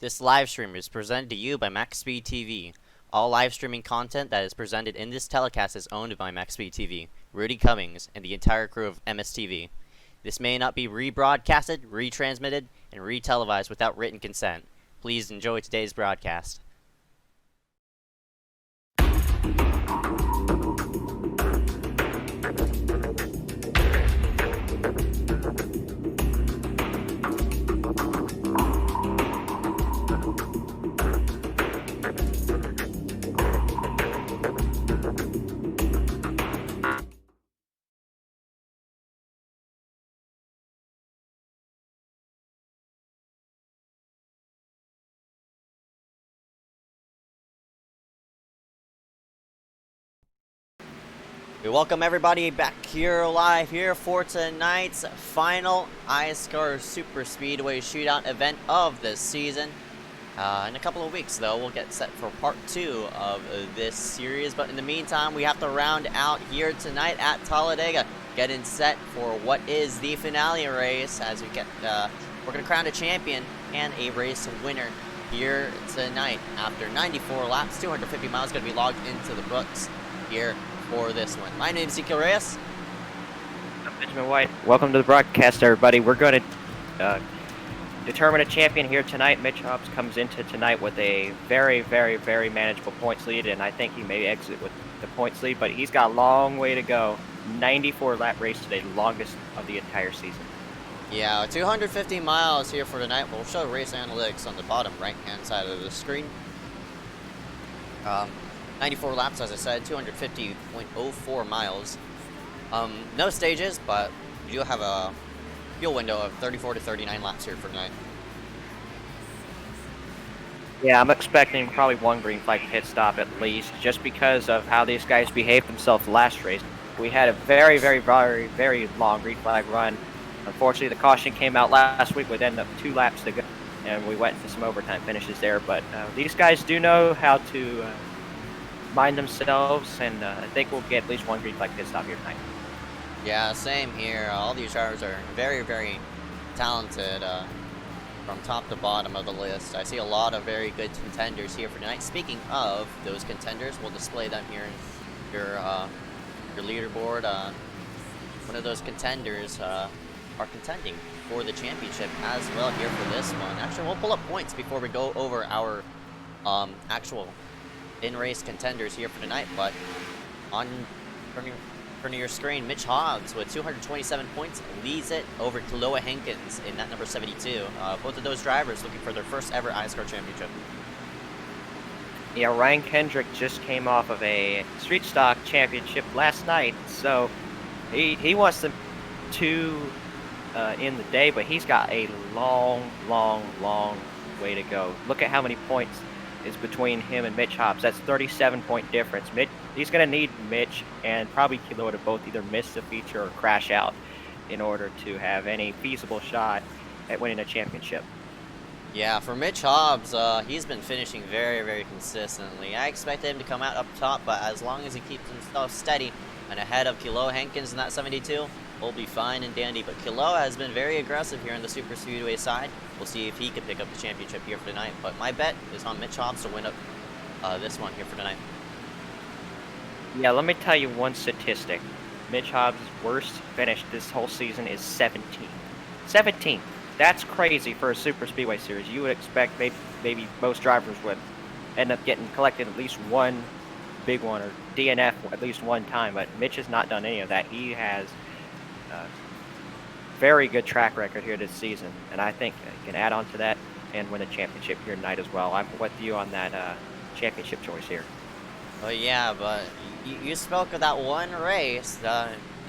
This live stream is presented to you by MaxspeedTV. All live streaming content that is presented in this telecast is owned by MaxspeedTV, Rudy Cummings, and the entire crew of MSTV. This may not be rebroadcasted, retransmitted, and retelevised without written consent. Please enjoy today's broadcast. We welcome everybody back here live here for tonight's final iSCAR Superspeedway Shootout event of this season. In a couple of weeks, though, we'll get set for part 2 of this series. But in the meantime, we have to round out here tonight at Talladega, getting set for what is the finale race as we get, we're going to crown a champion and a race winner here tonight. After 94 laps, 250 miles going to be logged into the books here for this one. My name is Ezekiel Reyes. I'm Benjamin White. Welcome to the broadcast, everybody. We're going to determine a champion here tonight. Mitch Hobbs comes into tonight with a very, very, very manageable points lead, and I think he may exit with the points lead, but he's got a long way to go. 94 lap race today, the longest of the entire season. Yeah, 250 miles here for tonight. We'll show race analytics on the bottom right-hand side of the screen. 94 laps, as I said, 250.04 miles. No stages, but you do have a fuel window of 34 to 39 laps here for tonight. Yeah, I'm expecting probably one green flag pit stop at least, just because of how these guys behaved themselves last race. We had a very, very, very, very long green flag run. Unfortunately, the caution came out last week with end up 2 laps to go, and we went into some overtime finishes there. But these guys do know how to mind themselves, and I think we'll get at least one green flag pit stop here tonight. Yeah, same here. All these drivers are very, very talented from top to bottom of the list. I see a lot of very good contenders here for tonight. Speaking of those contenders, we'll display them here in your leaderboard. One of those contenders are contending for the championship as well here for this one. Actually, we'll pull up points before we go over our actual in-race contenders here for tonight, but on front of your screen, Mitch Hobbs with 227 points leads it over Kaloa Hankins in that number 72. Both of those drivers looking for their first ever iSCAR championship. Yeah, Ryan Kendrick just came off of a street stock championship last night, so he wants them to in the day, but he's got a long, long, long way to go. Look at how many points is between him and Mitch Hobbs. That's 37-point difference. He's going to need Mitch and probably Kilo to both either miss the feature or crash out in order to have any feasible shot at winning a championship. Yeah, for Mitch Hobbs, he's been finishing very, very consistently. I expect him to come out up top, but as long as he keeps himself steady and ahead of Kilo Hankins in that 72, we'll be fine and dandy. But Kilo has been very aggressive here on the Superspeedway side. We'll see if he can pick up the championship here for tonight. But my bet is on Mitch Hobbs to win up this one here for tonight. Yeah, let me tell you one statistic. Mitch Hobbs' worst finish this whole season is 17. 17. That's crazy for a Superspeedway series. You would expect maybe most drivers would end up collecting at least one big one or DNF at least one time, but Mitch has not done any of that. He has very good track record here this season, and I think he can add on to that and win a championship here tonight as well. I'm with you on that championship choice here. Well, yeah, but you spoke of that one race.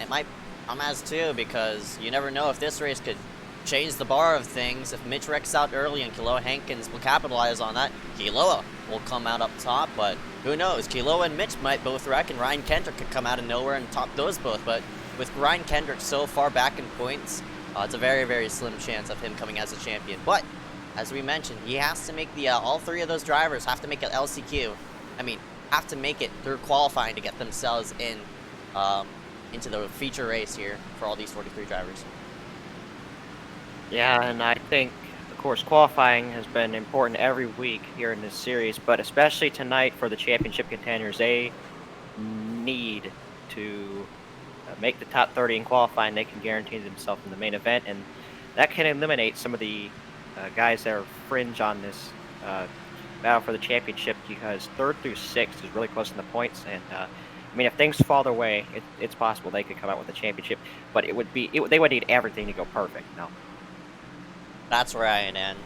It might come as two, because you never know if this race could change the bar of things. If Mitch wrecks out early and Kaloa Hankins will capitalize on that, Kaloa will come out up top, but who knows? Kaloa and Mitch might both wreck, and Ryan Kendrick could come out of nowhere and top those both. But with Ryan Kendrick so far back in points, it's a very, very slim chance of him coming as a champion. But as we mentioned, he has to make the all 3 of those drivers have to make an LCQ. I mean, have to make it through qualifying to get themselves in into the feature race here for all these 43 drivers. Yeah, and I think the course, qualifying has been important every week here in this series, but especially tonight for the championship contenders, they need to make the top 30 in qualifying. They can guarantee themselves in the main event, and that can eliminate some of the guys that are fringe on this battle for the championship, because 3rd through 6th is really close in the points, and I mean, if things fall their way, it's possible they could come out with a championship, but they would need everything to go perfect. No. That's right, and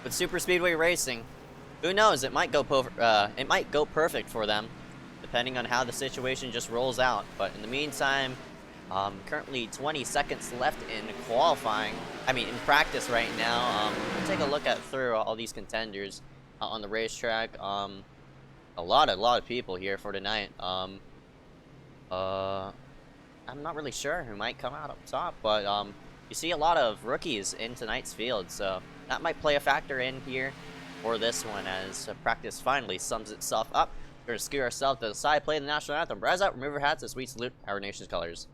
with Superspeedway Racing, who knows? It might go perfect for them, depending on how the situation just rolls out. But in the meantime, currently 20 seconds left in qualifying. I mean, in practice right now. We'll take a look through all these contenders on the racetrack. A lot of people here for tonight. I'm not really sure who might come out up top, but you see a lot of rookies in tonight's field, so that might play a factor in here for this one as practice finally sums itself up. We're going to skew ourselves to the side, play the national anthem, rise up, remove our hats as we salute our nation's colors.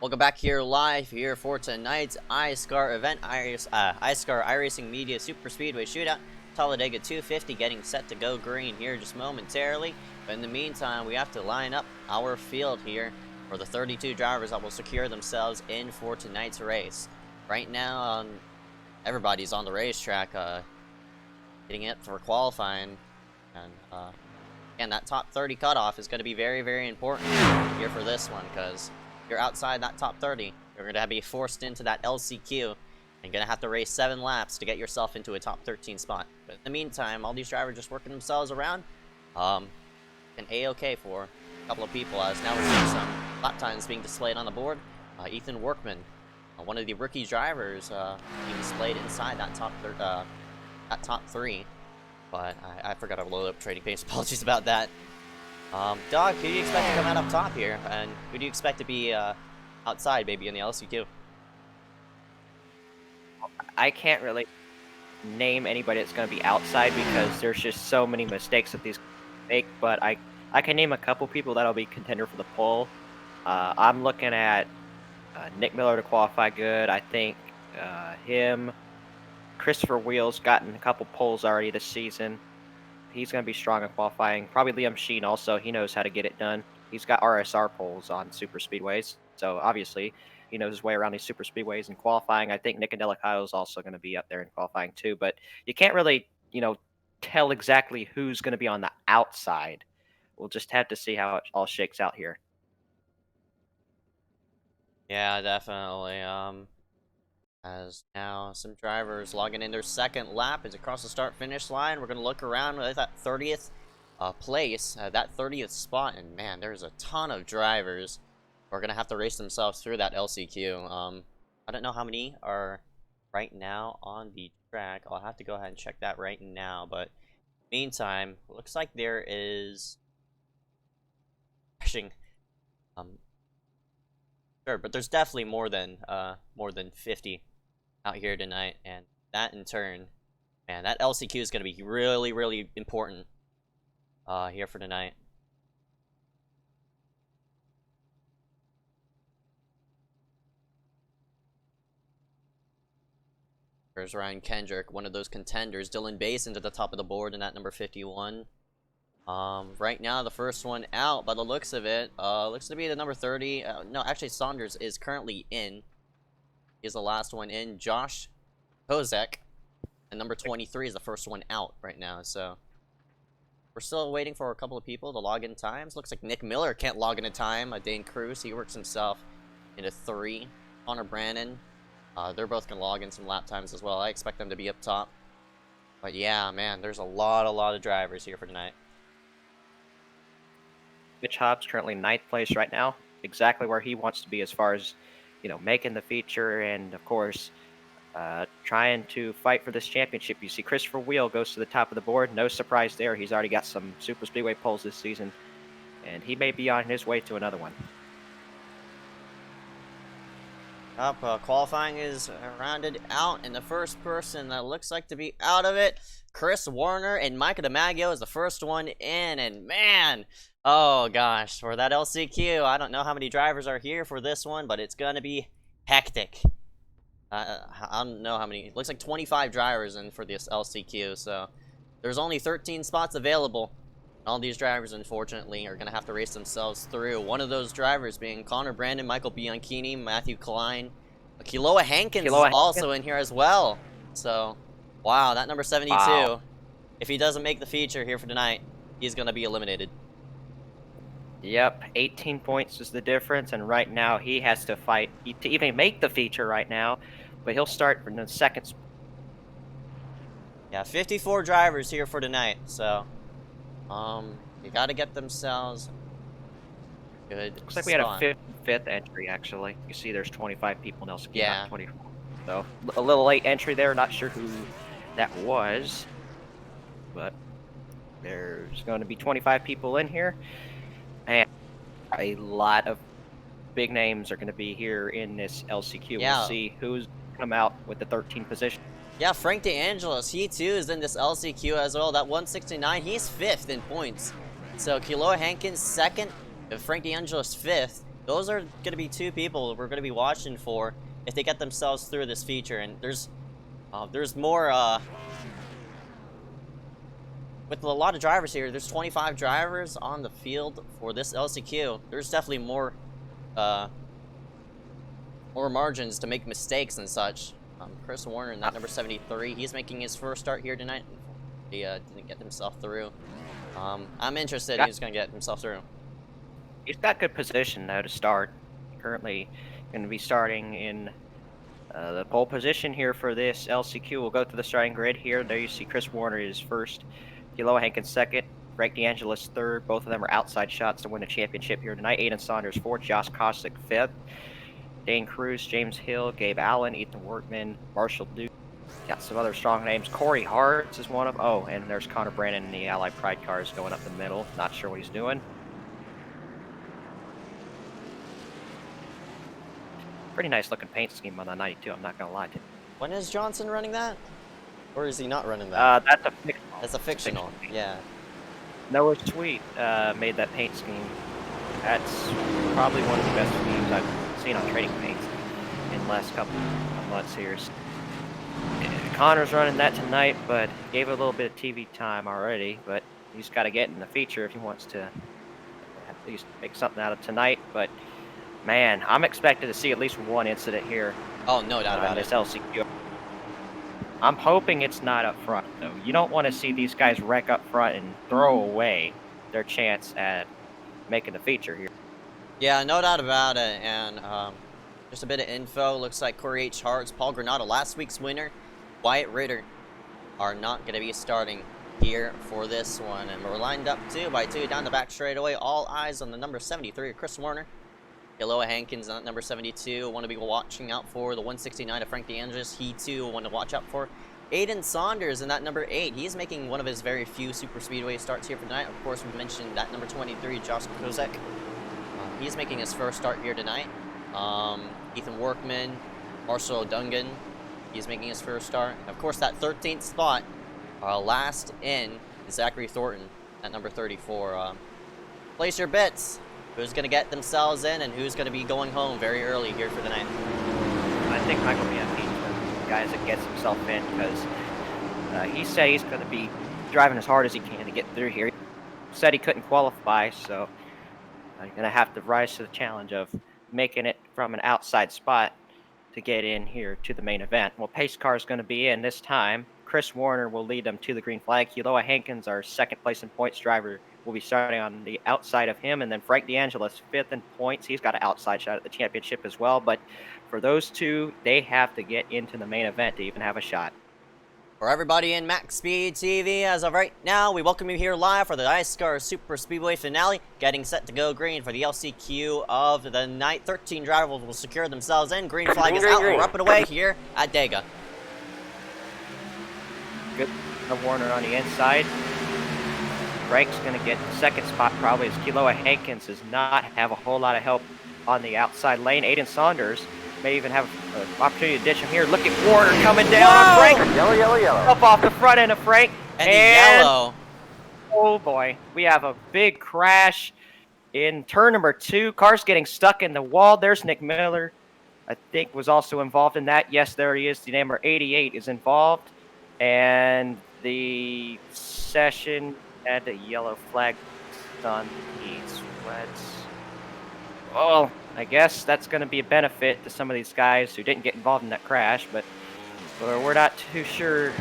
Welcome back here live here for tonight's iSCAR event, iSCAR iRacing Media Superspeedway Shootout. Talladega 250 getting set to go green here just momentarily. But in the meantime, we have to line up our field here for the 32 drivers that will secure themselves in for tonight's race. Right now, everybody's on the racetrack getting it for qualifying. And again, that top 30 cutoff is going to be very, very important here for this one, because if you're outside that top 30, you're going to be forced into that LCQ and going to have to race 7 laps to get yourself into a top 13 spot. But in the meantime, all these drivers just working themselves around. An A-OK for a couple of people, as now we're seeing some lap times being displayed on the board. Ethan Workman, one of the rookie drivers, being displayed inside that top 3. But I forgot to load up Trading Pace. Apologies about that. Doug, who do you expect to come out up top here? And who do you expect to be outside, maybe in the LCQ? I can't really name anybody that's going to be outside because there's just so many mistakes that these make, but I can name a couple people that'll be contender for the pole. I'm looking at Nick Miller to qualify good. I think him, Christopher Wheels gotten a couple poles already this season. He's going to be strong in qualifying. Probably Liam Sheen also. He knows how to get it done. He's got RSR poles on super speedways, so obviously he knows his way around these super speedways. In qualifying, I think Nick Adelakayo is also going to be up there in qualifying too. But you can't really, tell exactly who's going to be on the outside. We'll just have to see how it all shakes out here. Yeah, definitely. As now some drivers logging in their second lap is across the start-finish line. We're going to look around at that 30th place, that 30th spot, and man, there's a ton of drivers who are going to have to race themselves through that LCQ. I don't know how many are right now on the track. I'll have to go ahead and check that right now, but meantime, looks like there is crashing Sure, but there's definitely more than 50 out here tonight, and that in turn, man, that LCQ is going to be really, really important here for tonight. There's Ryan Kendrick, one of those contenders. Dylan Basin to the top of the board in that number 51. Right now, the first one out, by the looks of it, looks to be the number 30. No, actually, Saunders is currently in. He's the last one in. Josh Kozek, and number 23 is the first one out right now, so we're still waiting for a couple of people to log in times. Looks like Nick Miller can't log in a time. Dane Cruz, he works himself into 3. Connor Brannon, they're both going to log in some lap times as well. I expect them to be up top. But yeah, man, there's a lot of drivers here for tonight. Mitch Hobbs currently 9th place right now, exactly where he wants to be as far as, you know, making the feature and, of course, trying to fight for this championship. You see Christopher Wheel goes to the top of the board. No surprise there. He's already got some Superspeedway poles this season, and he may be on his way to another one. Qualifying is rounded out, and the first person that looks like to be out of it, Chris Warner, and Micah DiMaggio is the first one in, and man, oh gosh, for that LCQ, I don't know how many drivers are here for this one, but it's gonna be hectic. I don't know how many, it looks like 25 drivers in for this LCQ, so there's only 13 spots available. All these drivers, unfortunately, are going to have to race themselves through. One of those drivers being Connor Brandon, Michael Bianchini, Matthew Klein. Kiloa Hankins is also in here as well. So, wow, that number 72, wow. If he doesn't make the feature here for tonight, he's going to be eliminated. Yep, 18 points is the difference, and right now he has to fight to even make the feature right now, but he'll start from the second. Yeah, 54 drivers here for tonight, so... you gotta get themselves good. Looks like we had a fifth entry, actually. You see there's 25 people in LCQ, yeah. Not 24. So, a little late entry there, not sure who that was. But there's going to be 25 people in here. And a lot of big names are going to be here in this LCQ. Yeah. We'll see who's come out with the 13th position. Yeah, Frank DeAngelis, he too is in this LCQ as well. That 169, he's 5th in points. So Kiloa Hankins 2nd, and Frank DeAngelis 5th. Those are going to be 2 people we're going to be watching for if they get themselves through this feature. And there's more, with a lot of drivers here, there's 25 drivers on the field for this LCQ. There's definitely more margins to make mistakes and such. Chris Warner in that number 73, he's making his first start here tonight. He didn't get himself through. I'm interested in who's going to get himself through. He's got good position now to start. Currently going to be starting in the pole position here for this LCQ. We'll go to the starting grid here. There you see Chris Warner is first, Kiloa Hankins 2nd, Frank DeAngelis 3rd. Both of them are outside shots to win the championship here tonight. Aiden Saunders 4th, Josh Kosick 5th. Dane Cruz, James Hill, Gabe Allen, Ethan Workman, Marshall Duke. Got some other strong names. Corey Hartz is one of them. Oh, and there's Connor Brandon in the Allied Pride cars going up the middle. Not sure what he's doing. Pretty nice looking paint scheme on the 92, I'm not going to lie to you. When is Johnson running that? Or is he not running that? That's a fictional. That's a fictional, yeah. Noah Sweet made that paint scheme. That's probably one of the best schemes I've seen on trading paints in the last couple of months here. Connor's running that tonight, but gave it a little bit of TV time already, but he's got to get in the feature if he wants to at least make something out of tonight. But man, I'm expected to see at least one incident here. Oh, no doubt about this LCQ. I'm hoping it's not up front, though. You don't want to see these guys wreck up front and throw away their chance at making the feature here. Yeah, no doubt about it. And just a bit of info. Looks like Corey H. Hartz, Paul Granado, last week's winner, Wyatt Ritter, are not going to be starting here for this one. And we're lined up 2 by 2 down the back straightaway. All eyes on the number 73, Chris Warner. Kiloa Hankins on number 72. Want to be watching out for the 169 of Frank DeAngelis. He too want to watch out for Aiden Saunders in that number 8. He's making one of his very few Superspeedway starts here for tonight. Of course, we mentioned that number 23, Josh Kozek. He's making his first start here tonight. Ethan Workman, Marshall Dungan, he's making his first start. Of course, that 13th spot, last in, is Zachary Thornton at number 34. Place your bets. Who's going to get themselves in and who's going to be going home very early here for the night? I think Michael will be on the guys that gets himself in because he said he's going to be driving as hard as he can to get through here. He said he couldn't qualify, so I'm going to have to rise to the challenge of making it from an outside spot to get in here to the main event. Well, pace car is going to be in this time. Chris Warner will lead them to the green flag. Eloy Hankins, our second place in points driver, will be starting on the outside of him. And then Frank DeAngelis, fifth in points. He's got an outside shot at the championship as well. But for those two, they have to get into the main event to even have a shot. For everybody in MaxspeedTV, as of right now, we welcome you here live for the iSCAR Superspeedway finale, getting set to go green for the LCQ of the night. 13 drivers will secure themselves in. Green flag is out. We're up and away here at Dega. Good Warner on the inside. Frank's going to get the second spot probably as Keloa Hankins does not have a whole lot of help on the outside lane. Aiden Saunders may even have an opportunity to ditch him here. Look at Warner coming down on Frank. Yellow, yellow, yellow. Up off the front end of Frank. And yellow. Oh boy, we have a big crash in turn number 2. Car's getting stuck in the wall. There's Nick Miller, I think was also involved in that. Yes, there he is. The number 88 is involved. And the session had a yellow flag on the sweats. Well, I guess that's going to be a benefit to some of these guys who didn't get involved in that crash, but we're not too sure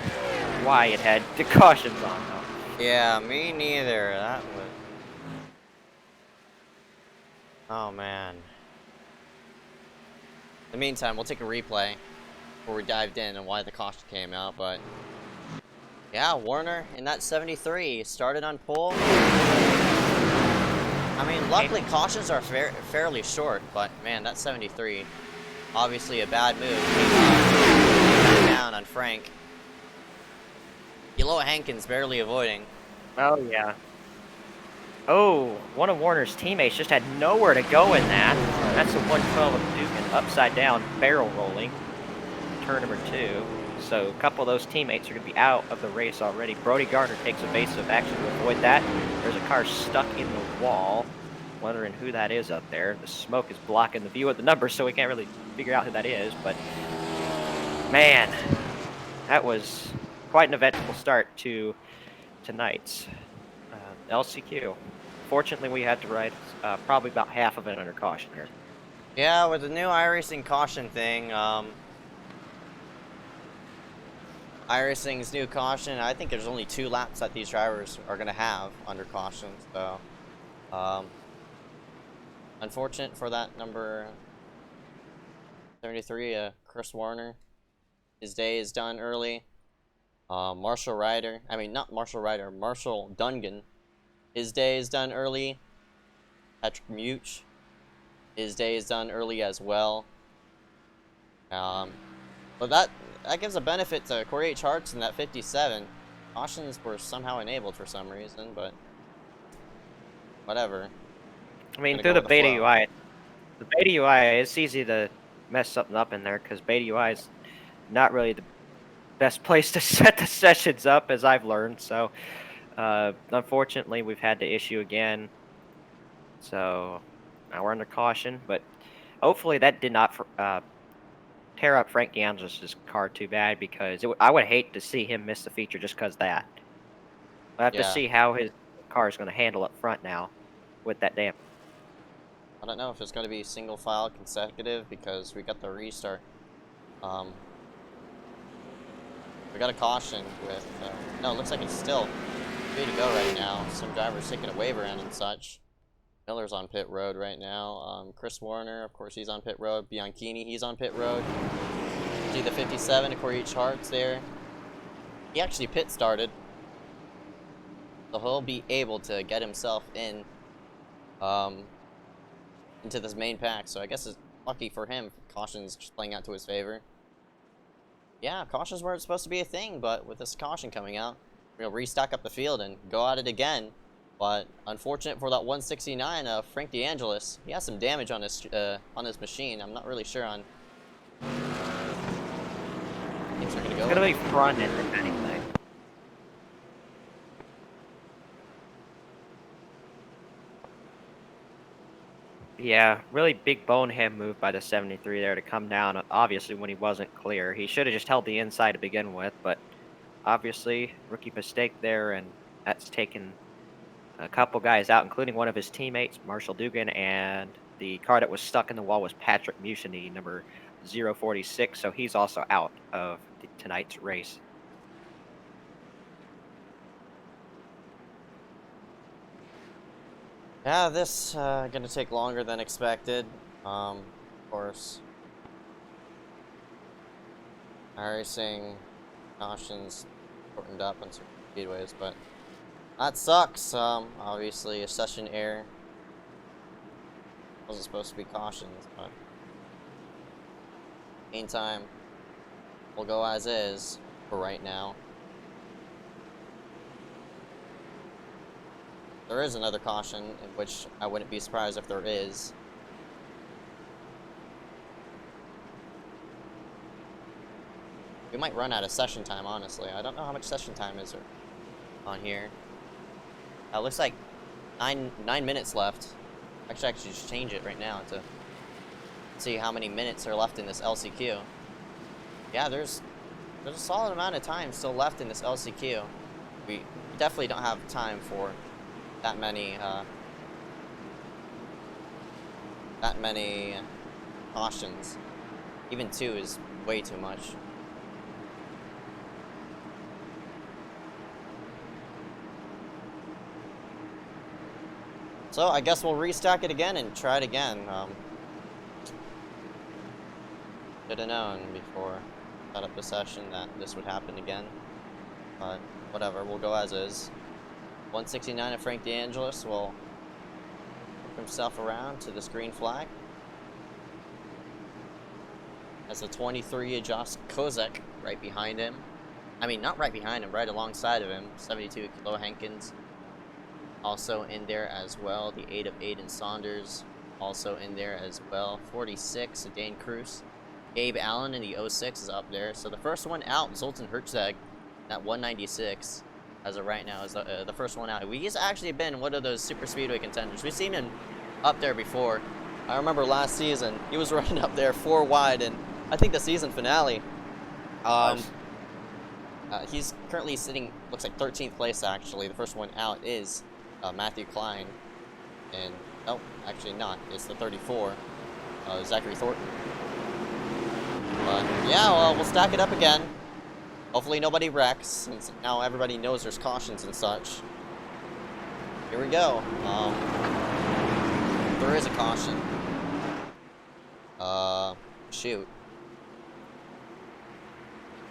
why it had the cautions on, though. Yeah, me neither. That was... Oh, man. In the meantime, we'll take a replay before we dived in and why the caution came out, but... Yeah, Warner in that 73 started on pole. I mean, luckily cautions are fairly short, but man, that 73, obviously a bad move. Came down on Frank. Eloy Hankins barely avoiding. Oh yeah. Oh, one of Warner's teammates just had nowhere to go in that. That's a 112 of Dugan upside down barrel rolling. Turn number 2. So a couple of those teammates are going to be out of the race already. Brody Gardner takes evasive action to avoid that. There's a car stuck in the wall. Wondering who that is up there. The smoke is blocking the view of the numbers, so we can't really figure out who that is. But, man, that was quite an eventful start to tonight's LCQ. Fortunately, we had to ride probably about half of it under caution here. Yeah, with the new iRacing caution thing, iRacing's new caution, I think there's only 2 laps that these drivers are going to have under caution, so unfortunate for that number 73, Chris Warner. His day is done early. Marshall Dungan, his day is done early. Patrick Much, his day is done early as well. But that gives a benefit to Corey H. Hartz in that 57. Cautions were somehow enabled for some reason, but whatever. I mean, through the beta UI, it's easy to mess something up in there because beta UI is not really the best place to set the sessions up, as I've learned. So, unfortunately, we've had to issue again. So, now we're under caution, but hopefully that did not tear up Frank DeAngelis' car too bad, because I would hate to see him miss the feature just because of that. We'll have to see how his car is going to handle up front now with that damage. I don't know if it's going to be single file consecutive because we got the restart. We got a caution with, no, it looks like it's still free to go right now. Some drivers taking a waiver in and such. Miller's on pit road right now. Chris Warner, of course, he's on pit road. Bianchini, he's on pit road. See the 57, Corey H. Hartz there. He actually pit started. So he'll be able to get himself in into this main pack. So I guess it's lucky for him. Caution's just playing out to his favor. Yeah, cautions weren't supposed to be a thing, but with this caution coming out, we'll restock up the field and go at it again But unfortunate for that 169, Frank DeAngelis. He has some damage on his machine. I'm not really sure on. Things are gonna go. It's gonna be front end if anything. Yeah, really big bonehead move by the 73 there to come down. Obviously, when he wasn't clear, he should have just held the inside to begin with. But obviously, rookie mistake there, and that's taken a couple guys out, including one of his teammates, Marshall Dugan, and the car that was stuck in the wall was Patrick Musini, number 046. So he's also out of tonight's race. Yeah, this gonna take longer than expected. Of course, iRacing cautions shortened up on certain speedways, but that sucks. Obviously a session error. Wasn't supposed to be cautions, but meantime, we'll go as is for right now. There is another caution, in which I wouldn't be surprised if there is. We might run out of session time, honestly. I don't know how much session time is on here. Looks like nine minutes left. Actually, I should just change it right now to see how many minutes are left in this LCQ. Yeah, there's a solid amount of time still left in this LCQ. We definitely don't have time for that many cautions. Even 2 is way too much. So I guess we'll restack it again and try it again. Should have known before I set up the session that this would happen again. But whatever, we'll go as is. 169 of Frank DeAngelis will work himself around to this green flag. As the 23 of Josh Kozak right behind him. I mean, not right behind him, right alongside of him. 72 Kilo Hankins also in there as well. The 8 of Aiden Saunders also in there as well. 46 of Dane Cruz. Gabe Allen in the 06 is up there. So the first one out, Zoltan Herzeg at 196. As of right now, is the first one out. He's actually been one of those super speedway contenders. We've seen him up there before. I remember last season, he was running up there 4 wide, and I think the season finale. He's currently sitting, looks like 13th place actually. The first one out is Matthew Klein, and oh, actually not. It's the 34, Zachary Thornton. But yeah, well, we'll stack it up again. Hopefully nobody wrecks, since now everybody knows there's cautions and such. Here we go. There is a caution. Shoot.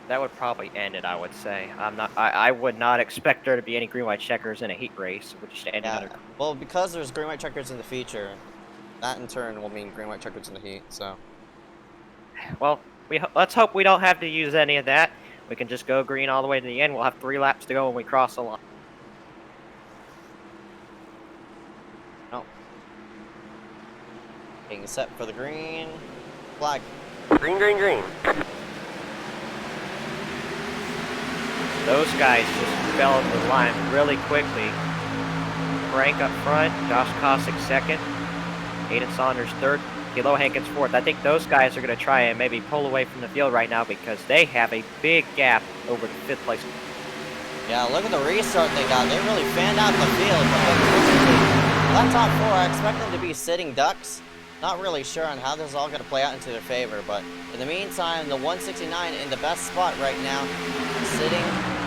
That would probably end it, I would say. I would not expect there to be any green-white checkers in a heat race. We're just ending another. Well, because there's green-white checkers in the feature, that in turn will mean green-white checkers in the heat, so. Well, let's hope we don't have to use any of that. We can just go green all the way to the end. We'll have 3 laps to go when we cross the line. Oh. Being set for the green flag. Green, green, green. Those guys just fell into the line really quickly. Frank up front, Josh Cossack second, Aiden Saunders third, Kilo Hankins fourth. I think those guys are going to try and maybe pull away from the field right now because they have a big gap over the 5th place. Yeah, look at the restart they got. They really fanned out the field. But that top 4, I expect them to be sitting ducks. Not really sure on how this is all going to play out into their favor, but in the meantime, the 169 in the best spot right now, sitting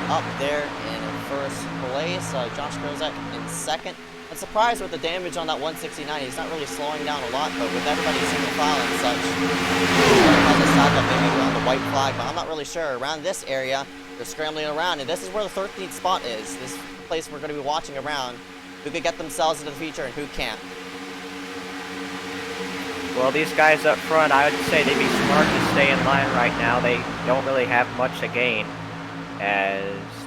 up there in first place. Josh Kozak in second. I'm surprised with the damage on that 169. He's not really slowing down a lot, but with everybody single file and such, on the side of maybe around the white flag, but I'm not really sure. Around this area, they're scrambling around, and this is where the 13th spot is. This place we're going to be watching around. Who could get themselves into the feature and who can't. Well, these guys up front, I would say they'd be smart to stay in line right now. They don't really have much to gain, as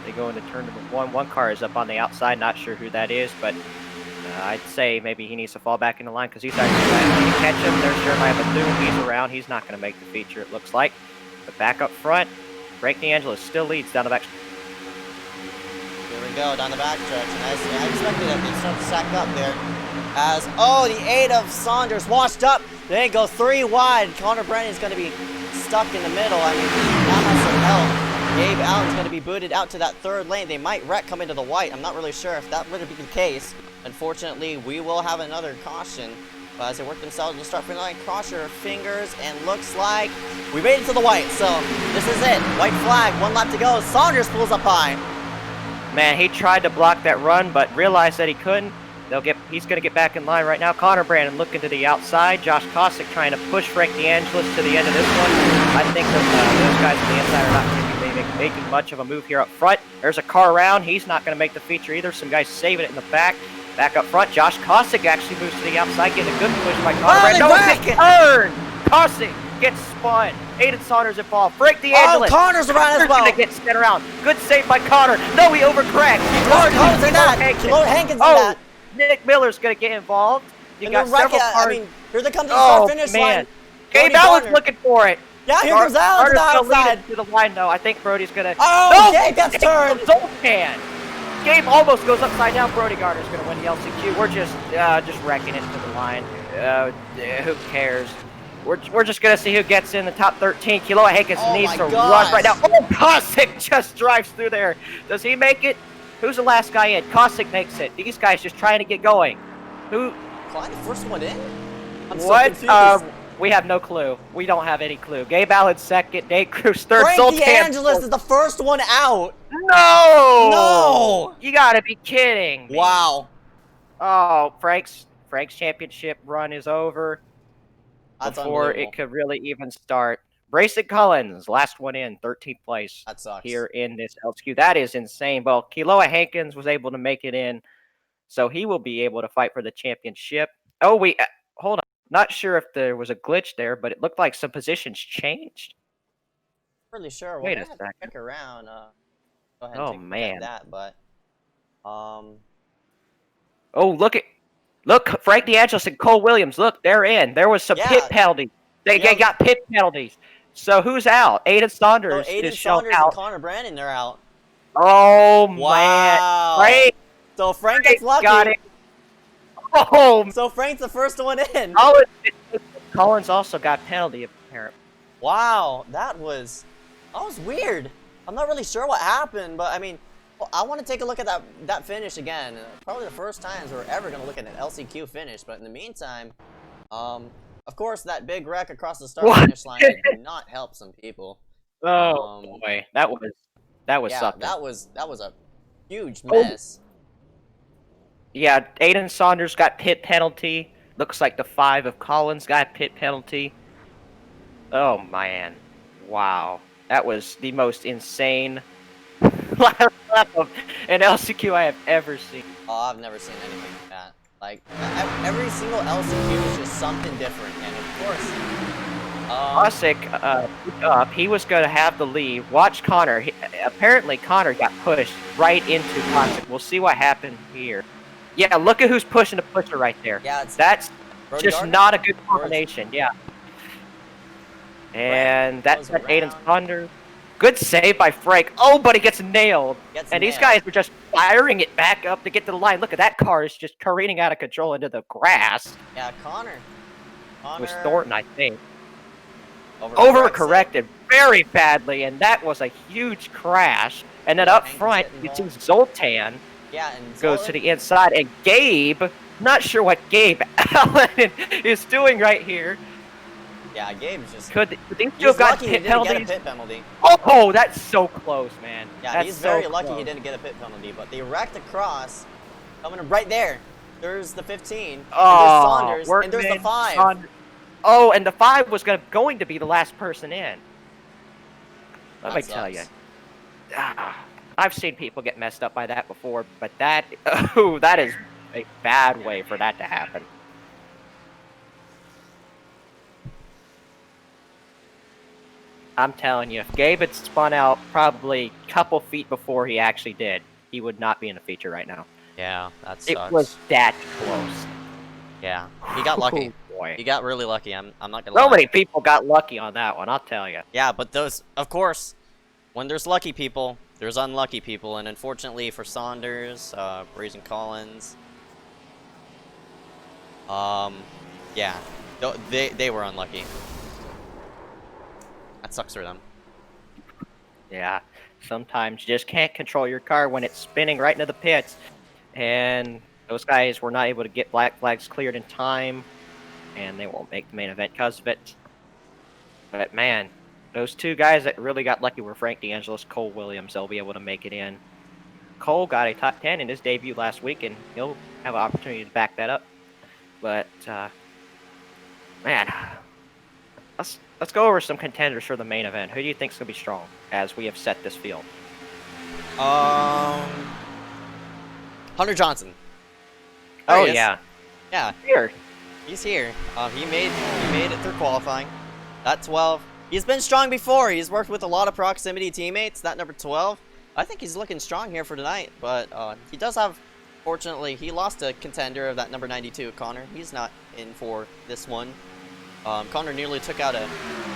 They go into turn number 1. One car is up on the outside. Not sure who that is, but I'd say maybe he needs to fall back in the line because he's actually trying to catch him. There's Jeremiah Bethune. He's around. He's not going to make the feature, it looks like. But back up front, Frank D'Angelo still leads down the back. Here we go, down the back stretch. And I expected that they start to stack up there. As, the 8 of Saunders washed up. They go 3 wide. Connor Brennan's going to be stuck in the middle. I mean, that has some help. Gabe Allen's going to be booted out to that 3rd lane. They might wreck come into the white. I'm not really sure if that would be the case. Unfortunately, we will have another caution. But as they work themselves to start line, cross your fingers, and looks like we made it to the white. So this is it. White flag, 1 lap to go. Saunders pulls up high. Man, he tried to block that run, but realized that he couldn't. He's going to get back in line right now. Connor Brandon looking to the outside. Josh Kosick trying to push Frank DeAngelis to the end of this one. I think that those guys on the inside are not going to be making much of a move here up front. There's a car around. He's not going to make the feature either. Some guys saving it in the back. Back up front, Josh Kosick actually moves to the outside, getting a good push by Connor Brandon. No, it's a turn! Kosick gets spun. Aiden Saunders involved. Frank DeAngelis. Connor's around as well. Gonna get sent around. Good save by Connor. No, he overcorrects. Hankins that. Nick Miller's going to get involved. You got several cars. I mean, here they come to the start-finish line. Gabe Allen's looking for it. Yeah, here comes Allen to the outside. To the line, though. I think Brody's going to... Gabe gets turned. Zoltan. Gabe almost goes upside down. Brody Gardner's going to win the LCQ. We're just wrecking it to the line. Who cares? We're just going to see who gets in the top 13. Kiloa Hankins needs to run right now. Kosick just drives through there. Does he make it? Who's the last guy in? Kosick makes it. These guys just trying to get going. Who? Clyde, the first one in? What? We have no clue. We don't have any clue. Gabe Allen second. Nate Cruz third. Frank DeAngelis is the first one out. No! You gotta be kidding me. Wow. Oh, Frank's championship run is over. That's before it could really even start. Brayson Collins, last one in, 13th place. That sucks. Here in this LSQ. That is insane. Well, Kiloa Hankins was able to make it in, so he will be able to fight for the championship. Oh, wait, hold on. Not sure if there was a glitch there, but it looked like some positions changed. Really sure. Wait a second. Check around. Go ahead and man. That, but Oh, look, Frank DeAngelis and Cole Williams. Look, they're in. There was some pit penalties. They got pit penalties. So who's out? Aiden Saunders is shown out. And Connor Brandon, they're out. Oh, wow. Man. So Frank gets lucky. Got it. Oh. So Frank's the first one in. Collins also got penalty, apparently. Wow, that was weird. I'm not really sure what happened, but I mean, I want to take a look at that finish again. Probably the first times we're ever going to look at an LCQ finish, but in the meantime, of course, that big wreck across the start-finish line did not help some people. Oh boy, that was something. That was a huge mess. Yeah, Aiden Saunders got pit penalty. Looks like the 5 of Collins got pit penalty. Oh man, wow, that was the most insane lap of an LCQ I have ever seen. Oh, I've never seen anything like that. Like, every single LCQ is just something different, and of course... Kosick, he was going to have the lead. Watch Connor. Apparently, Connor got pushed right into Kosick. We'll see what happened here. Yeah, look at who's pushing the pusher right there. Yeah, that's just not a good combination. Yeah. And that's Aiden Saunders. Good save by Frank. Oh, but he gets nailed. These guys were just firing it back up to get to the line. Look at that car is just careening out of control into the grass. Yeah, Connor. It was Thornton, I think. Overcorrected very badly, and that was a huge crash. And then up front, you see Zoltan goes to the inside, and Gabe, not sure what Gabe Allen is doing right here. Yeah, Gabe's just... Could these two have got pit penalties? Get a pit penalty. Oh, that's so close, man. Yeah, he's very lucky he didn't get a pit penalty, but they wrecked across. Coming right there. There's the 15. Oh, and there's Saunders, and there's the 5. Oh, and the 5 was going to be the last person in. Let me tell you. I've seen people get messed up by that before, but that is a bad way for that to happen. I'm telling you, if Gabe had spun out probably a couple feet before he actually did, he would not be in the feature right now. Yeah, that It sucks. was that close. Yeah, he got lucky. Oh, boy. He got really lucky. I'm not gonna lie. So many people got lucky on that one, I'll tell you. Yeah, but those, of course, when there's lucky people, there's unlucky people, and unfortunately for Saunders, Brazen Collins, yeah, they were unlucky. That sucks for them. Yeah, sometimes you just can't control your car when it's spinning right into the pits, and those guys were not able to get black flags cleared in time, and they won't make the main event because of it. But man, those two guys that really got lucky were Frank DeAngelis, Cole Williams. They'll be able to make it in. Cole got a top 10 in his debut last week, and he'll have an opportunity to back that up. But man, let's go over some contenders for the main event. Who do you think's gonna be strong as we have set this field? Hunter Johnson. Oh There he is. yeah, Yeah, here. he's here. He made it through qualifying. That 12. He's been strong before. He's worked with a lot of proximity teammates. That number 12. I think he's looking strong here for tonight. But he does have, fortunately, he lost a contender of that number 92, Connor. He's not in for this one. Connor nearly took out a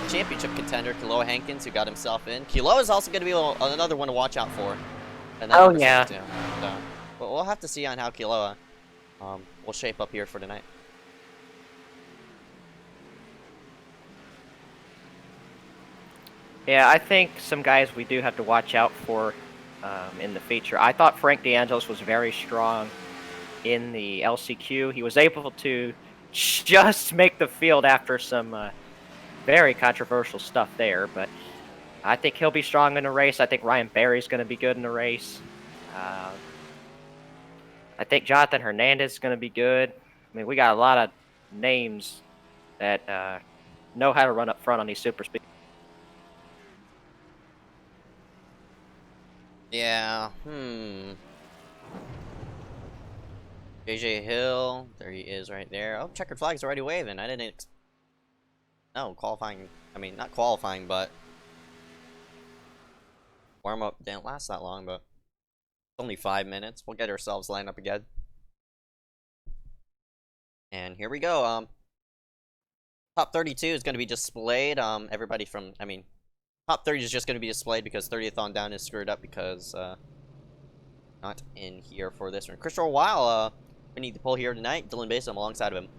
championship contender, Kiloa Hankins, who got himself in. Kiloa is also going to be another one to watch out for. And that Oh, number yeah. 62. So, but we'll have to see on how Kiloa will shape up here for tonight. Yeah, I think some guys we do have to watch out for in the feature. I thought Frank DeAngelis was very strong in the LCQ. He was able to just make the field after some very controversial stuff there, but I think he'll be strong in the race. I think Ryan Berry's going to be good in the race. I think Jonathan Hernandez is going to be good. I mean, we got a lot of names that know how to run up front on these super speed. Yeah, JJ Hill, there he is right there. Oh, checkered flag's already waving. I didn't no, qualifying, I mean, not qualifying, but warm-up didn't last that long, but it's only 5 minutes. We'll get ourselves lined up again. And here we go. Top 32 is going to be displayed. Everybody from, I mean, top 30 is just going to be displayed because 30th on down is screwed up because not in here for this one. Christopher Weil, we need to pull here tonight. Dylan Basom alongside of him.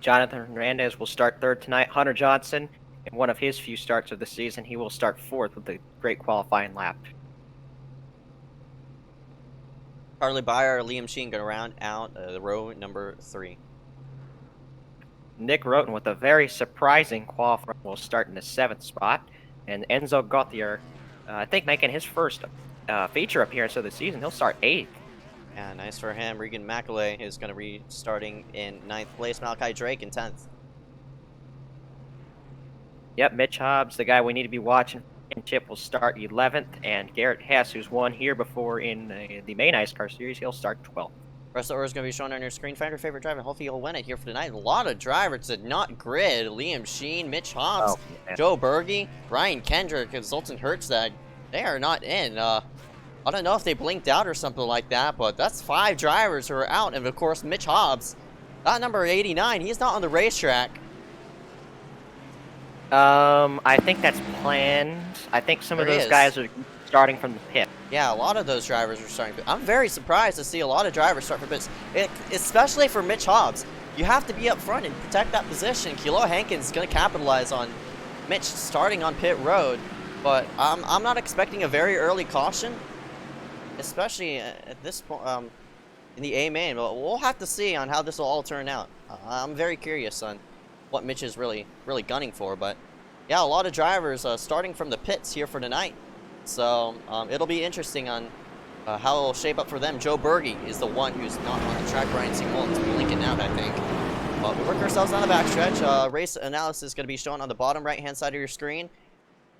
Jonathan Hernandez will start third tonight. Hunter Johnson, in one of his few starts of the season, he will start fourth with a great qualifying lap. Charlie Byer, Liam Sheen going to round out the row number 3. Nick Roten with a very surprising qualifier will start in the 7th spot. And Enzo Gauthier, I think making his first feature appearance of the season, he'll start 8th. Yeah, nice for him. Regan McAulay is going to be starting in 9th place. Malachi Drake in 10th. Yep, Mitch Hobbs, the guy we need to be watching. And Chip will start 11th. And Garrett Hess, who's won here before in the main iSCAR series, he'll start 12th. Rest of the order is going to be shown on your screen. Find your favorite driver. Hopefully you'll win it here for tonight. A lot of drivers did not grid. Liam Sheen, Mitch Hobbs, Joe Berge, Ryan Kendrick, and Zoltan Hertzog. They are not in. I don't know if they blinked out or something like that, but that's 5 drivers who are out. And of course, Mitch Hobbs, that number 89, he's not on the racetrack. I think that's planned. I think some of those guys are starting from the pit. Yeah, a lot of those drivers are starting. I'm very surprised to see a lot of drivers start from pits, especially for Mitch Hobbs. You have to be up front and protect that position. Kiloa Hankins is going to capitalize on Mitch starting on pit road, but I'm not expecting a very early caution, especially at this point in the A main. But we'll have to see on how this will all turn out. I'm very curious on what Mitch is really gunning for, but yeah, a lot of drivers starting from the pits here for tonight. So it'll be interesting on how it'll shape up for them. Joe Berge is the one who's not on the track. Ryan Singleton is blinking out, I think. But we work ourselves on the backstretch. Race analysis is going to be shown on the bottom right-hand side of your screen.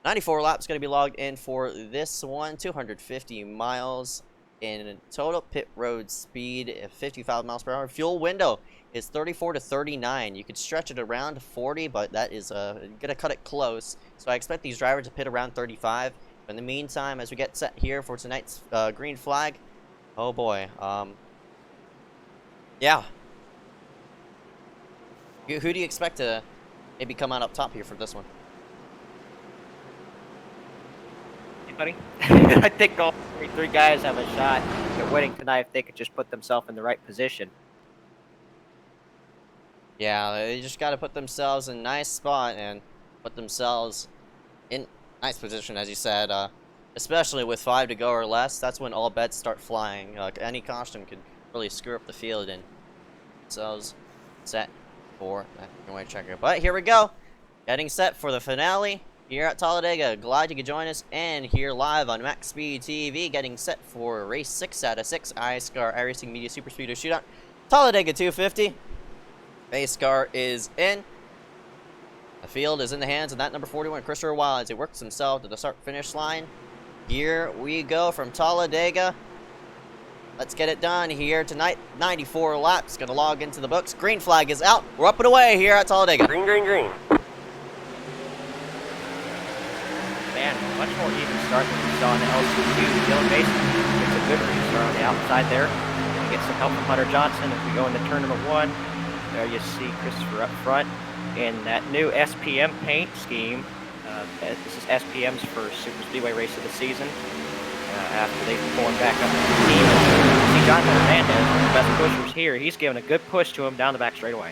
94 laps going to be logged in for this one. 250 miles. in total pit road speed at 55 miles per hour. Fuel window is 34 to 39. You could stretch it around 40, but that is gonna cut it close. So I expect these drivers to pit around 35. But in the meantime, as we get set here for tonight's green flag, oh boy, yeah. Who do you expect to maybe come out up top here for this one? Anybody? I think all three guys have a shot at winning tonight if they could just put themselves in the right position. Yeah, they just got to put themselves in a nice spot and put themselves in nice position, as you said. Especially with 5 to go or less, that's when all bets start flying. Any caution could really screw up the field and themselves set for that runway checker. But here we go, getting set for the finale here at Talladega. Glad you could join us, and here live on MaxspeedTV, getting set for race 6 out of 6 iSCAR iRacing Media Superspeedway Shootout Talladega 250. Base car is in. The field is in the hands of that number 41, Christopher Wild, as he works himself to the start-finish line. Here we go from Talladega. Let's get it done here tonight. 94 laps, gonna log into the books. Green flag is out. We're up and away here at Talladega. Green, green, green. Man, much more even start than we saw in the LC2. Dylan Mason gets a good restart on the outside there. Gonna get some help from Hunter Johnson as we go into turn number 1. There you see Christopher up front in that new SPM paint scheme. This is SPM's first Superspeedway race of the season. After they pull him back up to the team. You see Jonathan Hernandez, one of the best pushers here. He's giving a good push to him down the back straightaway.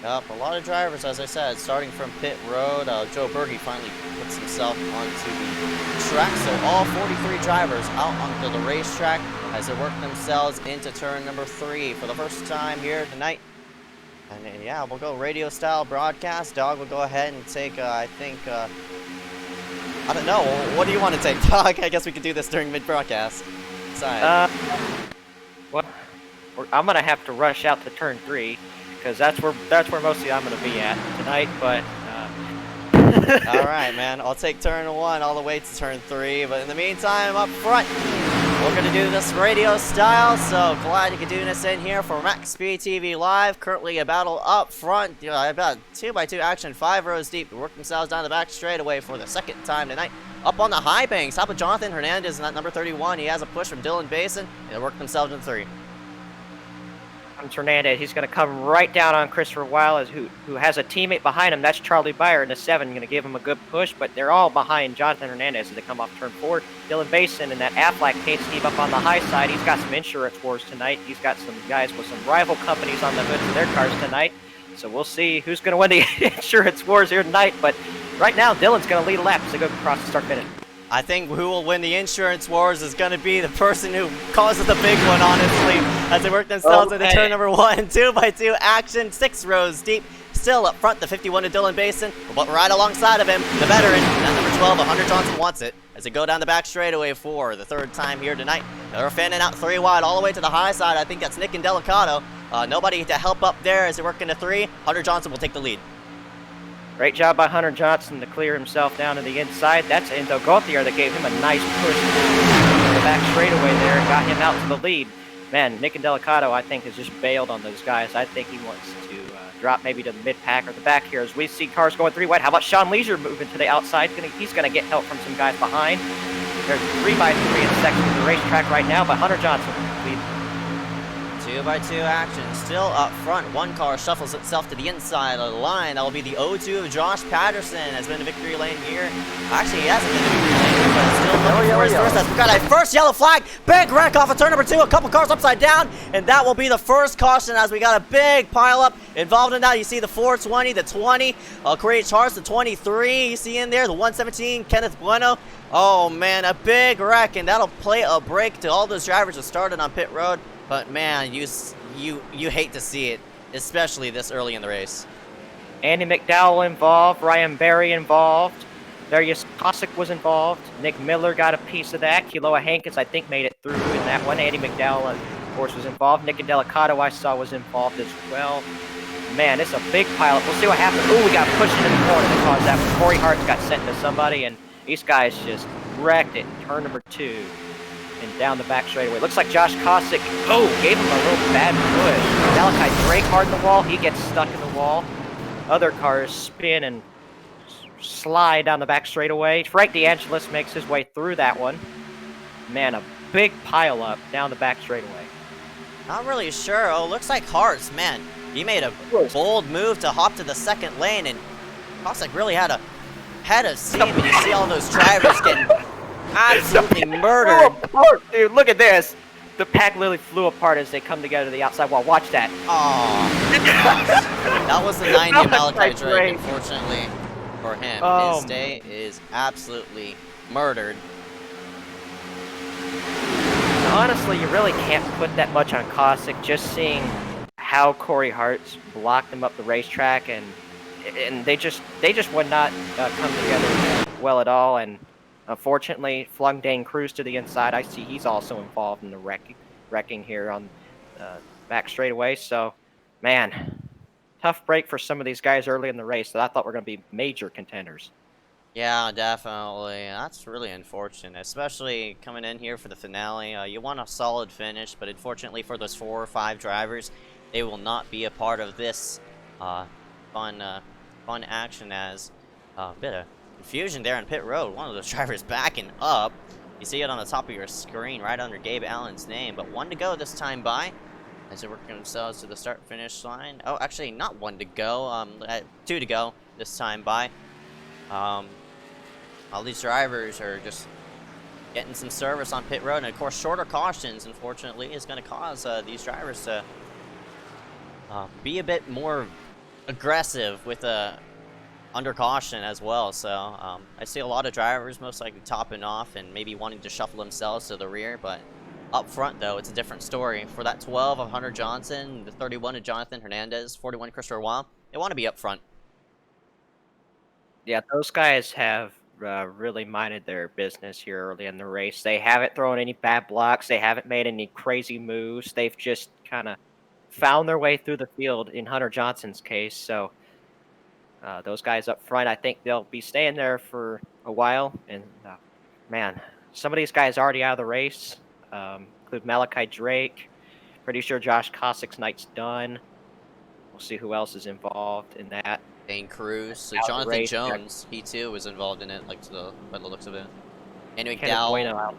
Yep, a lot of drivers, as I said, starting from pit road. Joe Berge finally puts himself onto the track. So all 43 drivers out onto the racetrack as they work themselves into turn number 3 for the first time here tonight. And yeah, we'll go radio style broadcast. Dog will go ahead and take, I think, I don't know. What do you want to take, Dog? I guess we could do this during mid-broadcast. Well, I'm gonna have to rush out to turn 3 because that's where mostly I'm gonna be at tonight. But all right, man. I'll take turn 1 all the way to turn 3. But in the meantime, up front, we're gonna do this radio style. So glad you could tune us in here for MaxspeedTV Live. Currently a battle up front. About 2x2 action, 5 rows deep. They work themselves down the back straightaway for the second time tonight. Up on the high banks, top of Jonathan Hernandez and that number 31. He has a push from Dylan Basin, and they work themselves into 3. Hernandez, he's going to come right down on Christopher Wild, who has a teammate behind him. That's Charlie Byer in the 7, going to give him a good push, but they're all behind Jonathan Hernandez as they come off turn 4. Dylan Basin and that Aflac paint scheme up on the high side. He's got some insurance wars tonight. He's got some guys with some rival companies on the hoods of their cars tonight. So we'll see who's going to win the insurance wars here tonight. But right now, Dylan's going to lead a lap as they go across the start finish. I think who will win the insurance wars is going to be the person who causes the big one, honestly, as they work themselves into turn number 1. 2x2 action, 6 rows deep. Still up front, the 51 to Dylan Basin, but right alongside of him, the veteran, that number 12, Hunter Johnson wants it, as they go down the back straightaway for the 3rd time here tonight. They're fanning out 3 wide all the way to the high side. I think that's Nick and Delicato. Nobody to help up there as they work into 3. Hunter Johnson will take the lead. Great job by Hunter Johnson to clear himself down to the inside. That's Endo Gauthier that gave him a nice push to the back straightaway there and got him out to the lead. Man, Nick and Delicato, I think, has just bailed on those guys. I think he wants to drop maybe to the mid-pack or the back here as we see cars going 3 wide. How about Sean Leisure moving to the outside? He's going to get help from some guys behind. There's 3x3 in section of the racetrack right now by Hunter Johnson. 2x2 action, still up front. One car shuffles itself to the inside of the line. That will be the O2 of Josh Patterson. Has been in the victory lane here. Actually, he hasn't been in the victory lane, but still looking for his first. We've got a first yellow flag. Big wreck off of turn number 2. A couple cars upside down, and that will be the first caution as we got a big pile up involved in that. You see the 420, the 20, Corey Charles, the 23. You see in there the 117, Kenneth Bueno. Oh man, a big wreck, and that'll play a break to all those drivers that started on pit road. But man, you hate to see it, especially this early in the race. Andy McDowell involved, Ryan Berry involved, Darius Kosick was involved, Nick Miller got a piece of that, Kiloa Hankins I think made it through in that one, Andy McDowell of course was involved, Nick and Delicato I saw was involved as well. Man, it's a big pileup. We'll see what happens. Oh, we got pushed into the corner that caused that one. Corey Hart got sent to somebody, and these guys just wrecked it in turn number 2. and down the back straightaway. Looks like Josh Kosick, gave him a little bad push. Malachi Drake hard in the wall. He gets stuck in the wall. Other cars spin and slide down the back straightaway. Frank DeAngelis makes his way through that one. Man, a big pile up down the back straightaway. Not really sure. Oh, looks like Hartz, man. He made a bold move to hop to the second lane, and Kosick really had a head of steam, and you see all those drivers getting absolutely murdered. Dude, look at this. The pack literally flew apart as they come together to the outside wall. Watch that. Oh, that was the 90 of Malachi Drake, unfortunately for him. His day is absolutely murdered. Honestly, you really can't put that much on Kosick. Just seeing how Corey Hartz blocked him up the racetrack, and they just would not come together well at all. And unfortunately, flung Dane Cruz to the inside. I see he's also involved in the wrecking here on back straightaway. So, man, tough break for some of these guys early in the race that I thought were going to be major contenders. Yeah, definitely. That's really unfortunate, especially coming in here for the finale. You want a solid finish, but unfortunately for those 4 or 5 drivers, they will not be a part of this fun action, as a bit of confusion there on pit road. One of those drivers backing up. You see it on the top of your screen right under Gabe Allen's name, but 1 to go this time by as they're working themselves to the start-finish line. Oh, actually, not 1 to go. 2 to go this time by. All these drivers are just getting some service on pit road, and of course shorter cautions, unfortunately, is going to cause these drivers to be a bit more aggressive with under caution as well. So I see a lot of drivers most likely topping off and maybe wanting to shuffle themselves to the rear, but up front though it's a different story. For that 12 of Hunter Johnson, the 31 of Jonathan Hernandez, 41 Christopher Waugh, they want to be up front. Yeah, those guys have really minded their business here early in the race. They haven't thrown any bad blocks. They haven't made any crazy moves. They've just kind of found their way through the field in Hunter Johnson's case. So those guys up front, I think they'll be staying there for a while. And man, some of these guys already out of the race, include Malachi Drake. Pretty sure Josh Kosick's night's done. We'll see who else is involved in that. Dane Cruz, so Jonathan Jones, he too was involved in it, like by the looks of it. Andy McDowell.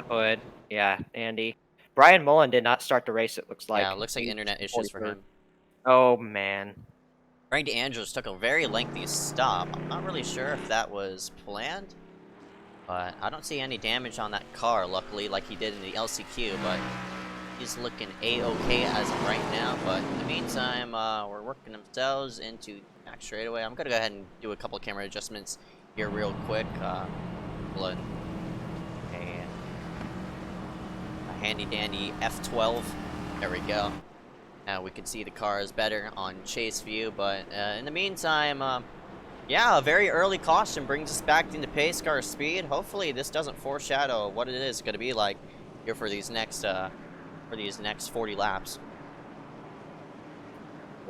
Hood. Yeah, Andy. Brian Mullen did not start the race, it looks like. Yeah, it looks like internet issues for him. Oh, man. Frank DeAngelis took a very lengthy stop. I'm not really sure if that was planned, but I don't see any damage on that car, luckily, like he did in the LCQ, but he's looking A-okay as of right now. But in the meantime, we're working themselves into back straightaway. I'm going to go ahead and do a couple of camera adjustments here real quick. Blood. And a handy-dandy F12. There we go. Now we can see the cars better on chase view, but in the meantime, yeah, a very early caution brings us back into pace car speed. Hopefully this doesn't foreshadow what it is going to be like here for these next 40 laps.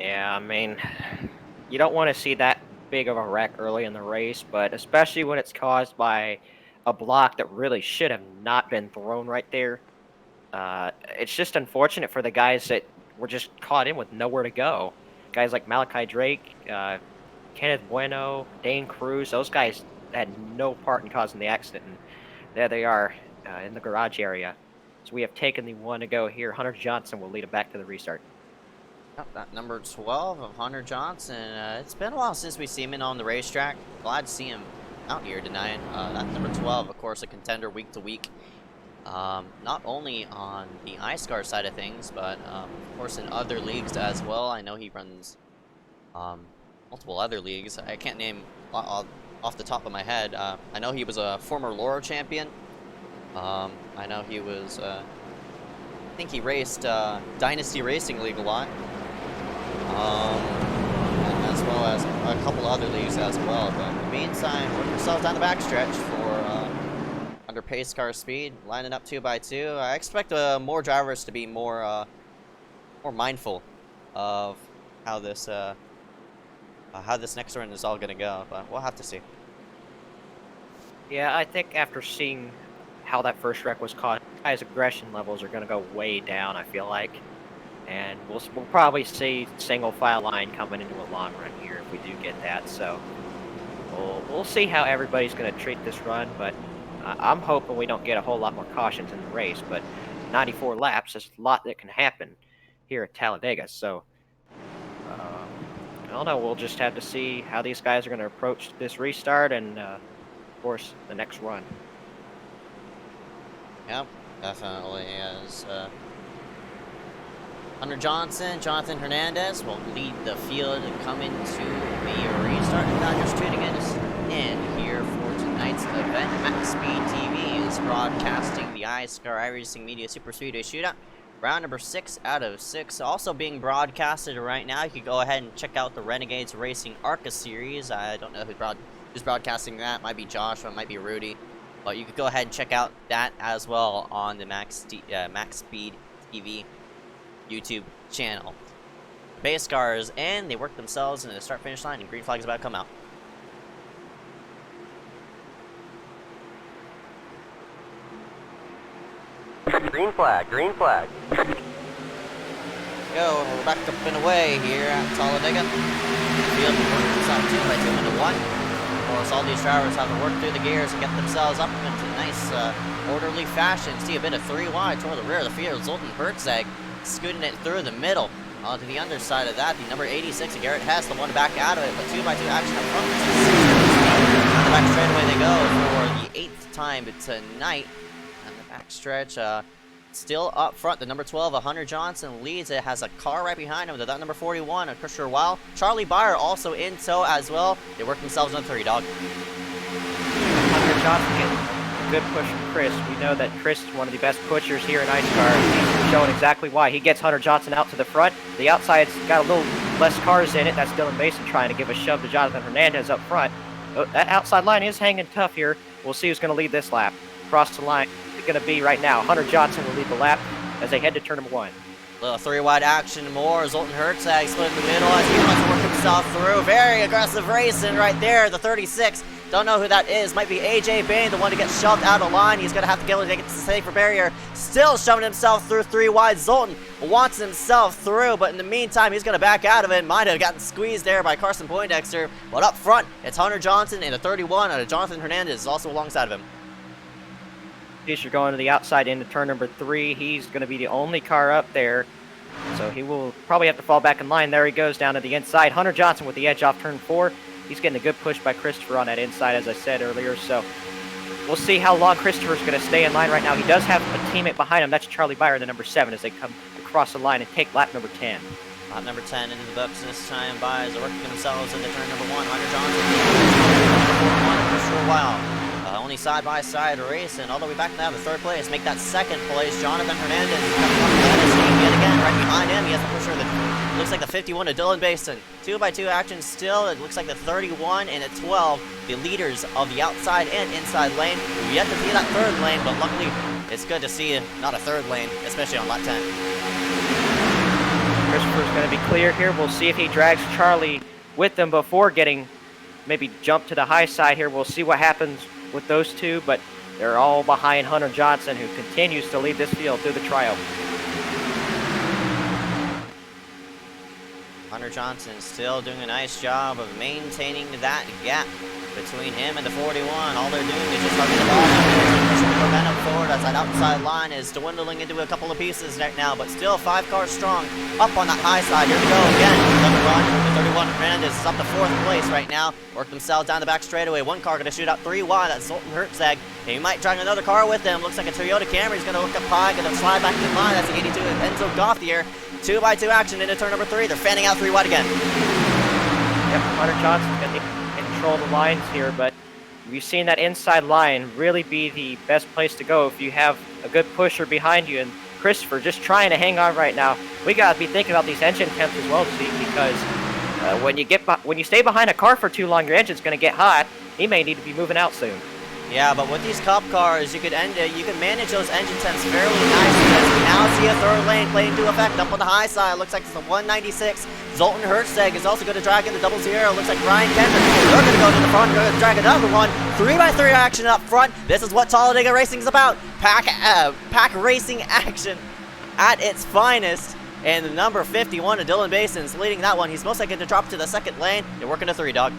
Yeah, I mean, you don't want to see that big of a wreck early in the race, but especially when it's caused by a block that really should have not been thrown right there. It's just unfortunate for the guys that were just caught in with nowhere to go. Guys like Malachi Drake, Kenneth Bueno, Dane Cruz, those guys had no part in causing the accident, and there they are in the garage area. So we have taken the 1 to go here. Hunter Johnson will lead it back to the restart. Yep, that number 12 of Hunter Johnson. It's been a while since we see him on the racetrack. Glad to see him out here tonight. That number 12, of course, a contender week to week. Not only on the iSCAR side of things, but of course in other leagues as well. I know he runs multiple other leagues. I can't name off the top of my head. I know he was a former Laura champion. I know he was, I think he raced Dynasty Racing League a lot. And as well as a couple other leagues as well. But in the meantime, working ourselves down the backstretch for under pace car speed, lining up 2 by 2. I expect more drivers to be more mindful of how this next run is all going to go. But we'll have to see. Yeah, I think after seeing how that first wreck was caused guys' aggression levels are going to go way down, I feel like. And we'll probably see single file line coming into a long run here if we do get that. So we'll see how everybody's going to treat this run, but I'm hoping we don't get a whole lot more cautions in the race. But 94 laps, there's a lot that can happen here at Talladega. So I don't know. We'll just have to see how these guys are going to approach this restart and, of course, the next run. Yep, definitely is. Hunter Johnson, Jonathan Hernandez will lead the field and come into the restart. And now just tuning in here for tonight's event. MaxspeedTV is broadcasting the iSCAR iRacing Media Superspeedway Shootout. Round number 6 out of 6. Also being broadcasted right now. You can go ahead and check out the Renegades Racing ARCA series. I don't know who's broadcasting that. It might be Josh or it might be Rudy. But you could go ahead and check out that as well on the MaxspeedTV YouTube channel. Base cars and they work themselves into the start-finish line, and green flag is about to come out. Green flag, green flag. Go, we're back up and away here at Talladega. Field working inside 2 by 2 into 1. Of course, all these drivers have to work through the gears and get themselves up into nice, orderly fashion. See a bit of 3 wide toward the rear of the field. Zoltan Herzog scooting it through the middle. Onto the underside of that, the number 86, Garrett Hess, the one to back out of it, but 2 by 2 action up front. On the back straightaway they go for the 8th time tonight. On the back stretch, still up front, the number 12, Hunter Johnson leads. It has a car right behind him. That number 41, Christopher Weil. Charlie Byer also in tow as well. They work themselves on 3, dog. Hunter Johnson getting a good push from Chris. We know that Chris is one of the best pushers here in iSCAR. He's showing exactly why. He gets Hunter Johnson out to the front. The outside's got a little less cars in it. That's Dylan Mason trying to give a shove to Jonathan Hernandez up front. That outside line is hanging tough here. We'll see who's going to lead this lap. Across the line, it's going to be right now. Hunter Johnson will lead the lap as they head to turn number 1. Little 3 wide action more. Zoltan Herzog split in the middle as he wants to work himself through. Very aggressive racing right there. The 36. Don't know who that is. Might be AJ Bain, the one to get shoved out of line. He's going to have to get able to take it to the safer barrier. Still shoving himself through 3 wide. Zoltan wants himself through, but in the meantime, he's going to back out of it. Might have gotten squeezed there by Carson Poindexter. But up front, it's Hunter Johnson and the 31 out of Jonathan Hernandez is also alongside of him. Fisher going to the outside into turn number 3. He's going to be the only car up there, so he will probably have to fall back in line. There he goes down to the inside. Hunter Johnson with the edge off turn 4. He's getting a good push by Christopher on that inside, as I said earlier, so we'll see how long Christopher's going to stay in line right now. He does have a teammate behind him. That's Charlie Byer, the number 7, as they come across the line and take lap number 10. Lap number 10 into the books this time. Byers are working themselves into turn number 1. Hunter Johnson, Christopher Weil. Only side-by-side race, and all the way back now to 3rd place. Make that 2nd place. Jonathan Hernandez is coming up with his team yet again. Right behind him, he has the pusher that looks like the 51 to Dylan Basin. 2 by 2 action still. It looks like the 31 and the 12, the leaders of the outside and inside lane. We've yet to see that 3rd lane, but luckily it's good to see not a 3rd lane, especially on lap 10. Christopher's going to be clear here. We'll see if he drags Charlie with them before getting maybe jump to the high side here. We'll see what happens with those 2, but they're all behind Hunter Johnson, who continues to lead this field through the tryout. Hunter Johnson still doing a nice job of maintaining that gap between him and the 41. All they're doing is just hugging the ball, pushing the momentum forward as that outside line is dwindling into a couple of pieces right now, but still 5 cars strong up on that high side. Here we go again. Another run. The 31 Hernandez is up to 4th place right now. Work themselves down the back straightaway. 1 car going to shoot out 3 wide. That's Zoltan Herzog. He might drag another car with him. Looks like a Toyota Camry. He's going to look up high, going to slide back in line. That's the 82 Enzo Gauthier. 2 by 2 action into turn number 3. They're fanning out 3 wide again. Yep, Hunter Johnson's going to control the lines here, but we've seen that inside line really be the best place to go if you have a good pusher behind you. And Christopher just trying to hang on right now. We got to be thinking about these engine temps as well, see, because when you stay behind a car for too long, your engine's going to get hot. He may need to be moving out soon. Yeah, but with these cup cars, you could manage those engine temps fairly nicely. As we now see a third lane play into effect up on the high side. Looks like it's a 196. Zoltan Herzeg is also going to drag in the 00. Looks like Ryan Kendrick. They're going to go to the front. They're going to drag another one. 3x3 action up front. This is what Talladega Racing is about. Pack racing action at its finest. And the number 51 of Dylan Bason's leading that one. He's most likely to drop to the second lane. They're working a 3, dog.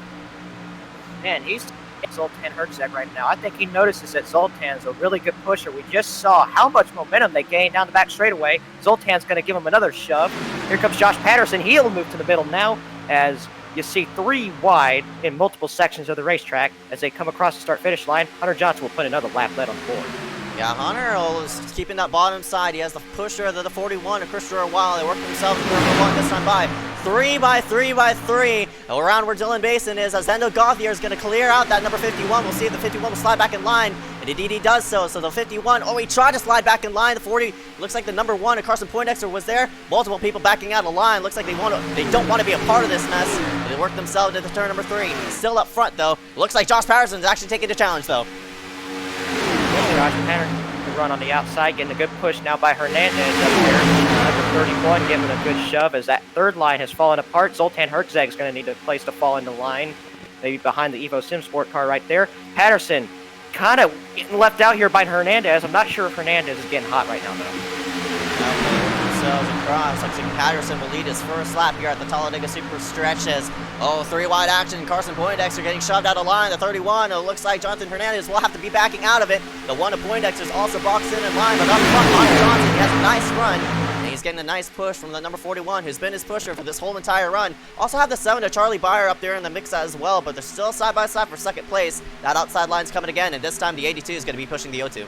Man, he's Zoltan Herzeg right now. I think he notices that Zoltan's a really good pusher. We just saw how much momentum they gained down the back straightaway. Zoltan's going to give him another shove. Here comes Josh Patterson. He'll move to the middle now as you see 3 wide in multiple sections of the racetrack. As they come across the start-finish line, Hunter Johnson will put another lap lead on the board. Yeah, Hunter is keeping that bottom side. He has the pusher of the 41 of Christopher Weil. They work themselves to number 1 this time by 3x3x3 around where Dylan Basin is. As Zendo Gauthier is going to clear out that number 51. We'll see if the 51 will slide back in line. And indeed he does so. So the 51, oh, he tried to slide back in line. The 40 looks like the number 1 of Carson Poindexter was there. Multiple people backing out of line. Looks like they don't want to be a part of this mess. They work themselves into turn number 3. Still up front though. Looks like Josh Patterson is actually taking the challenge though. Josh Patterson can run on the outside, getting a good push now by Hernandez up there. Number 31 giving a good shove as that third line has fallen apart. Zoltan Herzeg is going to need a place to fall into line, maybe behind the Evo Sim Sport car right there. Patterson kind of getting left out here by Hernandez. I'm not sure if Hernandez is getting hot right now though. Themselves across. Looks like Patterson will lead his first lap here at the Talladega Super Stretches. Oh, 3 wide action. Carson Poindexter getting shoved out of line. The 31. It looks like Jonathan Hernandez will have to be backing out of it. The 1 of Poindexter is also boxed in line, but up front, Hunter Johnson, he has a nice run. And he's getting a nice push from the number 41, who's been his pusher for this whole entire run. Also have the 7 of Charlie Byer up there in the mix as well, but they're still side by side for second place. That outside line's coming again, and this time the 82 is going to be pushing the 02.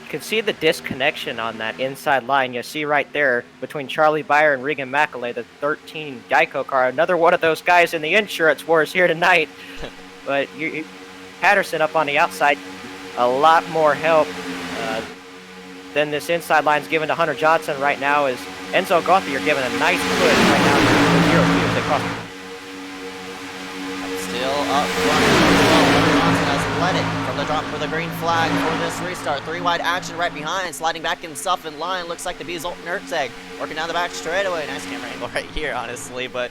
You can see the disconnection on that inside line. You see right there between Charlie Byer and Regan McAulay, the 13 Geico car. Another one of those guys in the insurance wars here tonight. But Patterson up on the outside, a lot more help than this inside line's given to Hunter Johnson right now. Is Enzo Gauthier giving a nice push right now to 0-2 as they cross. Still up front. Johnson has led it from the drop for the green flag for this restart. 3 wide action right behind, sliding back himself in line. Looks like to be Zoltan Herzeg working down the back straightaway. Nice camera angle right here, honestly, but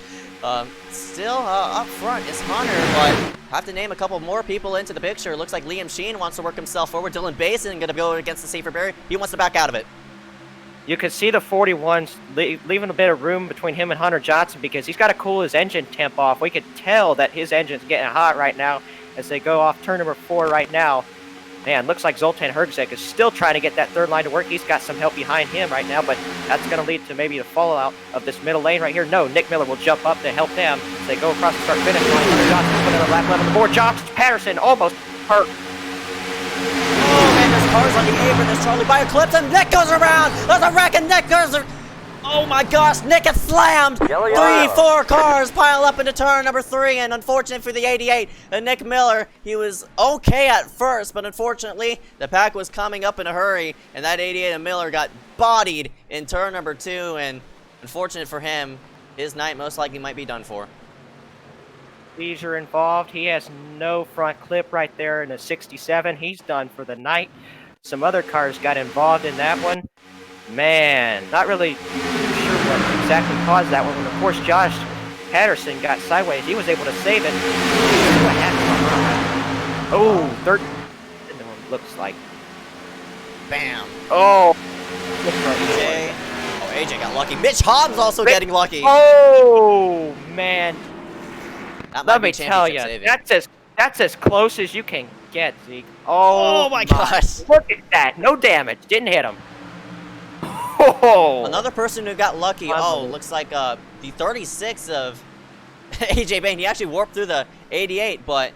still up front is Hunter, but have to name a couple more people into the picture. Looks like Liam Sheen wants to work himself forward. Dylan Basin going to go against the safer barrier. He wants to back out of it. You can see the 41s leaving a bit of room between him and Hunter Johnson because he's got to cool his engine temp off. We could tell that his engine's getting hot right now as they go off turn number 4 right now. Man, looks like Zoltan Herzeg is still trying to get that third line to work. He's got some help behind him right now, but that's going to lead to maybe the fallout of this middle lane right here. No, Nick Miller will jump up to help them as they go across the start-finish line. Hunter Johnson put another lap left on the board. Josh Patterson almost hurt. Oh man, there's cars on the apron. There's Charlie Byer clips and Nick goes around. There's a wreck and Nick goes around. Oh my gosh, Nick is slammed. 3-4 cars pile up into turn number 3, and unfortunate for the 88, Nick Miller, he was okay at first, but unfortunately, the pack was coming up in a hurry, and that 88 of Miller got bodied in turn number 2, and unfortunate for him, his night most likely might be done for. Leisure involved. He has no front clip right there in a 67. He's done for the night. Some other cars got involved in that one. Man, not really sure what exactly caused that one. When, of course, Josh Patterson got sideways. He was able to save it. What happened? Oh, third. Looks like. Bam. Oh. AJ. Oh, AJ got lucky. Mitch Hobbs also getting lucky. Oh, man. That Let me tell you, that's as close as you can get, Zeke. Oh my gosh. Look at that. No damage. Didn't hit him. Oh. Another person who got lucky. Oh, looks like the 36 of AJ Bain. He actually warped through the 88, but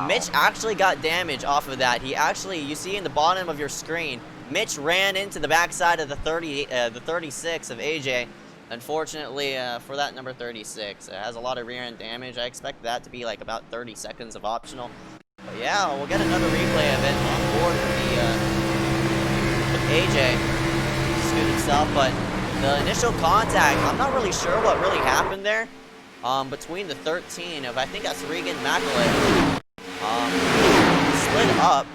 Mitch actually got damage off of that. He actually, you see in the bottom of your screen, Mitch ran into the backside of the 36 of AJ. Unfortunately, for that number 36, it has a lot of rear end damage. I expect that to be like about 30 seconds of optional. But yeah, we'll get another replay of it on board with AJ. Himself, but the initial contact, I'm not really sure what really happened there between the 13 of, I think that's Regan McAulay slid up,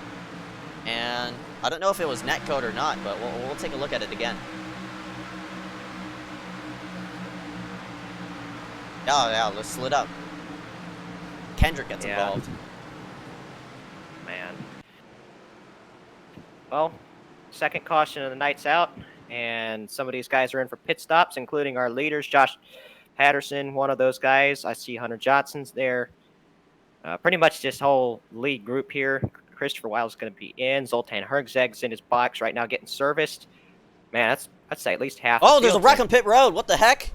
and I don't know if it was netcode or not, but we'll take a look at it again. Yeah, let's slid up. Kendrick gets involved. Man. Well, second caution of the night's out, and some of these guys are in for pit stops, including our leaders, Josh Patterson, one of those guys. I see Hunter Johnson's there. Pretty much this whole lead group here. Christopher Wilde's going to be in. Zoltan Herzeg's in his box right now getting serviced. Man, I'd say at least half. Oh, there's a wreck on pit road. What the heck?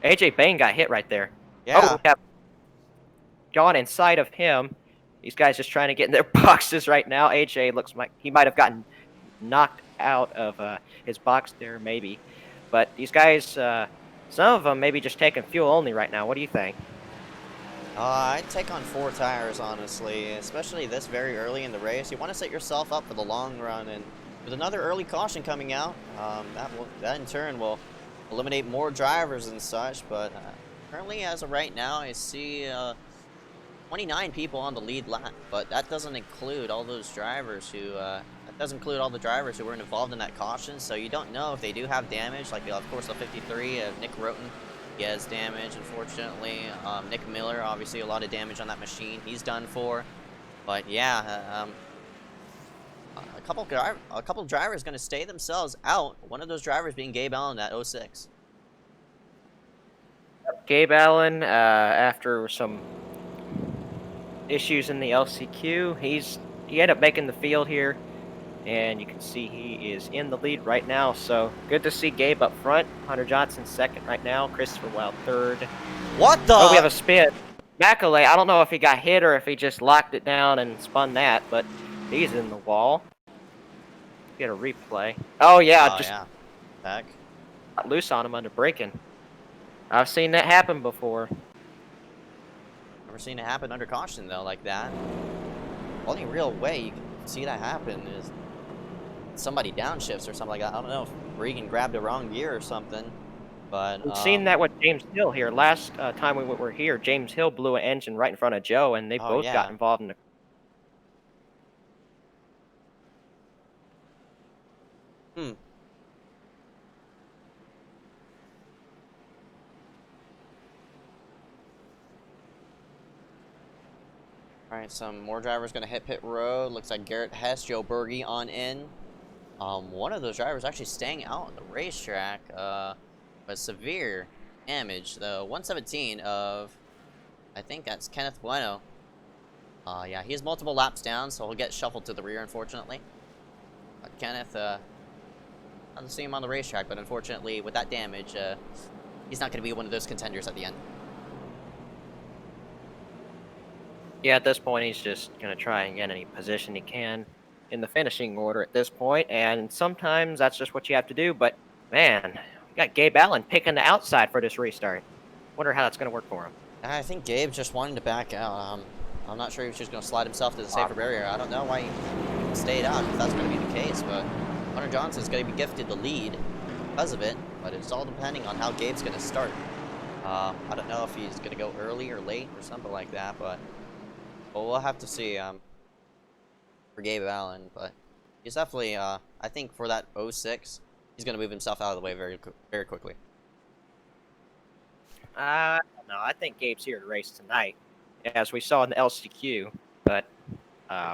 AJ Bain got hit right there. Yeah. Oh, we have gone inside of him. These guys just trying to get in their boxes right now. AJ looks like he might have gotten knocked out of his box there, maybe. But these guys, some of them maybe just taking fuel only right now. What do you think? I'd take on 4 tires, honestly, especially this very early in the race. You want to set yourself up for the long run, and with another early caution coming out, that in turn will eliminate more drivers and such. But currently, as of right now, I see 29 people on the lead lap, but that doesn't include all those drivers who weren't involved in that caution. So you don't know if they do have damage, like of course the 53 of Nick Roten. He has damage, unfortunately. Nick Miller, obviously a lot of damage on that machine. He's done for. But yeah, a couple drivers going to stay themselves out. One of those drivers being Gabe Allen at 06. Gabe Allen, after some issues in the LCQ, he ended up making the field here, and you can see he is in the lead right now. So good to see Gabe up front. Hunter Johnson second right now. Christopher Wilde third. What the? Oh, we have a spin. Macaulay, I don't know if he got hit or if he just locked it down and spun that, but he's in the wall. Get a replay. Oh yeah, just back. got loose on him under braking. I've seen that happen before. Never seen it happen under caution though, like that. Only real way you can see that happen is somebody downshifts or something like that. I don't know if Regan grabbed the wrong gear or something, but we've seen that with James Hill here. Last time we were here, James Hill blew an engine right in front of Joe, and they both got involved in the. Alright, some more drivers going to hit pit road. Looks like Garrett Hess, Joe Berge on in. One of those drivers actually staying out on the racetrack. But severe damage. The 117 of, I think that's Kenneth Bueno. Yeah, he has multiple laps down, so he'll get shuffled to the rear, unfortunately. Kenneth, I don't see him on the racetrack, but unfortunately, with that damage, he's not going to be one of those contenders at the end. Yeah, at this point, he's just going to try and get any position he can in the finishing order at this point, and sometimes that's just what you have to do, but man, we got Gabe Allen picking the outside for this restart. Wonder how that's going to work for him. I think Gabe just wanted to back out. I'm not sure he was just going to slide himself to the safer barrier. I don't know why he stayed out if that's going to be the case, but Hunter Johnson's going to be gifted the lead because of it, but it's all depending on how Gabe's going to start. I don't know if he's going to go early or late or something like that, but we'll have to see for Gabe Allen. But he's definitely, I think for that 06, he's going to move himself out of the way very quickly. No, I think Gabe's here to race tonight, as we saw in the LCQ, but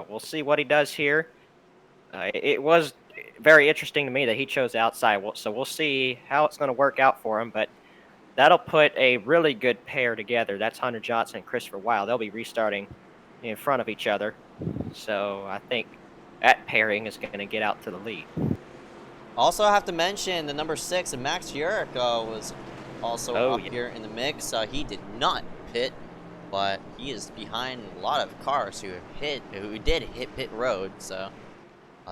we'll see what he does here. It was very interesting to me that he chose outside, so we'll see how it's going to work out for him, but that'll put a really good pair together. That's Hunter Johnson and Christopher Wilde. They'll be restarting in front of each other, so I think that pairing is going to get out to the lead. Also, I have to mention the number 6 of Max Jurek was also up here in the mix. He did not pit, but he is behind a lot of cars who did hit pit road. So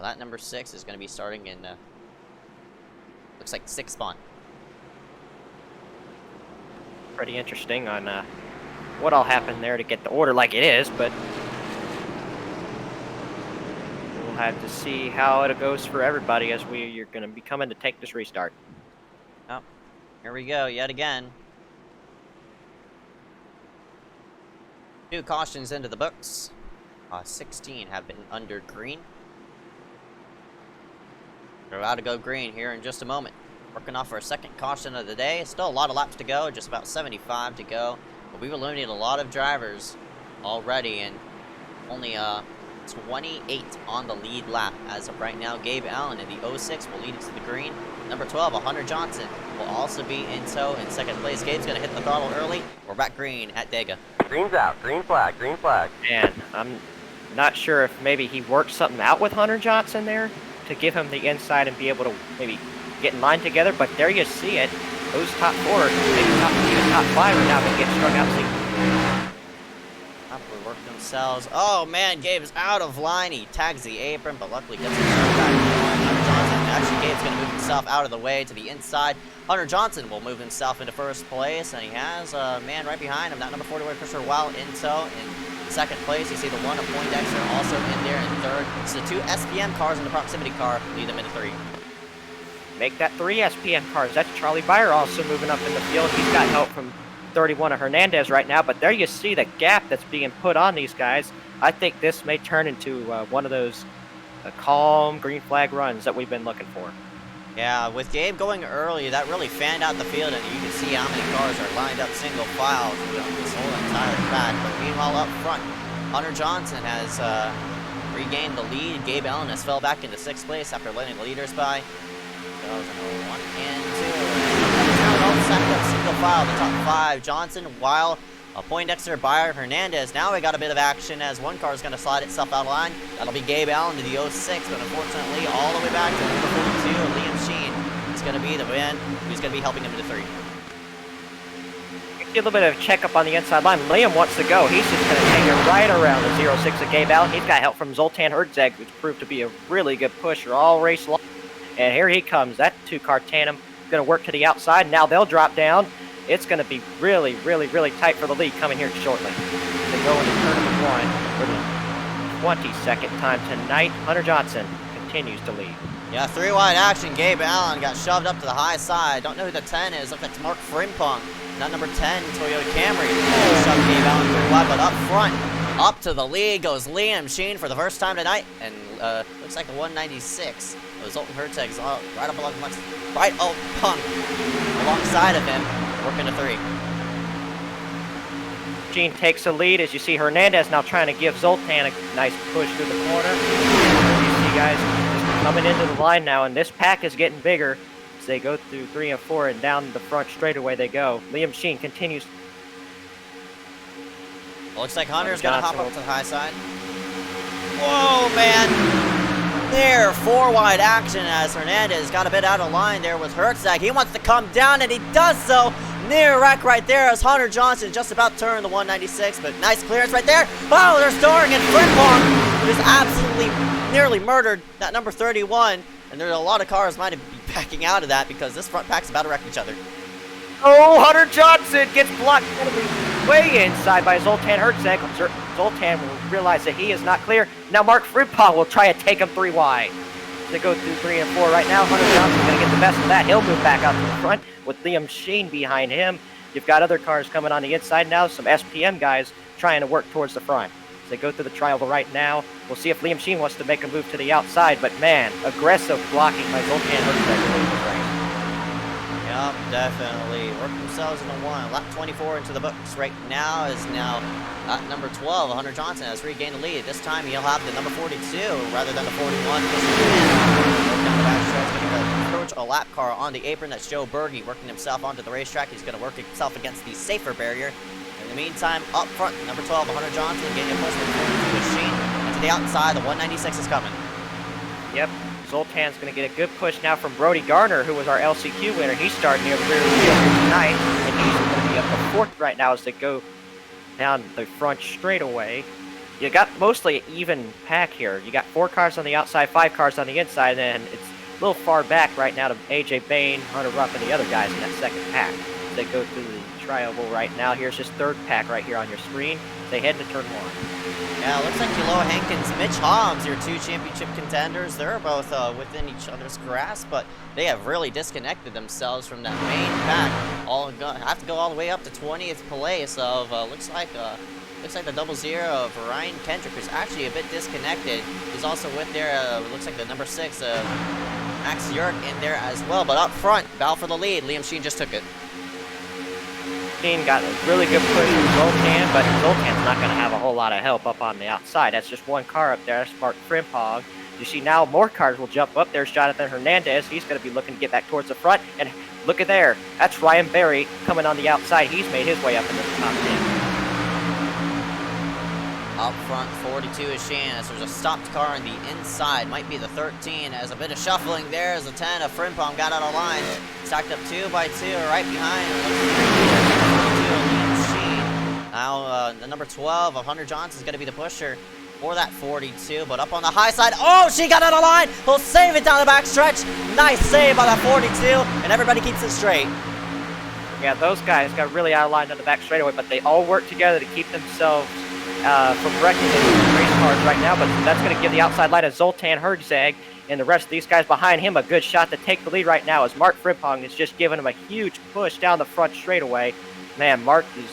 that number 6 is going to be starting in looks like 6th spot. Pretty interesting on what all happened there to get the order like it is, but we'll have to see how it goes for everybody as you're going to be coming to take this restart. Oh, here we go yet again. 2 cautions into the books. 16 have been under green. We're about to go green here in just a moment. Working off our second caution of the day. Still a lot of laps to go, just about 75 to go. But we've eliminated a lot of drivers already, and only 28 on the lead lap as of right now. Gabe Allen in the 06 will lead it to the green. Number 12, Hunter Johnson, will also be in tow in second place. Gabe's going to hit the throttle early. We're back green at Dega. Green's out. Green flag. Green flag. And I'm not sure if maybe he worked something out with Hunter Johnson there to give him the inside and be able to maybe get in line together. But there you see it. Those top 4, maybe even top 5 are now going to get strung out. Probably work themselves. Oh man, Gabe's out of line. He tags the apron, but luckily gets himself back in line. Hunter Johnson, actually Gabe's going to move himself out of the way to the inside. Hunter Johnson will move himself into first place, and he has a man right behind him. That number 41 Christopher Wow in tow. In second place, you see the one of Poindexter also in there in third. So the 2 SPM cars and the proximity car lead them into 3. Make that 3 SPM cars. That's Charlie Byer also moving up in the field. He's got help from 31 of Hernandez right now, but there you see the gap that's being put on these guys. I think this may turn into one of those calm green flag runs that we've been looking for. Yeah, with Gabe going early, that really fanned out the field, and you can see how many cars are lined up single file throughout this whole entire track. But meanwhile, up front, Hunter Johnson has regained the lead. Gabe Allen has fell back into 6th place after letting the leaders by. So, 1 and 2. Now all stacked up single file, the top 5. Johnson, while Poindexter, Byer, Hernandez. Now we got a bit of action as one car is going to slide itself out of line. That'll be Gabe Allen to the 06, but unfortunately, all the way back to number 42, Liam Sheen is going to be the man who's going to be helping him to 3. Get a little bit of checkup on the inside line. Liam wants to go. He's just going to take it right around the 06 of Gabe Allen. He's got help from Zoltan Herzeg, which proved to be a really good pusher all race long. And here he comes. That 2-car tandem going to work to the outside. Now they'll drop down. It's going to be really, really, really tight for the lead coming here shortly. They go into turn number 1 for the 22nd time tonight. Hunter Johnson continues to lead. Yeah, 3-wide action. Gabe Allen got shoved up to the high side. Don't know who the 10 is. Looks like it's Mark Frimpong. Not number 10, Toyota Camry. Shoved Gabe Allen 3-wide, but up front, up to the lead goes Liam Sheen for the first time tonight. And looks like the 196. Zoltan Herzeg's right up along punk alongside of him. Working to 3. Gene takes the lead as you see Hernandez now trying to give Zoltan a nice push through the corner. You see guys coming into the line now, and this pack is getting bigger as they go through 3 and 4 and down the front straightaway they go. Liam Sheen continues. Looks like Hunter's going to hop up to the high side. Whoa, man. There, 4-wide action as Hernandez got a bit out of line there with Herzeg. He wants to come down, and he does so. Near wreck right there as Hunter Johnson just about to turn the 196, but nice clearance right there. Oh, they're storing in Frimpong, who is absolutely nearly murdered that number 31. And there's a lot of cars might be backing out of that because this front pack's about to wreck each other. Oh, Hunter Johnson gets blocked way inside by Zoltan Herzeg. Zoltan will realize that he is not clear. Now Mark Frimpong will try to take him 3 wide. They go through 3 and 4 right now. Hunter Johnson's going to get the best of that. He'll move back out to the front with Liam Sheen behind him. You've got other cars coming on the inside now. Some SPM guys trying to work towards the front. As they go through the trial right now. We'll see if Liam Sheen wants to make a move to the outside. But man, aggressive blocking by Zoltan Herzeg. Yep, definitely. Work themselves into 1. Lap 24 into the books right now is now number 12. Hunter Johnson has regained the lead. This time he'll have the number 42 rather than the 41. Down the back stretch, going to approach a lap car on the apron. That's Joe Berge working himself onto the racetrack. He's going to work himself against the safer barrier. In the meantime, up front, number 12, Hunter Johnson getting a push with the machine. And to the outside, the 196 is coming. Yep. Zoltan's going to get a good push now from Brody Garner, who was our LCQ winner. He's starting near the rear of the field tonight, and he's going to be up to 4th right now as they go down the front straightaway. You got mostly an even pack here. You got 4 cars on the outside, 5 cars on the inside, and it's a little far back right now to AJ Bain, Hunter Rupp, and the other guys in that second pack. As they go through the trial right now. Here's his 3rd pack right here on your screen. They head to turn 1. Yeah, it looks like Eloa Hankins, Mitch Hobbs, your 2 championship contenders. They're both within each other's grasp, but they have really disconnected themselves from that main pack. Have to go all the way up to 20th place of, looks like looks like the 00 of Ryan Kendrick, who's actually a bit disconnected. He's also with there, looks like the number 6 of Max York in there as well. But up front, battle for the lead. Liam Sheen just took it. Sheen got a really good push from Zoltan, but Zoltan's not going to have a whole lot of help up on the outside. That's just one car up there. That's Mark Frimpong. You see now more cars will jump up. There's Jonathan Hernandez. He's going to be looking to get back towards the front. And look at there. That's Ryan Berry coming on the outside. He's made his way up into the top 10. Up front, 42 is Sheen, as there's a stopped car on the inside. Might be the 13, as a bit of shuffling there as the 10 of Frimpong got out of line. Stacked up 2 by 2 right behind. Sheen. Now the number 12 of Hunter Johnson is going to be the pusher for that 42, but up on the high side. Oh, she got out of line. He'll save it down the back stretch. Nice save by that 42, and everybody keeps it straight. Yeah, those guys got really out of line on the back straightaway, but they all work together to keep themselves from wrecking the race cars right now, but that's going to give the outside line of Zoltan Herzog and the rest of these guys behind him a good shot to take the lead right now, as Mark Frimpong is just giving him a huge push down the front straightaway. Man, Mark is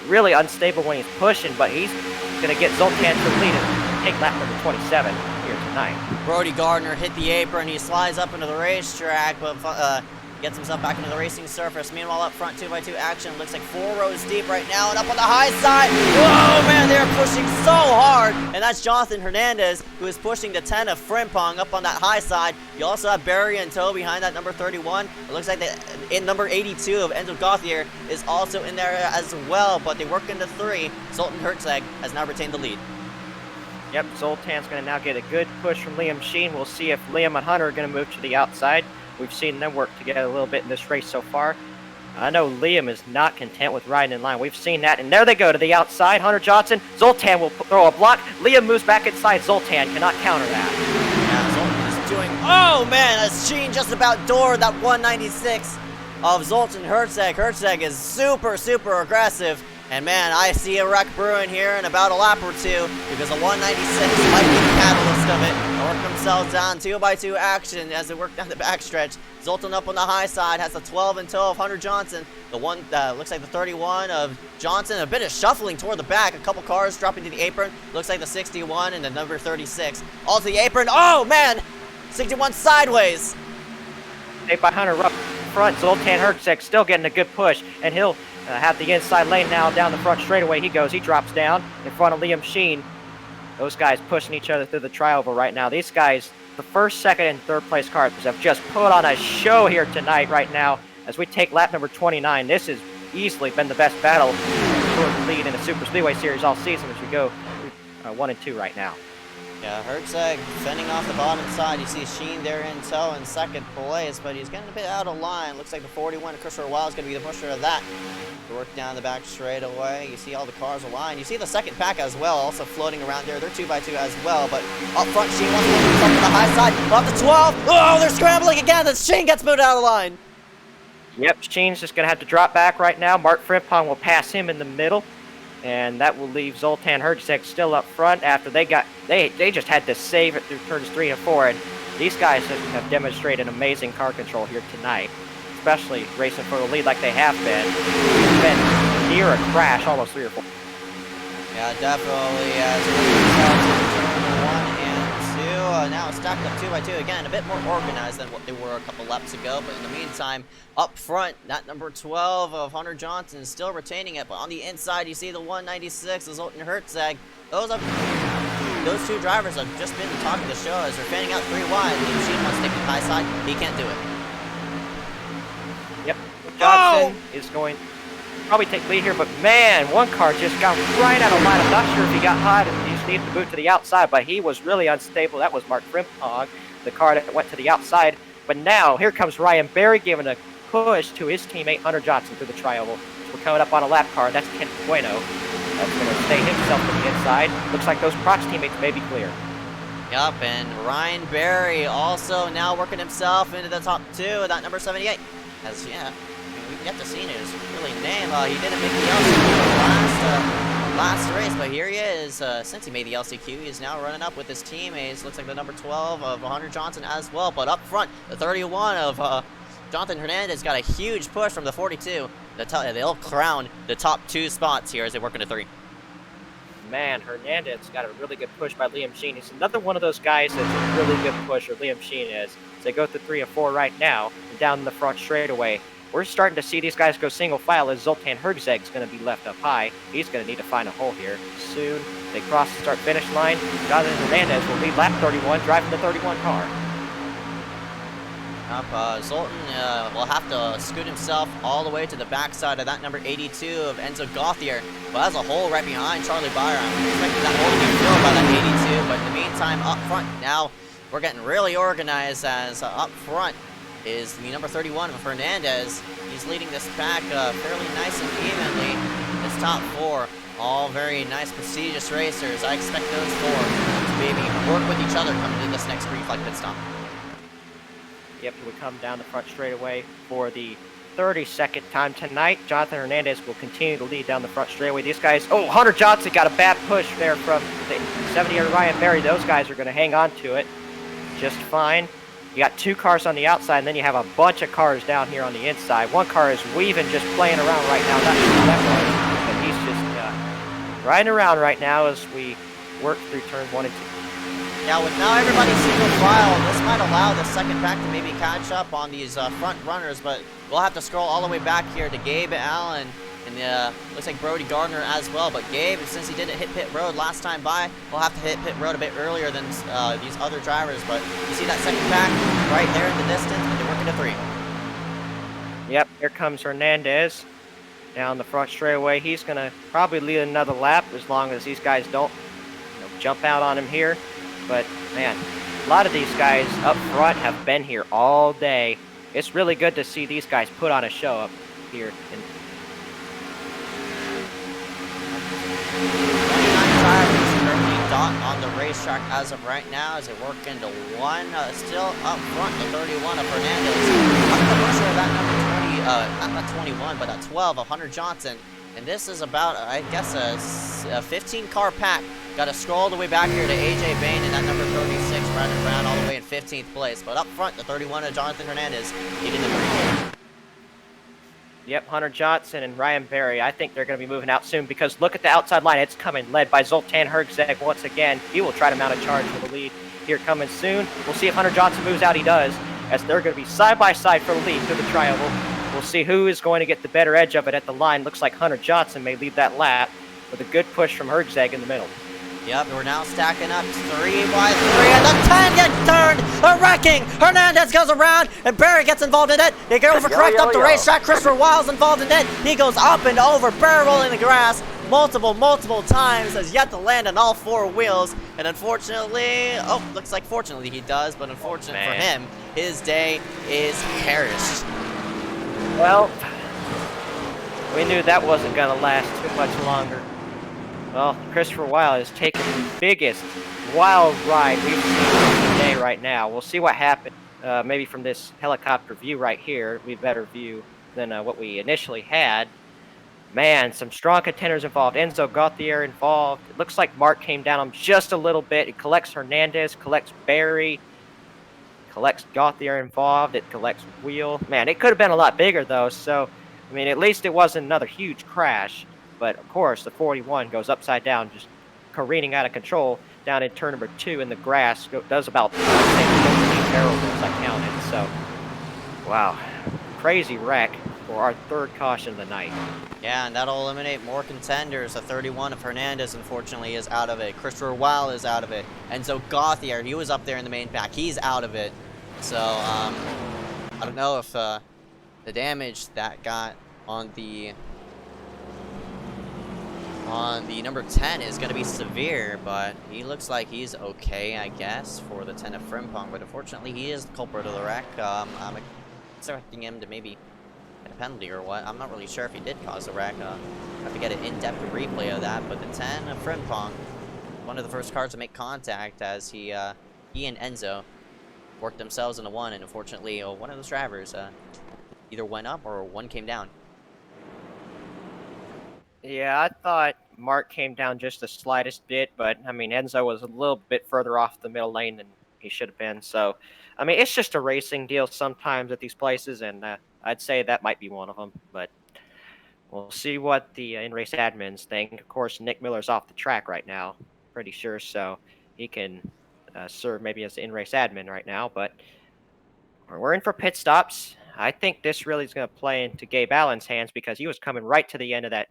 really unstable when he's pushing, but he's going to get Zoltan to the lead and take lap number 27 here tonight. Brody Gardner hit the apron. He slides up into the racetrack, but gets himself back into the racing surface. Meanwhile, up front, 2x2 action. Looks like 4 rows deep right now, and up on the high side. Whoa, man, they're pushing so hard. And that's Jonathan Hernandez, who is pushing the 10 of Frimpong up on that high side. You also have Barry and Toe behind that number 31. It looks like in number 82 of Enzo Gauthier is also in there as well, but they work into 3. Zoltan Herzog has now retained the lead. Yep, Zoltan's going to now get a good push from Liam Sheen. We'll see if Liam and Hunter are going to move to the outside. We've seen them work together a little bit in this race so far. I know Liam is not content with riding in line. We've seen that, and there they go to the outside. Hunter Johnson, Zoltan will throw a block. Liam moves back inside. Zoltan cannot counter that. Yeah, Zoltan is doing, oh man, as Sheen just about doored that 196 of Zoltan Herzog. Herzog is super, super aggressive. And man, I see a wreck brewing here in about a lap or 2, because the 196 might be the catalyst of it. They work themselves down, 2x2 action as they work down the backstretch. Zoltan up on the high side has the 12 and 12 of Hunter Johnson. The one looks like the 31 of Johnson. A bit of shuffling toward the back. A couple cars dropping to the apron. Looks like the 61 and the number 36. All to the apron. Oh man, 61 sideways. Hey, by Hunter up front, Zoltan Herzog still getting a good push, and he'll have the inside lane now down the front straightaway. He goes, he drops down in front of Liam Sheen. Those guys pushing each other through the trioval right now. These guys, the first, second, and third place cars, have just put on a show here tonight right now as we take lap number 29. This has easily been the best battle for the lead in the Superspeedway series all season as we go 1 and 2 right now. Yeah, Herzog fending off the bottom side. You see Sheen there in tow in second place, but he's getting a bit out of line. Looks like the 41 of Christopher Wild is going to be the pusher of that. To work down the back straightaway. You see all the cars aligned. You see the second pack as well, also floating around there. They're 2x2 as well, but up front, Sheen wants to move up to the high side. Off the 12. Oh, they're scrambling again. The Sheen gets moved out of the line. Yep, Sheen's just going to have to drop back right now. Mark Frimpong will pass him in the middle. And that will leave Zoltan Herzog still up front after they just had to save it through turns 3 and 4. And these guys have demonstrated amazing car control here tonight, especially racing for the lead like they have been. It's been near a crash almost 3 or 4. Yeah, definitely. As 1 and 2. Now stacked up 2x2 again, a bit more organized than what they were a couple laps ago. But in the meantime, up front, that number 12 of Hunter Johnson is still retaining it. But on the inside, you see the 196 of Zoltan Herzog. Those 2 drivers have just been talking the show as they're fanning out 3 wide. Liam Sheen wants to take the high side. He can't do it. Yep. Johnson is going to probably take lead here, but man, one car just got right out of line. I'm not sure if he got hot and he just needed to boot to the outside, but he was really unstable. That was Mark Frimpong, the car that went to the outside. But now, here comes Ryan Berry giving a push to his teammate Hunter Johnson through the trioval. We're coming up on a lap car. That's Ken Bueno. That's going to stay himself to the inside. Looks like those Prox teammates may be clear. Yup, and Ryan Berry also now working himself into the top 2 of that number 78. As, yeah, we've yet to see his really name. He didn't make the LCQ last race, but here he is. Since he made the LCQ, he is now running up with his teammates. Looks like the number 12 of Hunter Johnson as well, but up front, the 31 of Jonathan Hernandez got a huge push from the 42. They'll crown the top 2 spots here as they work into 3. man, Hernandez got a really good push by Liam Sheen. He's another one of those guys that's a really good pusher, Liam Sheen is. So they go through 3 and 4 right now, and down in the front straightaway. We're starting to see these guys go single file as Zoltan Herzeg's going to be left up high. He's going to need to find a hole here soon. They cross the start-finish line. Jonathan Hernandez will lead lap 31, driving the 31 car. Zoltan will have to scoot himself all the way to the backside of that number 82 of Enzo Gauthier, but has a hole right behind Charlie Byron. I'm expecting that hole to be filled by that 82, but in the meantime, up front now, we're getting really organized as up front is the number 31 of Hernandez. He's leading this pack fairly nice and evenly. His top 4, all very nice, prestigious racers. I expect those 4 to maybe work with each other coming into this next green flag pit stop. Yep, he would come down the front straightaway for the 32nd time tonight. Jonathan Hernandez will continue to lead down the front straightaway. These guys, oh, Hunter Johnson got a bad push there from the 70-year Ryan Berry. Those guys are going to hang on to it just fine. You got 2 cars on the outside, and then you have a bunch of cars down here on the inside. One car is weaving, just playing around right now. Not sure that was, but he's just riding around right now as we work through turns 1 and 2. Yeah, with now everybody single file, this might allow the second pack to maybe catch up on these front runners, but we'll have to scroll all the way back here to Gabe Allen, and looks like Brody Gardner as well. But Gabe, since he didn't hit pit road last time by, we'll have to hit pit road a bit earlier than these other drivers. But you see that second pack right there in the distance, and they're working to 3. Yep, here comes Hernandez down the front straightaway. He's going to probably lead another lap as long as these guys don't jump out on him here. But, man, a lot of these guys up front have been here all day. It's really good to see these guys put on a show up here. 29 drivers currently dot on the racetrack as of right now as they work into 1. Still up front, the 31 of Hernandez. I'm not sure that number 20, not 21, but 12 of Hunter Johnson. And this is about, I guess, a 15-car pack. Got to scroll all the way back here to AJ Bain and that number 36, Brandon Brown, all the way in 15th place. But up front, the 31 of Jonathan Hernandez leading the 34. Yep, Hunter Johnson and Ryan Berry. I think they're going to be moving out soon because look at the outside line. It's coming, led by Zoltan Herzeg once again. He will try to mount a charge for the lead here coming soon. We'll see if Hunter Johnson moves out. He does, as they're going to be side-by-side for the lead through the triangle. We'll see who is going to get the better edge of it at the line. Looks like Hunter Johnson may lead that lap with a good push from Herzeg in the middle. Yep, we're now stacking up 3 by 3, and the 10 gets turned, a wrecking. Hernandez goes around, and Barry gets involved in it. They get overcorrect up the racetrack. Christopher Wiles involved in it. He goes up and over, barrel rolling the grass multiple times, has yet to land on all 4 wheels. And unfortunately, looks like fortunately he does, but unfortunately for him, his day is perished. Well, we knew that wasn't going to last too much longer. Well, Christopher Wiles has taken the biggest wild ride we've seen today right now. We'll see what happens. Maybe from this helicopter view right here, we have better view than what we initially had. Man, some strong contenders involved. Enzo Gauthier involved. It looks like Mark came down on just a little bit. It collects Hernandez, collects Barry, collects Gauthier involved. It collects Wheel. Man, it could have been a lot bigger, though. So, I mean, at least it wasn't another huge crash. But, of course, the 41 goes upside down, just careening out of control down in turn number 2 in the grass. Does about 15 barrels as I counted. So, wow. Crazy wreck for our 3rd caution of the night. Yeah, and that'll eliminate more contenders. The 31 of Hernandez, unfortunately, is out of it. Christopher Weil is out of it. And so Gauthier, he was up there in the main pack. He's out of it. So, I don't know if the damage that got on the number 10 is going to be severe, but he looks like he's okay, I guess, for the 10 of Frimpong. But unfortunately, he is the culprit of the wreck. I'm expecting him to maybe get a penalty or what. I'm not really sure if he did cause the wreck. I have to get an in-depth replay of that. But the 10 of Frimpong, one of the first cars to make contact, as he and Enzo worked themselves into 1, and unfortunately, one of those drivers either went up or one came down. Yeah, I thought Mark came down just the slightest bit, but, I mean, Enzo was a little bit further off the middle lane than he should have been. So, I mean, it's just a racing deal sometimes at these places, and I'd say that might be one of them. But, We'll see what the in-race admins think. Of course, Nick Miller's off the track right now, pretty sure, so he can serve maybe as the in-race admin right now. But we're in for pit stops. I think this really is going to play into Gabe Allen's hands because he was coming right to the end of that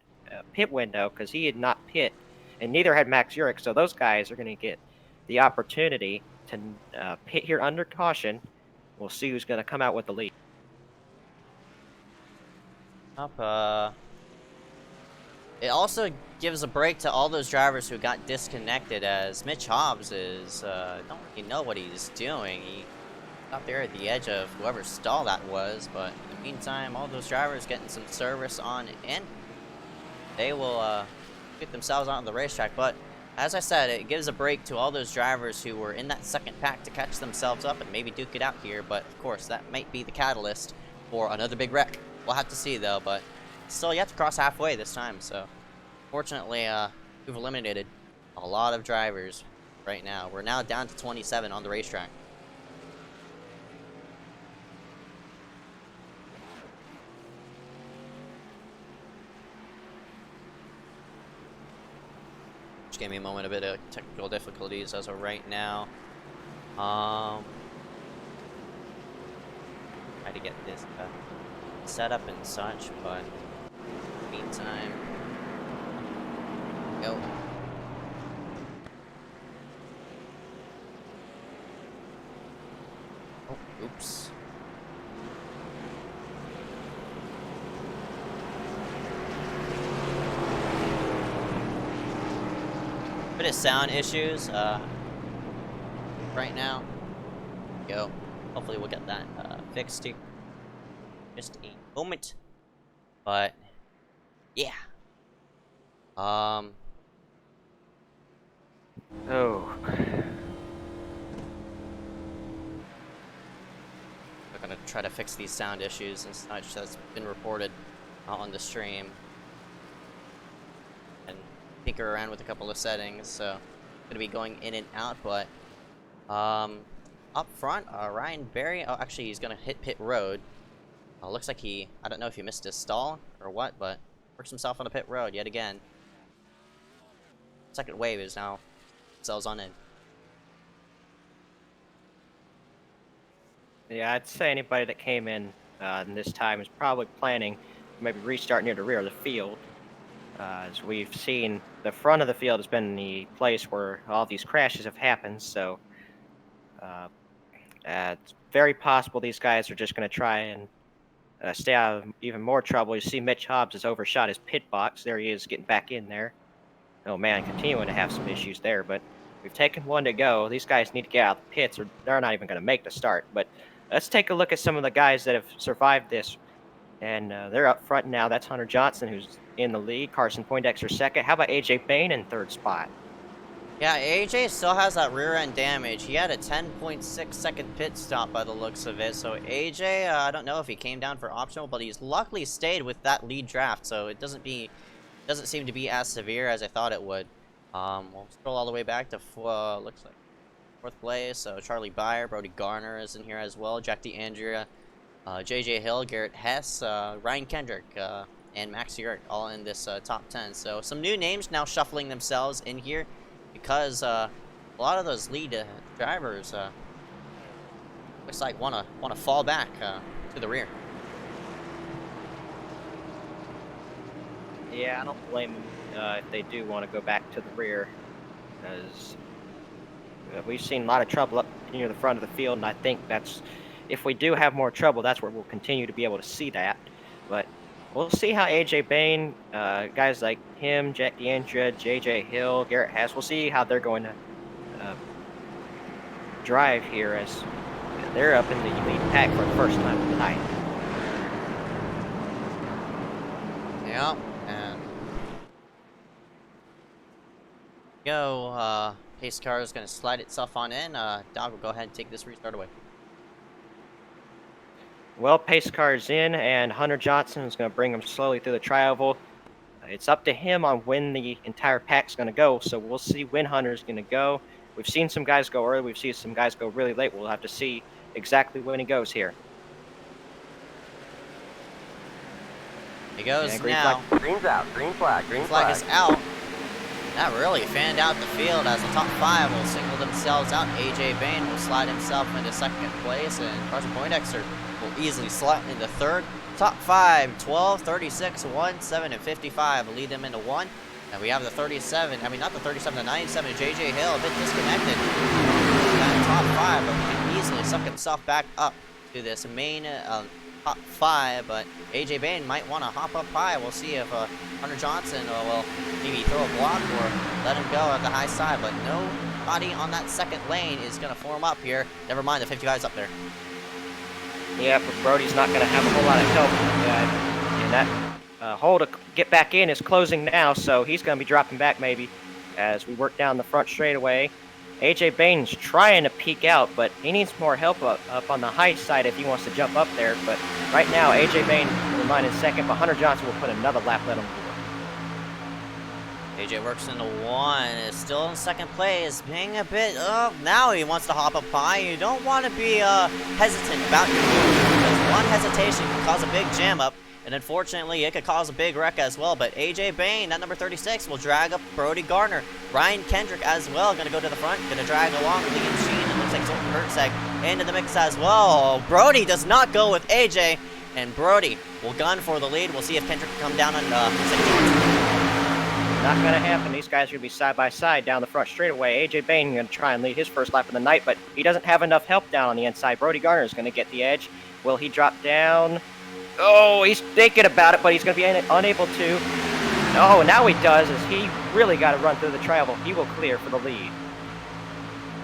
pit window because he had not pit, and neither had Max Urich. So those guys are going to get the opportunity to pit here under caution. We'll see who's going to come out with the lead. It also gives a break to all those drivers who got disconnected, as Mitch Hobbs is don't really know what he's doing. He got there at the edge of whoever's stall that was, but in the meantime, all those drivers getting some service on in. They will get themselves onto the racetrack, but as I said, it gives a break to all those drivers who were in that second pack to catch themselves up and maybe duke it out here, but of course, that might be the catalyst for another big wreck. We'll have to see, though, but still yet to cross halfway this time, so fortunately, we've eliminated a lot of drivers right now. We're now down to 27 on the racetrack. Just gave me a moment, a bit of technical difficulties as of right now. Try to get this set up and such, but in the meantime, go. Oh, oops. Bit of sound issues right now. Go. Hopefully we'll get that fixed here. Just a moment. But yeah. Oh. We're gonna try to fix these sound issues and such that's been reported on the stream. And tinker around with a couple of settings, so gonna be going in and out, but up front, Ryan Berry, oh actually he's gonna hit pit road. Looks like I don't know if he missed his stall or what, but works himself on the pit road yet again. Second wave is now sells on in. Yeah, I'd say anybody that came in this time is probably planning maybe restart near the rear of the field. As we've seen, the front of the field has been the place where all these crashes have happened, so it's very possible these guys are just going to try and stay out of even more trouble. You see Mitch Hobbs has overshot his pit box. There he is getting back in there. Oh man, continuing to have some issues there, but we've taken one to go. These guys need to get out of the pits or they're not even going to make the start. But let's take a look at some of the guys that have survived this. And they're up front now. That's Hunter Johnson, who's in the lead. Carson Poindexter second. How about AJ Bain in third spot? Yeah, AJ still has that rear end damage. He had a 10.6 second pit stop by the looks of it. So AJ, I don't know if he came down for optional, but he's luckily stayed with that lead draft. So it doesn't seem to be as severe as I thought it would. We'll scroll all the way back to looks like fourth place. So Charlie Byer, Brody Garner is in here as well. Jack DeAndrea, JJ Hill, Garrett Hess, Ryan Kendrick, and Max Urich all in this top 10. So some new names now shuffling themselves in here because a lot of those lead drivers looks like wanna fall back to the rear. Yeah, I don't blame them if they do want to go back to the rear, because we've seen a lot of trouble up near the front of the field, and I think that's, if we do have more trouble, that's where we'll continue to be able to see that. But we'll see how AJ Bain, guys like him, Jack DeAndrea, JJ Hill, Garrett Hess, we'll see how they're going to drive here as they're up in the lead pack for the first time tonight. Yeah, and go. Pace car is going to slide itself on in. Dog will go ahead and take this restart away. Well, pace car's in, and Hunter Johnson is going to bring him slowly through the tri-oval. It's up to him on when the entire pack's going to go, so we'll see when Hunter's going to go. We've seen some guys go early. We've seen some guys go really late. We'll have to see exactly when he goes here. He goes Yeah, green now. flag. Green's out. Green flag. Green flag is out. That really fanned out the field as the top 5 will single themselves out. AJ Bain will slide himself into 2nd place, and Carson Poindexter will easily slot into 3rd. Top 5, 12, 36, 1, 7, and 55 will lead them into 1. And we have the 37, I mean not the 37, the 97, JJ Hill, a bit disconnected from that top 5, but he can easily suck himself back up to this main top 5, but AJ Bain might want to hop up high. We'll see if Hunter Johnson will maybe throw a block or let him go at the high side, but nobody on that 2nd lane is going to form up here. Never mind, the 55's up there. Yeah, but Brody's not going to have a whole lot of help. And that hole to get back in is closing now, so he's going to be dropping back maybe as we work down the front straightaway. AJ Bain's trying to peek out, but he needs more help up on the high side if he wants to jump up there. But right now, AJ Bain will line in 2nd, but Hunter Johnson will put another lap let him do. AJ works into 1, is still in 2nd place, being a bit, now he wants to hop up high. You don't want to be hesitant about your move, because one hesitation can cause a big jam up, and unfortunately, it could cause a big wreck as well. But AJ Bain, that number 36, will drag up Brody Garner. Ryan Kendrick as well, going to go to the front, going to drag along Liam Sheen. It looks like Zoltan Hertzeg into the mix as well. Brody does not go with AJ, and Brody will gun for the lead. We'll see if Kendrick can come down on second. Not going to happen. These guys are going to be side by side down the front straightaway. AJ Bain going to try and lead his first lap of the night, but he doesn't have enough help down on the inside. Brody Garner is going to get the edge. Will he drop down? Oh, he's thinking about it, but he's going to be unable to. Oh, now he does, as he really got to run through the travel. He will clear for the lead.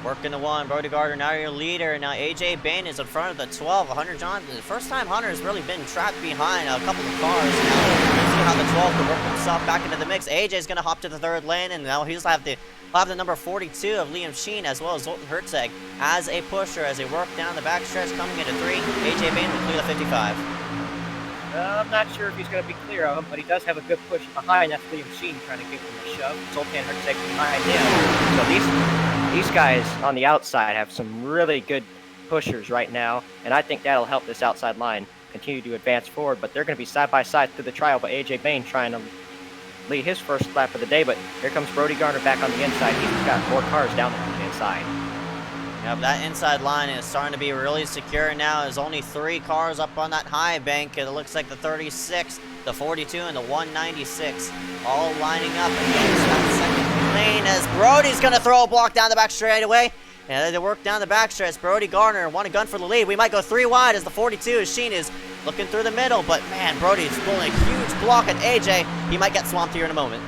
Working the 1, Brody Gardner, now your leader. Now AJ Bain is in front of the 12, Hunter Johnson. The first time Hunter has really been trapped behind a couple of cars. Now we'll see how the 12 can work himself back into the mix. AJ's going to hop to the 3rd lane, and now he'll have the number 42 of Liam Sheen, as well as Zoltan Hertzeg as a pusher as they work down the backstretch coming into 3. AJ Bain will clear the 55. I'm not sure if he's going to be clear of him, but he does have a good push behind. That's Liam Sheen trying to give him a shove. Zoltan Hertzeg behind him. So these guys on the outside have some really good pushers right now, and I think that'll help this outside line continue to advance forward. But they're going to be side by side through the trial, but AJ Bain trying to lead his first lap of the day. But here comes Brody Garner back on the inside. He's got 4 cars down there on the inside. Yeah, that inside line is starting to be really secure now. There's only 3 cars up on that high bank. It looks like the 36, the 42, and the 196 all lining up against that 2nd lane as Brody's going to throw a block down the back straightaway. And they work down the backstretch. Brody Garner want a gun for the lead. We might go 3 wide as the 42 as Sheen is looking through the middle. But man, Brody's pulling a huge block at AJ. He might get swamped here in a moment.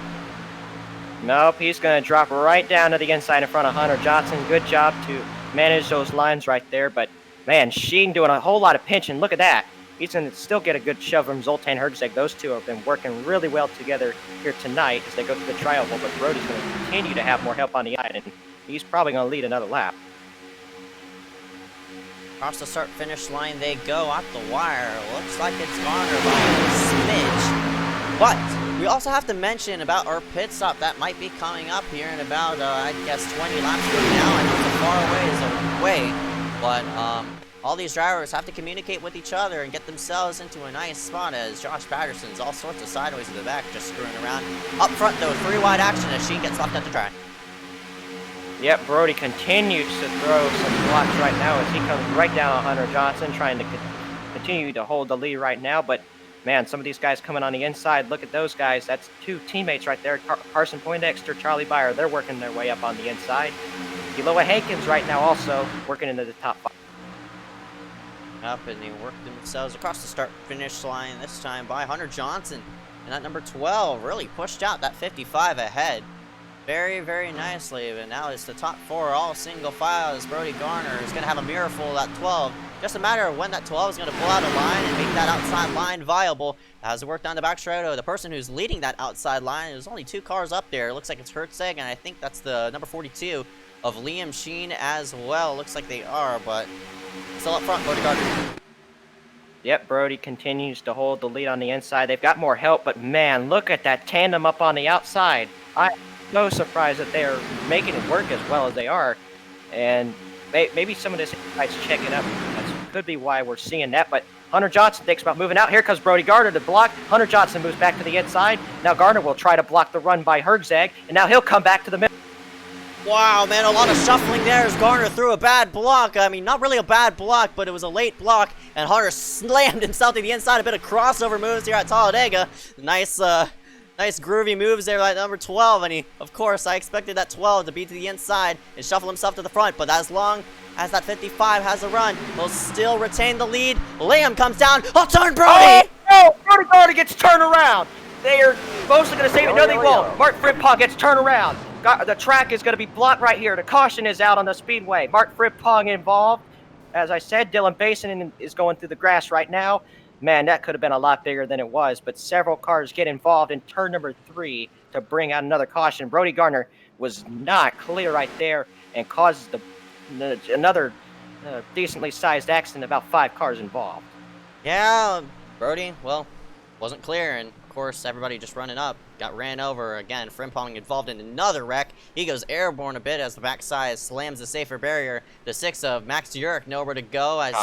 Nope, he's going to drop right down to the inside in front of Hunter Johnson. Good job to manage those lines right there. But man, Sheen doing a whole lot of pinching. Look at that. He's going to still get a good shove from Zoltan Hertzeg. Those two have been working really well together here tonight as they go through the trial hole. But Brody's going to continue to have more help on the inside, and he's probably going to lead another lap. Across the start-finish line they go at the wire. Looks like it's Garner by a smidge. But we also have to mention about our pit stop that might be coming up here in about, I guess, 20 laps from now. I know it's a far ways away, but all these drivers have to communicate with each other and get themselves into a nice spot as Josh Patterson's all sorts of sideways in the back, just screwing around. Up front, though, 3 wide action as Sheen gets left at the track. Yep, Brody continues to throw some blocks right now as he comes right down on Hunter Johnson, trying to continue to hold the lead right now. But, man, some of these guys coming on the inside, look at those guys. That's 2 teammates right there, Carson Poindexter, Charlie Byer. They're working their way up on the inside. Eloa Hankins right now also working into the top 5. Up, and they work themselves across the start-finish line, this time by Hunter Johnson. And that number 12 really pushed out that 55 ahead. Very, very nicely, but now it's the top 4 all single file as Brody Garner is going to have a mirror full of that 12. Just a matter of when that 12 is going to pull out a line and make that outside line viable. As it worked down the back straightaway, the person who's leading that outside line, there's only 2 cars up there. It looks like it's Hertzeg, and I think that's the number 42 of Liam Sheen as well. Looks like they are, but still up front, Brody Garner. Yep, Brody continues to hold the lead on the inside. They've got more help, but man, look at that tandem up on the outside. I'm so surprised that they're making it work as well as they are. And maybe some of this guy's checking up. That's could be why we're seeing that. But Hunter Johnson thinks about moving out. Here comes Brody Gardner to block. Hunter Johnson moves back to the inside. Now Gardner will try to block the run by Herzog, and now he'll come back to the middle. Wow, man, a lot of shuffling there as Garner threw a bad block. I mean, not really a bad block, but it was a late block, and Hunter slammed himself to the inside. A bit of crossover moves here at Talladega. Nice groovy moves there by number 12, and of course, I expected that 12 to be to the inside and shuffle himself to the front, but as long as that 55 has a run, he'll still retain the lead. Liam comes down. Oh, turn Brody! Oh, Brody Gardner gets turned around. They are mostly going to save it. No, they won't. Mark Frimpong gets turned around. The track is going to be blocked right here. The caution is out on the speedway. Mark Frimpong involved. As I said, Dylan Basin is going through the grass right now. Man, that could have been a lot bigger than it was, but several cars get involved in turn number 3 to bring out another caution. Brody Gardner was not clear right there and causes another decently sized accident, about 5 cars involved. Yeah, Brody, well, wasn't clear, and of course, everybody just running up. Got ran over again. Frimpong involved in another wreck. He goes airborne a bit as the backside slams the safer barrier. The 6 of Max Jurek nowhere to go as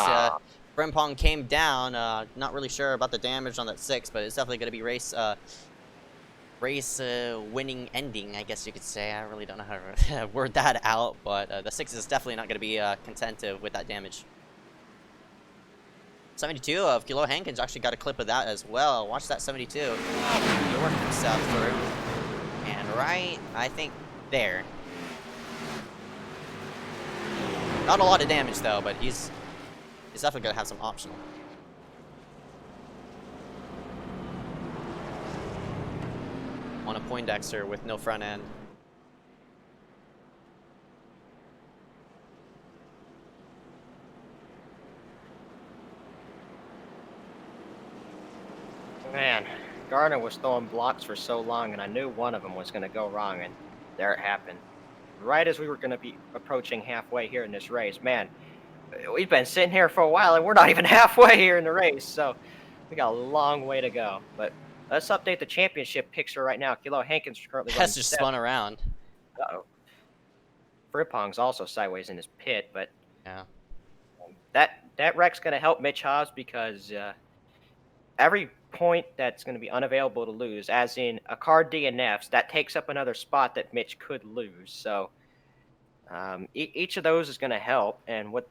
Frimpong came down. Not really sure about the damage on that 6, but it's definitely going to be race winning ending, I guess you could say. I really don't know how to word that out, but the 6 is definitely not going to be content with that damage. 72 of Kilo Hankins actually got a clip of that as well. Watch that 72. He worked himself through. And right, I think, there. Not a lot of damage though, but he's definitely going to have some optional. On a Poindexter with no front end. Man, Gardner was throwing blocks for so long, and I knew one of them was going to go wrong, and there it happened. Right as we were going to be approaching halfway here in this race. Man, we've been sitting here for a while, and we're not even halfway here in the race, so we got a long way to go. But let's update the championship picture right now. Kilo Hankins currently Has just spun around. Uh-oh. Frimpong's also sideways in his pit, but yeah, that wreck's going to help Mitch Hobbs because every point that's going to be unavailable to lose, as in a car DNFs, that takes up another spot that Mitch could lose. So each of those is going to help, and with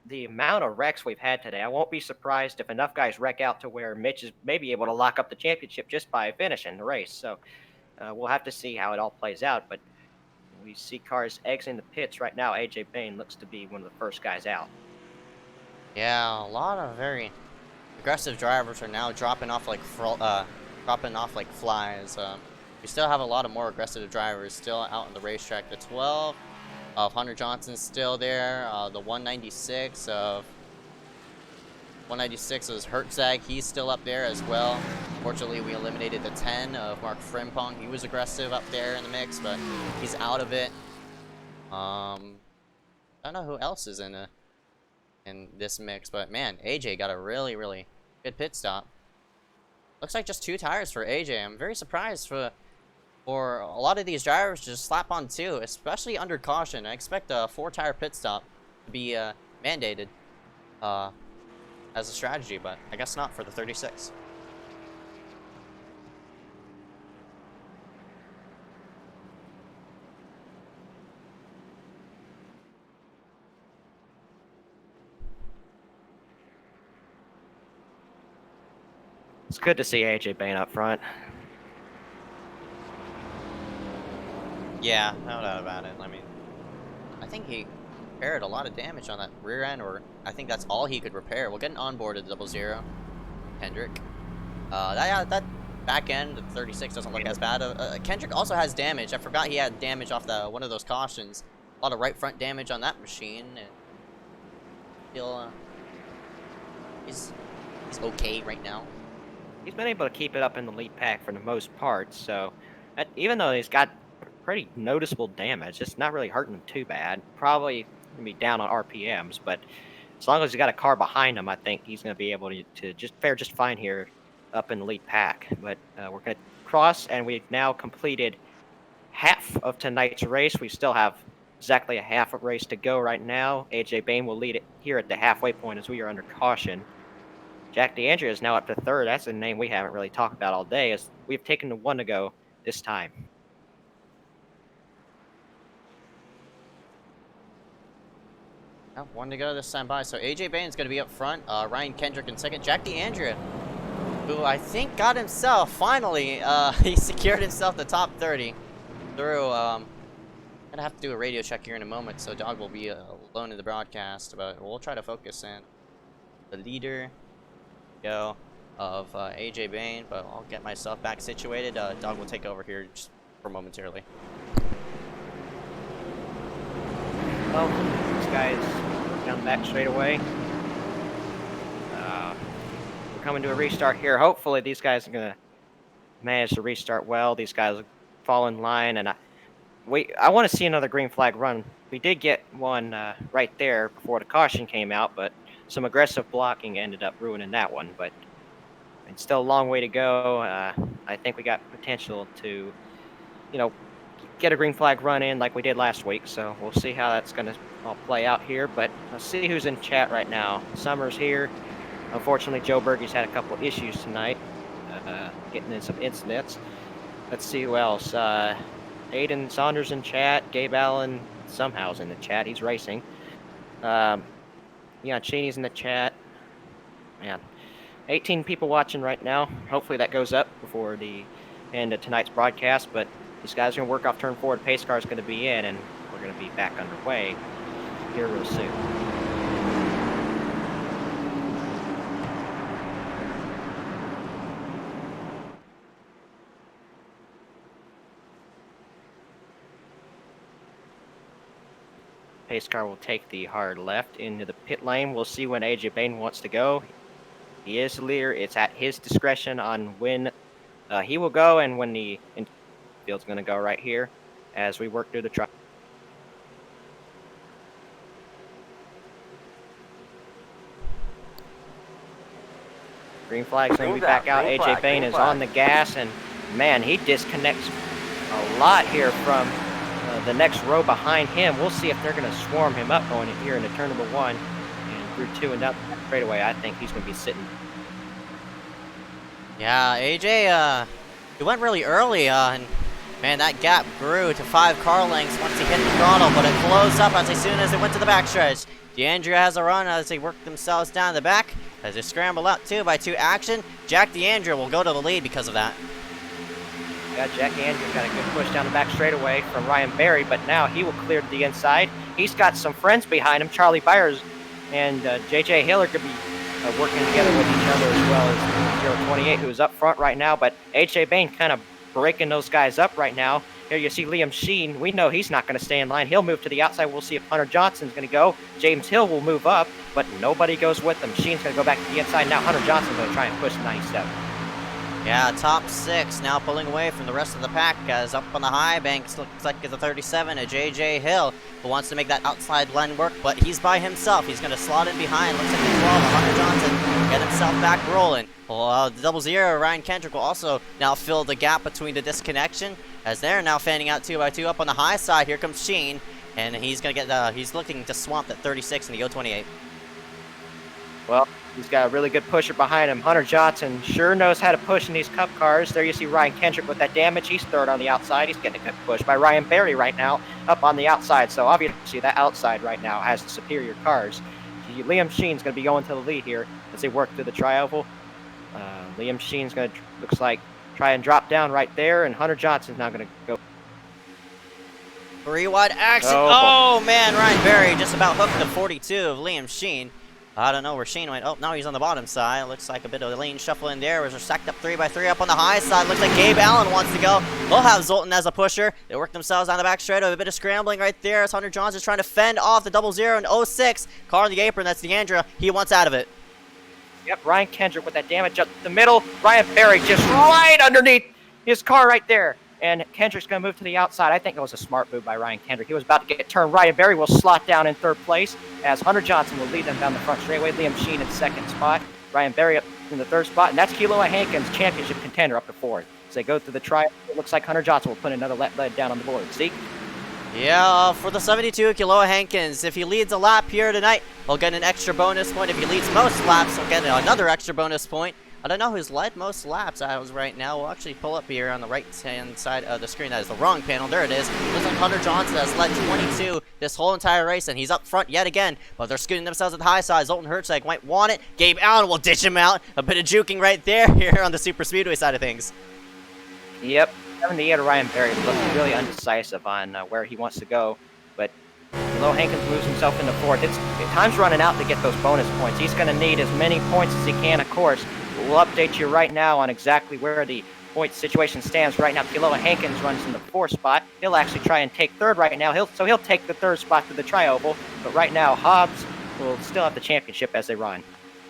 the amount of wrecks we've had today, I won't be surprised if enough guys wreck out to where Mitch is maybe able to lock up the championship just by finishing the race. So we'll have to see how it all plays out, but we see cars exiting the pits right now. AJ Bain looks to be one of the first guys out. Yeah, a lot of very aggressive drivers are now dropping off like flies. We still have a lot of more aggressive drivers still out on the racetrack. The 12 of Hunter Johnson still there. The 196 is Herzog. He's still up there as well. Fortunately, we eliminated the 10 of Mark Frimpong. He was aggressive up there in the mix, but he's out of it. I don't know who else is in this mix, but man, AJ got a really, really good pit stop. Looks like just 2 tires for AJ. I'm very surprised for a lot of these drivers to just slap on 2, especially under caution. I expect a 4-tire pit stop to be mandated as a strategy, but I guess not for the 36. It's good to see AJ Bain up front. Yeah, no doubt about it. I mean, I think he repaired a lot of damage on that rear end, or I think that's all he could repair. We'll get an onboard at 00. Kendrick. That back end, the 36 doesn't look as bad. Kendrick also has damage. I forgot he had damage off one of those cautions. A lot of right front damage on that machine, and he's okay right now. He's been able to keep it up in the lead pack for the most part, so even though he's got pretty noticeable damage, it's not really hurting him too bad. Probably going to be down on RPMs, but as long as he's got a car behind him, I think he's going to be able to just fare just fine here up in the lead pack. But we're going to cross, and we've now completed half of tonight's race. We still have exactly a half a race to go right now. AJ Bain will lead it here at the halfway point as we are under caution. Jack DeAndrea is now up to third. That's a name we haven't really talked about all day, as we've taken the 1 to go this time. Oh, 1 to go this time by. So AJ Bain's going to be up front. Ryan Kendrick in second. Jack DeAndrea, who I think got himself, finally, he secured himself the top 30 through, I'm going to have to do a radio check here in a moment, so Dog will be alone in the broadcast, but we'll try to focus in. The leader, go, of AJ Bain, but I'll get myself back situated. Dog will take over here just for momentarily. Well, these guys down the back straightaway. We're coming to a restart here. Hopefully these guys are going to manage to restart well. These guys fall in line, and I want to see another green flag run. We did get one right there before the caution came out, but some aggressive blocking ended up ruining that one. But it's still a long way to go. I think we got potential to, get a green flag run in like we did last week. So we'll see how that's going to all play out here. But let's see who's in chat right now. Summer's here. Unfortunately, Joe Bergey's had a couple of issues tonight, getting in some incidents. Let's see who else. Aiden Saunders in chat. Gabe Allen somehow's in the chat. He's racing. Cheney's in the chat. Man, 18 people watching right now. Hopefully that goes up before the end of tonight's broadcast. But these guys are going to work off turn 4. The pace car is going to be in, and we're going to be back underway here real soon. Pace car will take the hard left into the pit lane. We'll see when AJ Bain wants to go. He is the leader. It's at his discretion on when he will go and when the infield's going to go right here as we work through the truck. Green flag's going to be back out. AJ Bain is on the gas, and man, he disconnects a lot here from the next row behind him. We'll see if they're going to swarm him up going in here into turn number 1 and through 2 and down the straightaway. I think he's going to be sitting. Yeah, AJ, he went really early, and man, that gap grew to 5 car lengths once he hit the throttle, but it closed up as soon as it went to the backstretch. DeAndrea has a run as they work themselves down the back, as they scramble up 2x2 action. Jack DeAndrea will go to the lead because of that. Yeah, Jack DeAndrea got a good push down the back straightaway from Ryan Berry, but now he will clear to the inside. He's got some friends behind him. Charlie Byers and JJ Hill are going to be working together with each other, as well as 028, who's up front right now. But AJ Bain kind of breaking those guys up right now. Here you see Liam Sheen. We know he's not going to stay in line. He'll move to the outside. We'll see if Hunter Johnson's going to go. James Hill will move up, but nobody goes with him. Sheen's going to go back to the inside. Now Hunter Johnson's going to try and push 97. Yeah, top 6 now pulling away from the rest of the pack, as up on the high banks looks like it's a 37, a JJ Hill, who wants to make that outside blend work, but he's by himself. He's going to slot in behind. Looks like the 12, Hunter Johnson, get himself back rolling. Well, the 00, Ryan Kendrick, will also now fill the gap between the disconnection, as they're now fanning out 2x2 up on the high side. Here comes Sheen, and he's going to get, he's looking to swamp that 36 in the 028. Well, he's got a really good pusher behind him. Hunter Johnson sure knows how to push in these cup cars. There you see Ryan Kendrick with that damage. He's third on the outside. He's getting a good push by Ryan Berry right now up on the outside. So obviously that outside right now has the superior cars. Liam Sheen's going to be going to the lead here as they work through the tri-oval. Liam Sheen's going to, looks like, try and drop down right there, and Hunter Johnson's now going to go. 3 wide action. Oh man, Ryan Berry just about hooked the 42 of Liam Sheen. I don't know where Sheen went. Oh, now he's on the bottom side. Looks like a bit of a lane shuffle in there. They're stacked up 3x3 up on the high side. Looks like Gabe Allen wants to go. They'll have Zoltan as a pusher. They work themselves on the back straight. A bit of scrambling right there as Hunter Johnson's trying to fend off the 00 and 06. Car on the apron. That's DeAndrea. He wants out of it. Yep, Ryan Kendrick with that damage up the middle. Ryan Berry just right underneath his car right there. And Kendrick's going to move to the outside. I think it was a smart move by Ryan Kendrick. He was about to get turned. Ryan Berry will slot down in 3rd place as Hunter Johnson will lead them down the front straightaway. Liam Sheen in 2nd spot. Ryan Berry up in the 3rd spot. And that's Keeloa Hankins, championship contender, up to 4th. As they go through the trial, it looks like Hunter Johnson will put another lead down on the board. See? Yeah, for the 72, Kiloa Hankins, if he leads a lap here tonight, he'll get an extra bonus point. If he leads most laps, he'll get another extra bonus point. I don't know who's led most laps as of right now. We'll actually pull up here on the right-hand side of the screen. That is the wrong panel. There it is. Looks like Hunter Johnson has led 22 this whole entire race, and he's up front yet again. But they're scooting themselves at the high side. Zoltan Herzog might want it. Gabe Allen will ditch him out. A bit of juking right there here on the Superspeedway side of things. Yep. 78 Ryan Berry looking really undecisive on where he wants to go, but Low Hankins moves himself into fourth. Time's running out to get those bonus points. He's going to need as many points as he can, of course. We'll update you right now on exactly where the point situation stands. Right now, Kiloa Hankins runs in the fourth spot. He'll actually try and take third right now. He'll take the third spot to the tri-oval, but right now Hobbs will still have the championship as they run.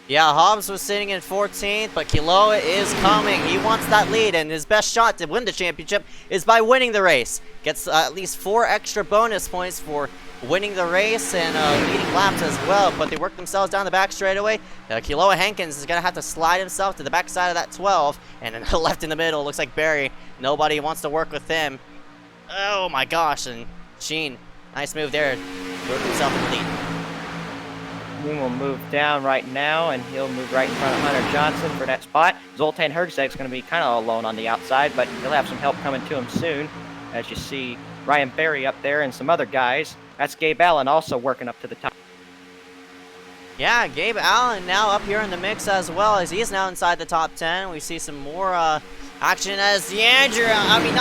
Yeah, Hobbs was sitting in 14th, but Kiloa is coming. He wants that lead, and his best shot to win the championship is by winning the race. Gets at least 4 extra bonus points for winning the race and leading laps as well, but they work themselves down the back straightaway. Kiloa Hankins is going to have to slide himself to the back side of that 12, and then left in the middle looks like Barry. Nobody wants to work with him. Oh my gosh, and Sheen, nice move there. Work himself in the lead. He will move down right now, and he'll move right in front of Hunter Johnson for that spot. Zoltan Herzog's going to be kind of alone on the outside, but he'll have some help coming to him soon. As you see, Ryan Berry up there and some other guys. That's Gabe Allen also working up to the top. Yeah, Gabe Allen now up here in the mix as well, as he is now inside the top 10. We see some more action as not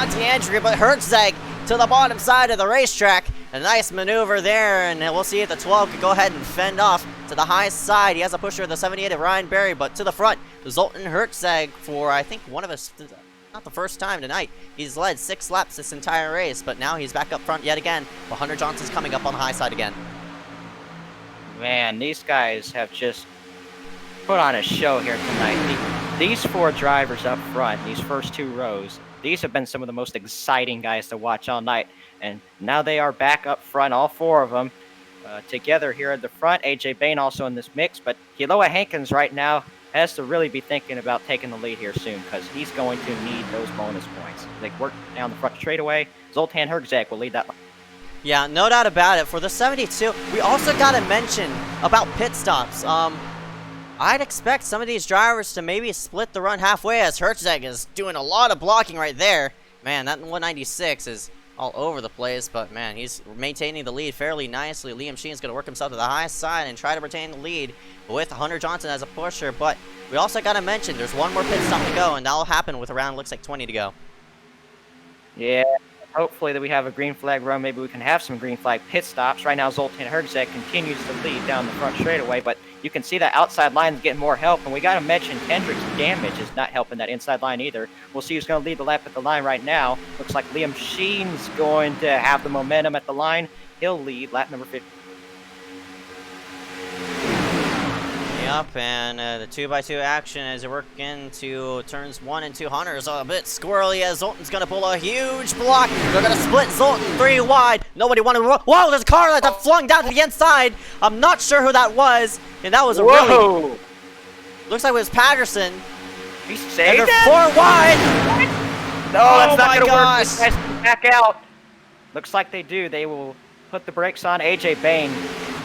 DeAndrea, but Herzog to the bottom side of the racetrack. A nice maneuver there, and we'll see if the 12 could go ahead and fend off to the high side. He has a pusher of the 78 of Ryan Berry, but to the front, Zoltan Herzog for, I think, one of his, not the first time tonight. He's led 6 laps this entire race, but now he's back up front yet again. But Hunter Johnson's coming up on the high side again. Man, these guys have just put on a show here tonight. These 4 drivers up front, these first 2 rows, these have been some of the most exciting guys to watch all night. And now they are back up front, all 4 of them, together here at the front. AJ Bain also in this mix, but Kiloa Hankins right now has to really be thinking about taking the lead here soon, because he's going to need those bonus points. They work down the front straightaway. Zoltan Herzog will lead that line. Yeah, no doubt about it. For the 72, we also got to mention about pit stops. I'd expect some of these drivers to maybe split the run halfway, as Herzog is doing a lot of blocking right there. Man, that 196 is all over the place, but man, he's maintaining the lead fairly nicely. Liam Sheen's going to work himself to the high side and try to retain the lead with Hunter Johnson as a pusher, but we also got to mention there's one more pit stop to go, and that'll happen with around, looks like 20 to go. Yeah, hopefully that we have a green flag run. Maybe we can have some green flag pit stops. Right now, Zoltan Herzog continues to lead down the front straightaway, but you can see that outside line is getting more help, and we got to mention Kendrick's damage is not helping that inside line either. We'll see who's going to lead the lap at the line right now. Looks like Liam Sheen's going to have the momentum at the line. He'll lead lap number 50. Yep, and the 2x2 action as you work into turns 1 and 2. Hunter's a bit squirrely as Zoltan's going to pull a huge block. They're going to split Zoltan 3 wide. Nobody wanted to... Whoa, there's a car that flung down to the inside. I'm not sure who that was, and that was a really... Looks like it was Patterson. He saved it. They're 4 wide. No, that's not going to work. This guy's back out. Looks like they do. They will put the brakes on. AJ Bain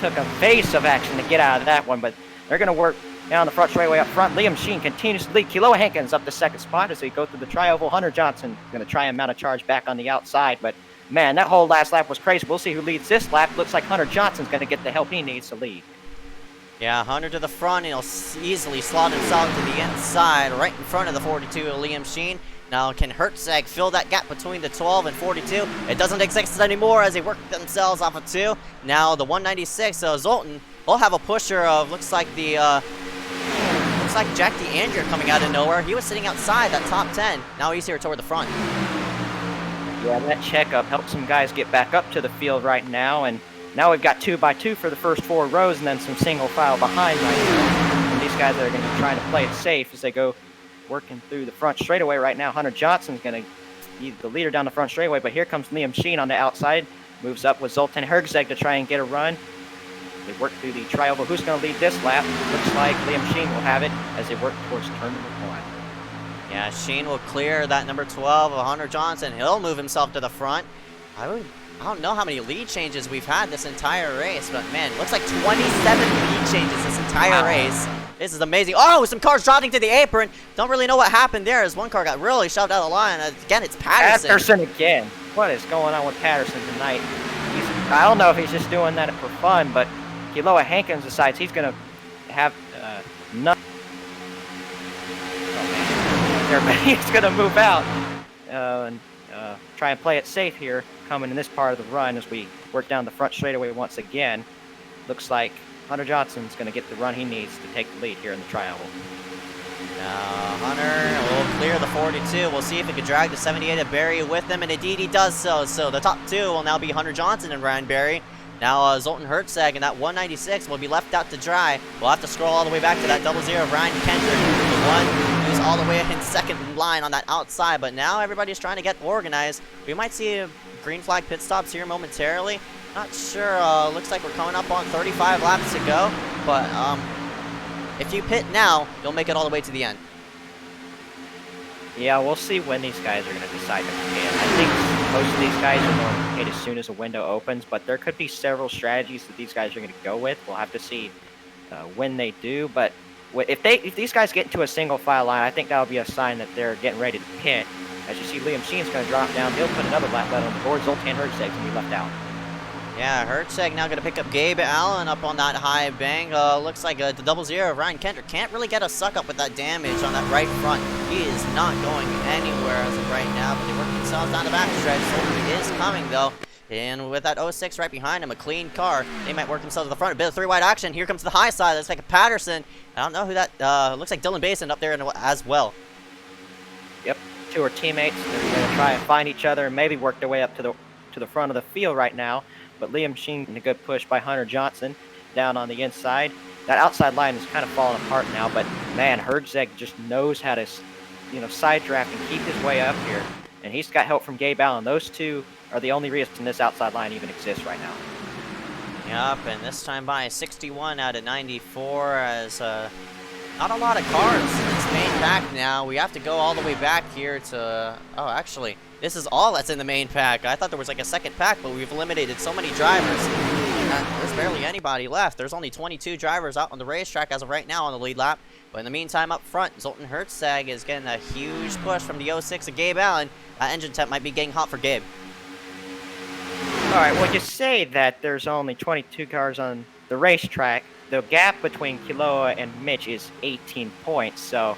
took a evasive action to get out of that one, but they're going to work down the front straightaway up front. Liam Sheen continues to lead. Kiloa Hankins up to second spot as they go through the tri-oval. Hunter Johnson going to try and mount a charge back on the outside, but man, that whole last lap was crazy. We'll see who leads this lap. Looks like Hunter Johnson's going to get the help he needs to lead. Yeah, Hunter to the front, and he'll easily slot himself to the inside, right in front of the 42 of Liam Sheen. Now, can Herzog fill that gap between the 12 and 42? It doesn't exist anymore as they work themselves off of 2. Now, the 196, Zoltan will have a pusher of, looks like Jack DeAndrea coming out of nowhere. He was sitting outside that top 10. Now he's here toward the front. Yeah, that checkup helps some guys get back up to the field right now, and now we've got 2x2 for the first 4 rows and then some single file behind right now. And these guys are going to be trying to play it safe as they go working through the front straightaway right now. Hunter Johnson's going to be the leader down the front straightaway, but here comes Liam Sheen on the outside. Moves up with Zoltan Herzog to try and get a run. They work through the tri-oval. Who's going to lead this lap? Looks like Liam Sheen will have it as they work towards turn number 1. Yeah, Sheen will clear that number 12 of Hunter Johnson. He'll move himself to the front. I would I don't know how many lead changes we've had this entire race, but man, looks like 27 lead changes this entire race. This is amazing. Oh, some cars dropping to the apron. Don't really know what happened there as one car got really shoved out of the line. Again, it's Patterson. Patterson again. What is going on with Patterson tonight? I don't know if he's just doing that for fun, but Kiloa Hankins decides he's going to have none. He's going to move out and try and play it safe here, coming in this part of the run as we work down the front straightaway once again. Looks like Hunter Johnson's going to get the run he needs to take the lead here in the tri-oval. Now Hunter will clear the 42. We'll see if he can drag the 78 of Barry with him, and indeed he does so. So the top two will now be Hunter Johnson and Ryan Barry. Now Zoltan Hertzeg and that 196 will be left out to dry. We'll have to scroll all the way back to that 00 of Ryan Kendrick, the one who's all the way in second line on that outside. But now everybody's trying to get organized. We might see a green flag pit stops here momentarily. Not sure. Looks like we're coming up on 35 laps to go. But if you pit now, you'll make it all the way to the end. Yeah, we'll see when these guys are going to decide to pit. I think most of these guys are going to pit as soon as a window opens, but there could be several strategies that these guys are going to go with. We'll have to see when they do. But if these guys get into a single file line, I think that'll be a sign that they're getting ready to pit. As you see, Liam Sheen's going to drop down. He'll put another lap on the board. Zoltan Hertzeg's going to be left out. Yeah, Hertzeg now going to pick up Gabe Allen up on that high bank. Looks like the 00 of Ryan Kendrick can't really get a suck up with that damage on that right front. He is not going anywhere as of right now, but they work themselves down the back stretch. Zoltan is coming though. And with that 06 right behind him, a clean car, they might work themselves to the front. A bit of three-wide action. Here comes the high side. Looks like a Patterson. I don't know who that, looks like Dylan Basin up there as well. Yep, two are teammates. They're going to try and find each other and maybe work their way up to the front of the field right now. But Liam Sheen in a good push by Hunter Johnson down on the inside. That outside line is kind of falling apart now, but man, Hertzeg just knows how to, side draft and keep his way up here. And he's got help from Gabe Allen. Those two are the only reason this outside line even exists right now. Yep, and this time by 61 out of 94 as not a lot of cars in this main pack now. We have to go all the way back here to, oh, actually, this is all that's in the main pack. I thought there was like a second pack, but we've eliminated so many drivers. There's barely anybody left. There's only 22 drivers out on the racetrack as of right now on the lead lap. But in the meantime, up front, Zoltan Hertzeg is getting a huge push from the 06 of Gabe Allen. Engine temp might be getting hot for Gabe. All right, well, you say that there's only 22 cars on the racetrack. The gap between Kiloa and Mitch is 18 points, so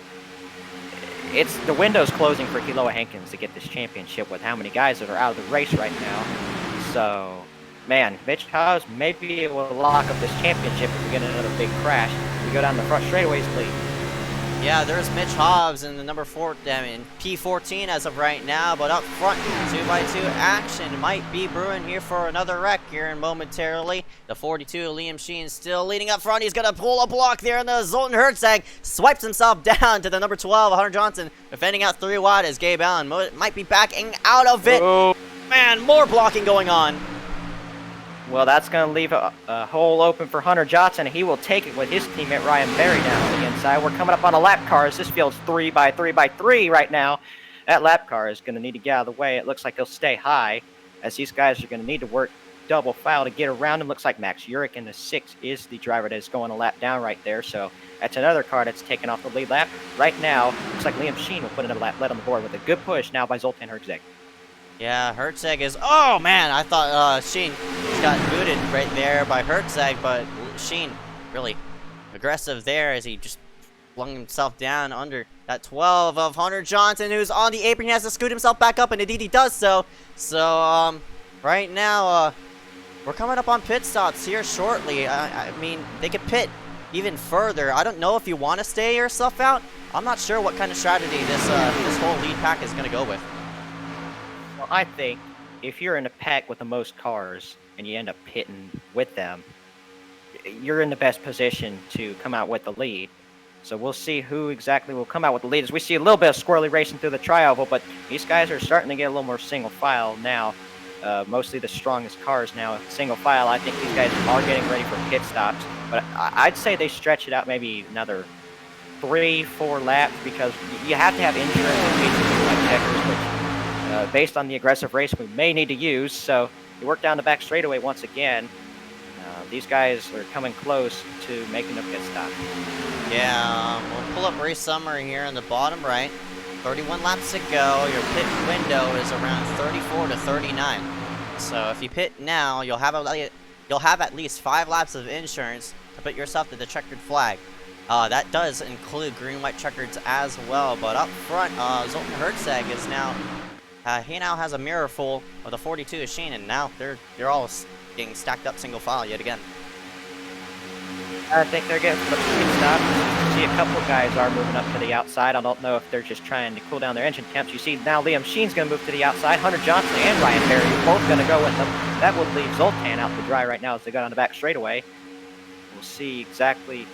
the window's closing for Kiloa Hankins to get this championship with how many guys that are out of the race right now. So, man, Mitch Hobbs maybe it will lock up this championship if we get another big crash. We go down the front straightaways lead. Yeah, there's Mitch Hobbs in the number 4, P14 as of right now, but up front, 2x2 action might be brewing here for another wreck here and momentarily. The 42, Liam Sheen, still leading up front. He's going to pull a block there, and the Zoltan Hertzeg swipes himself down to the number 12, Hunter Johnson, defending out 3 wide as Gabe Allen might be backing out of it. Oh. Man, more blocking going on. Well, that's going to leave a hole open for Hunter Johnson. He will take it with his teammate Ryan Barry down on the inside. We're coming up on a lap car as this field's 3x3x3 right now. That lap car is going to need to get out of the way. It looks like he'll stay high as these guys are going to need to work double file to get around him. Looks like Max Urich in the 6 is the driver that is going a lap down right there. So that's another car that's taken off the lead lap. Right now, looks like Liam Sheen will put another lap lead on the board with a good push now by Zoltan Hertzeg. Yeah, Hertzeg is... Oh, man, I thought Sheen got booted right there by Hertzeg, but Sheen really aggressive there as he just flung himself down under that 12 of Hunter Johnson, who's on the apron. He has to scoot himself back up, and indeed he does so. So, right now, we're coming up on pit stops here shortly. I mean, they could pit even further. I don't know if you want to stay yourself out. I'm not sure what kind of strategy this whole lead pack is going to go with. Well, I think if you're in a pack with the most cars and you end up pitting with them, you're in the best position to come out with the lead. So we'll see who exactly will come out with the lead. As we see a little bit of squirrely racing through the tri-oval, but these guys are starting to get a little more single file now. Mostly the strongest cars now. Single file, I think these guys are getting ready for pit stops. But I'd say they stretch it out maybe another 3-4 laps because you have to have insurance in case of like checkers, which based on the aggressive race we may need to use. So He worked down the back straightaway once again. These guys are coming close to making a pit stop. Yeah, we'll pull up race summary here in the bottom right. 31 laps to go. Your pit window is around 34 to 39. So if you pit now, you'll have at least 5 laps of insurance to put yourself to the checkered flag. That does include green-white checkers as well. But up front, Zoltan Herzeg is now. He now has a mirror full of the 42 machine, and now they're all getting stacked up single file yet again. I think they're getting the pit stop. You see a couple guys are moving up to the outside. I don't know if they're just trying to cool down their engine temps. You see now Liam Sheen's going to move to the outside. Hunter Johnson and Ryan Perry are both going to go with them. That would leave Zoltan out to dry right now as they go down the back straightaway. We'll see exactly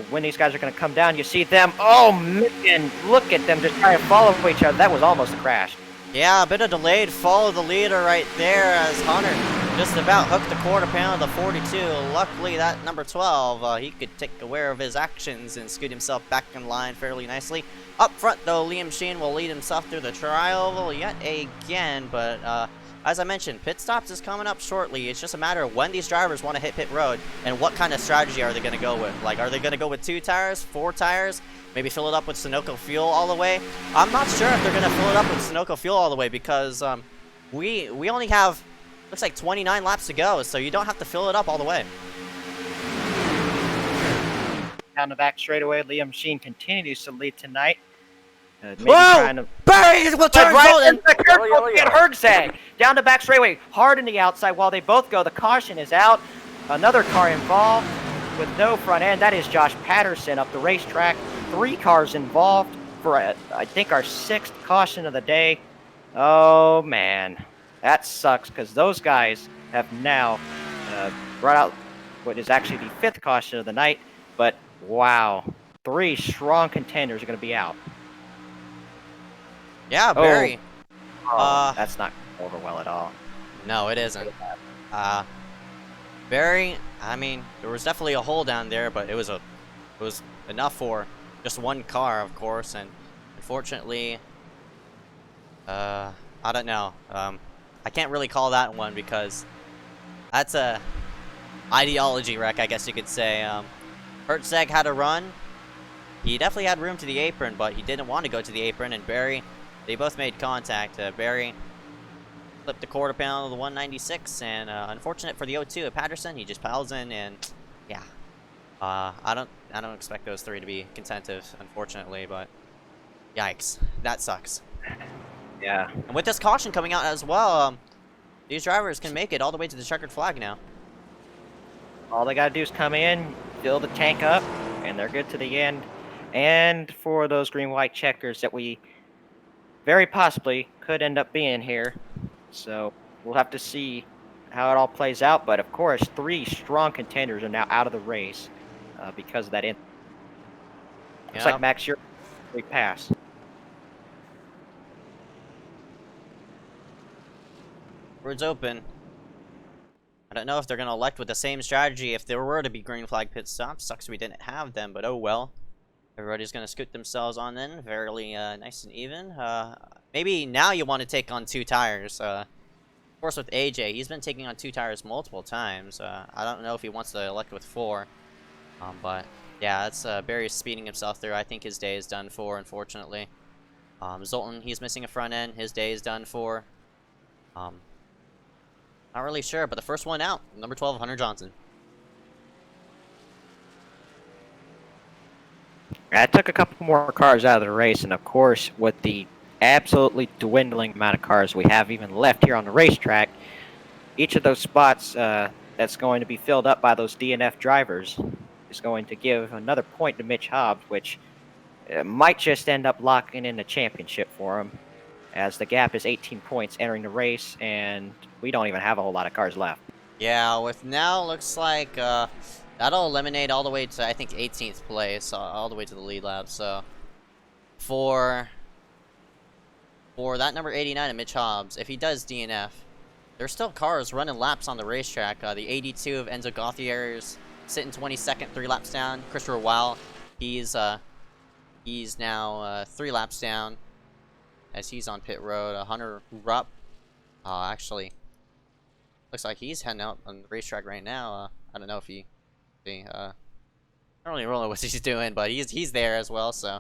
when these guys are going to come down. You see them. Oh, man, look at them just trying to follow each other. That was almost a crash. Yeah, a bit of delayed follow the leader right there as Hunter just about hooked the quarter panel of the 42. Luckily, that number 12, he could take aware of his actions and scoot himself back in line fairly nicely. Up front, though, Liam Sheen will lead himself through the tri-oval yet again, but as I mentioned, pit stops is coming up shortly. It's just a matter of when these drivers want to hit pit road and what kind of strategy are they going to go with. Like, are they going to go with 2 tires, 4 tires? Maybe fill it up with Sunoco fuel all the way? I'm not sure if they're going to fill it up with Sunoco fuel all the way because we only have, looks like 29 laps to go, so you don't have to fill it up all the way. Down the back straightaway, Liam Sheen continues to lead tonight. Whoa! Barry will turn Zoltan! Get Herzeg down the back straightaway, hard in the outside while they both go. The caution is out. Another car involved with no front end. That is Josh Patterson up the racetrack. 3 cars involved for, I think, our 6th caution of the day. Oh, man. That sucks because those guys have now brought out what is actually the 5th caution of the night. But, wow. 3 strong contenders are going to be out. Yeah, Barry. That's not over well at all. No, it isn't. Barry, I mean, there was definitely a hole down there, but it was enough for just 1 car, of course, and unfortunately, I don't know. I can't really call that one because that's a ideology wreck, I guess you could say. Herzeg had a run. He definitely had room to the apron, but he didn't want to go to the apron, and Barry, they both made contact. Barry flipped the quarter panel of the 196, and unfortunate for the 02 at Patterson, he just piles in, and yeah, I don't expect those 3 to be contentive, unfortunately, but yikes, that sucks. Yeah. And with this caution coming out as well, these drivers can make it all the way to the checkered flag now. All they gotta do is come in, fill the tank up, and they're good to the end. And for those green-white checkers that we very possibly could end up being here. So we'll have to see how it all plays out. But of course, 3 strong contenders are now out of the race because of that. Looks like Max, you're we pass. Road's open. I don't know if they're going to elect with the same strategy if there were to be green flag pit stops. Sucks we didn't have them, but oh well. Everybody's going to scoot themselves on in, fairly nice and even. Maybe now you want to take on 2 tires. Of course, with AJ, he's been taking on 2 tires multiple times. I don't know if he wants to elect with 4. But, yeah, that's Barry speeding himself through. I think his day is done for, unfortunately. Zoltan, he's missing a front end. His day is done for. Not really sure, but the first one out, number 12, Hunter Johnson. I took a couple more cars out of the race, and of course, with the absolutely dwindling amount of cars we have even left here on the racetrack, each of those spots that's going to be filled up by those DNF drivers is going to give another point to Mitch Hobbs, which might just end up locking in the championship for him, as the gap is 18 points entering the race, and we don't even have a whole lot of cars left. Yeah, with now, looks like that'll eliminate all the way to, I think, 18th place, all the way to the lead lap. So, for that number 89 of Mitch Hobbs, if he does DNF, there's still cars running laps on the racetrack. The 82 of Enzo Gauthier's sitting 22nd, 3 laps down. Christopher Weil, he's now 3 laps down as he's on pit road. Hunter Rupp, actually, looks like he's heading out on the racetrack right now. I don't know if I don't really know what he's doing, but he's there as well. So,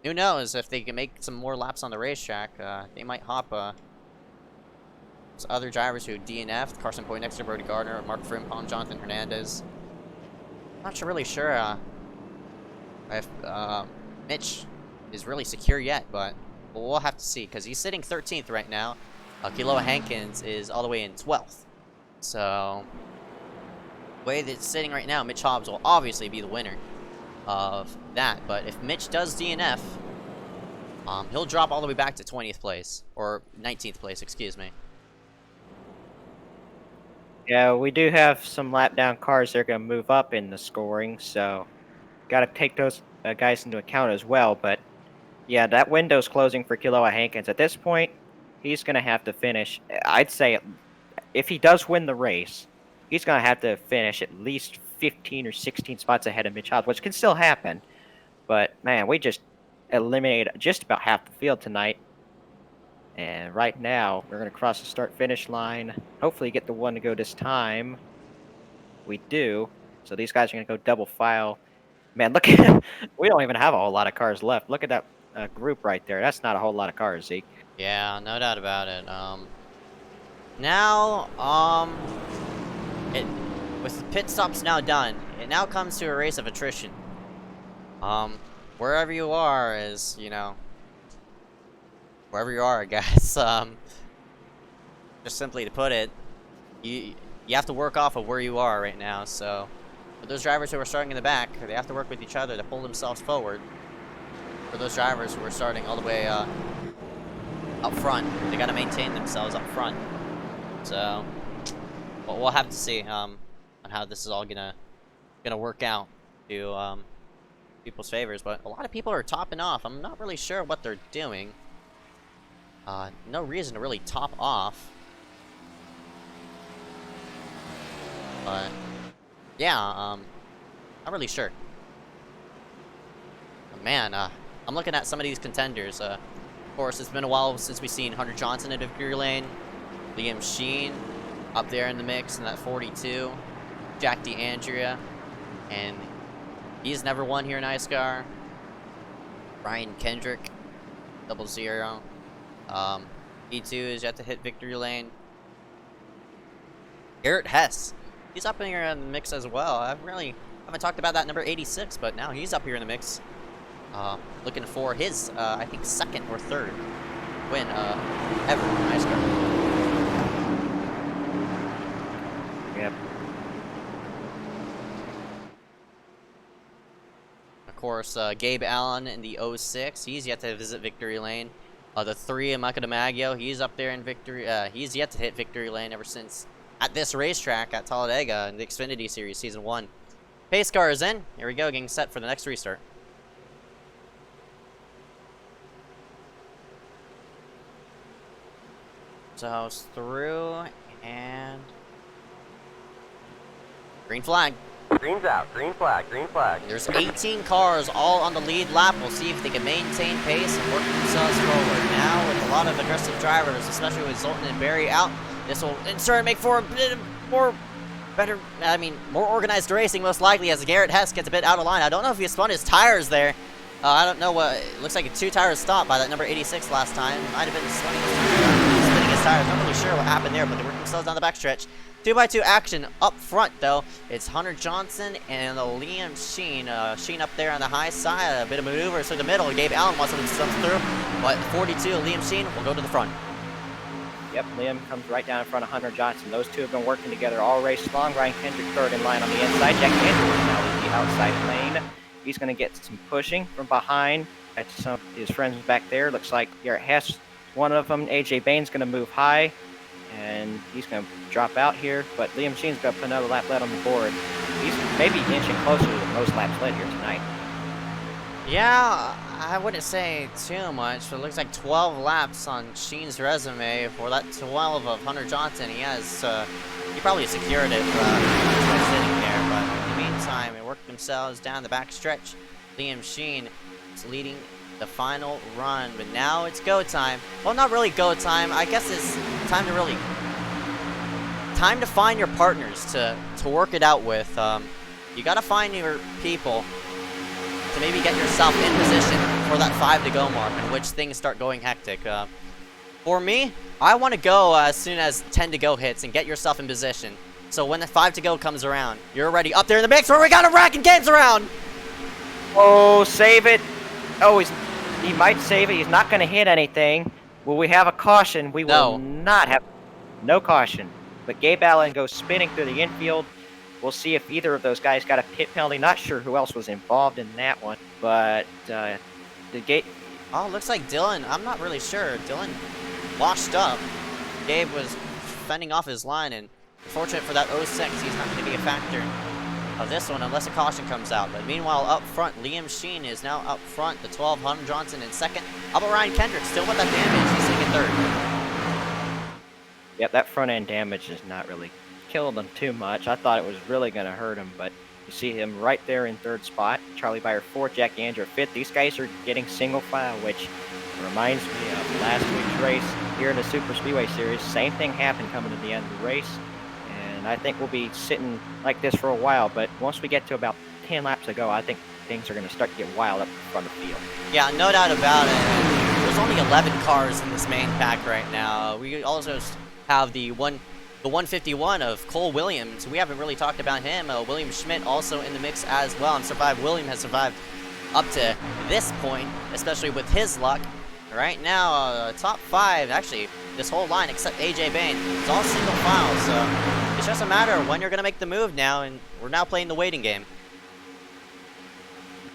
who knows if they can make some more laps on the racetrack? They might hop other drivers who DNF'd: Carson Poindexter, Brody Gardner, Mark Frimpong, Jonathan Hernandez. I'm not really sure if Mitch is really secure yet, but we'll have to see, because he's sitting 13th right now. Kiloa Hankins is all the way in 12th. So, the way that it's sitting right now, Mitch Hobbs will obviously be the winner of that. But if Mitch does DNF, he'll drop all the way back to 20th place, or 19th place, excuse me. Yeah, we do have some lap down cars that are going to move up in the scoring, so got to take those guys into account as well. But yeah, that window's closing for Kiloa Hankins. At this point, he's going to have to finish. I'd say if he does win the race, he's going to have to finish at least 15 or 16 spots ahead of Mitch Hobbs, which can still happen. But man, we just eliminated just about half the field tonight. And right now, we're going to cross the start-finish line. Hopefully get the one to go this time. We do. So these guys are going to go double file. Man, look at we don't even have a whole lot of cars left. Look at that group right there. That's not a whole lot of cars, Zeke. Yeah, no doubt about it. With the pit stops now done, it now comes to a race of attrition. Wherever you are is, wherever you are, I guess. Just simply to put it, you have to work off of where you are right now. So, for those drivers who are starting in the back, they have to work with each other to pull themselves forward. For those drivers who are starting all the way up front, they got to maintain themselves up front. So, but we'll have to see on how this is all gonna work out to people's favors. But a lot of people are topping off. I'm not really sure what they're doing. No reason to really top off. But yeah, not really sure. But man, I'm looking at some of these contenders. Of course, it's been a while since we've seen Hunter Johnson in the victory lane. Liam Sheen up there in the mix in that 42. Jack DeAndrea, and he's never won here in iSCAR. Ryan Kendrick, 00. E2 is yet to hit victory lane. Garrett Hess, he's up in here in the mix as well. I haven't talked about that number 86, but now he's up here in the mix. Looking for his, I think, second or third win ever in iSCAR. Yep. Of course, Gabe Allen in the 06, he's yet to visit victory lane. The 3, Micah DiMaggio, he's up there in victory. He's yet to hit victory lane ever since at this racetrack at Talladega in the Xfinity Series Season 1. Pace car is in. Here we go, getting set for the next restart. So it's through, and green flag. Green's out. Green flag. Green flag. There's 18 cars all on the lead lap. We'll see if they can maintain pace and work themselves forward. Now, with a lot of aggressive drivers, especially with Zoltan and Barry out, this will in turn make for a bit more organized racing, most likely, as Garrett Hess gets a bit out of line. I don't know if he spun his tires there. I don't know what. It looks like a 2-tire stop by that number 86 last time. Might have been spinning his tires. Not really sure what happened there, but they worked themselves down the backstretch. 2x2 action up front, though. It's Hunter Johnson and Liam Sheen. Sheen up there on the high side. A bit of maneuvers to the middle. Gabe Allen wants to lead some through. But 42, Liam Sheen will go to the front. Yep, Liam comes right down in front of Hunter Johnson. Those two have been working together all race long. Ryan Kendrick third in line on the inside. Jack Andrews now in the outside lane. He's going to get some pushing from behind. That's some of his friends back there. Looks like Garrett Hess, one of them. AJ Bain's going to move high. And he's going to drop out here, but Liam Sheen's going to put another lap led on the board. He's maybe inching closer to the most laps led here tonight. Yeah, I wouldn't say too much, but it looks like 12 laps on Sheen's resume. For that 12 of Hunter Johnson, he probably secured it sitting there, but in the meantime, they worked themselves down the back stretch. Liam Sheen is leading the final run, but now it's go time. Well, not really go time. I guess it's time to really time to find your partners to work it out with. You got to find your people to maybe get yourself in position for that 5 to go mark in which things start going hectic. For me, I want to go as soon as 10 to go hits and get yourself in position. So when the 5 to go comes around, you're already up there in the mix where we got a rack and games around. Oh, save it. Oh, he might save it. He's not going to hit anything. Will we have a caution? We will not have no caution. But Gabe Allen goes spinning through the infield. We'll see if either of those guys got a pit penalty. Not sure who else was involved in that one. But the Gabe... Oh, looks like Dylan. I'm not really sure. Dylan washed up. Gabe was fending off his line, and fortunate for that 06, he's not going to be a factor of this one unless a caution comes out. But meanwhile, up front, Liam Sheen is now up front. The 12, Hunter Johnson in second. How about Ryan Kendrick? Still with that damage. He's sitting in third. Yep, that front end damage is not really killing him too much. I thought it was really going to hurt him, but you see him right there in third spot. Charlie Byer fourth, Jack Andrew fifth. These guys are getting single file, which reminds me of last week's race here in the Superspeedway series. Same thing happened coming to the end of the race. And I think we'll be sitting like this for a while, but once we get to about 10 laps to go, I think things are going to start to get wild up in front of the field. Yeah, no doubt about it. There's only 11 cars in this main pack right now. We also have the 151 of Cole Williams. We haven't really talked about him. William Schmidt also in the mix as well, and William has survived up to this point, especially with his luck. Right now, top 5, actually, this whole line except AJ Bain is all single file, so it's just a matter of when you're going to make the move now, and we're now playing the waiting game.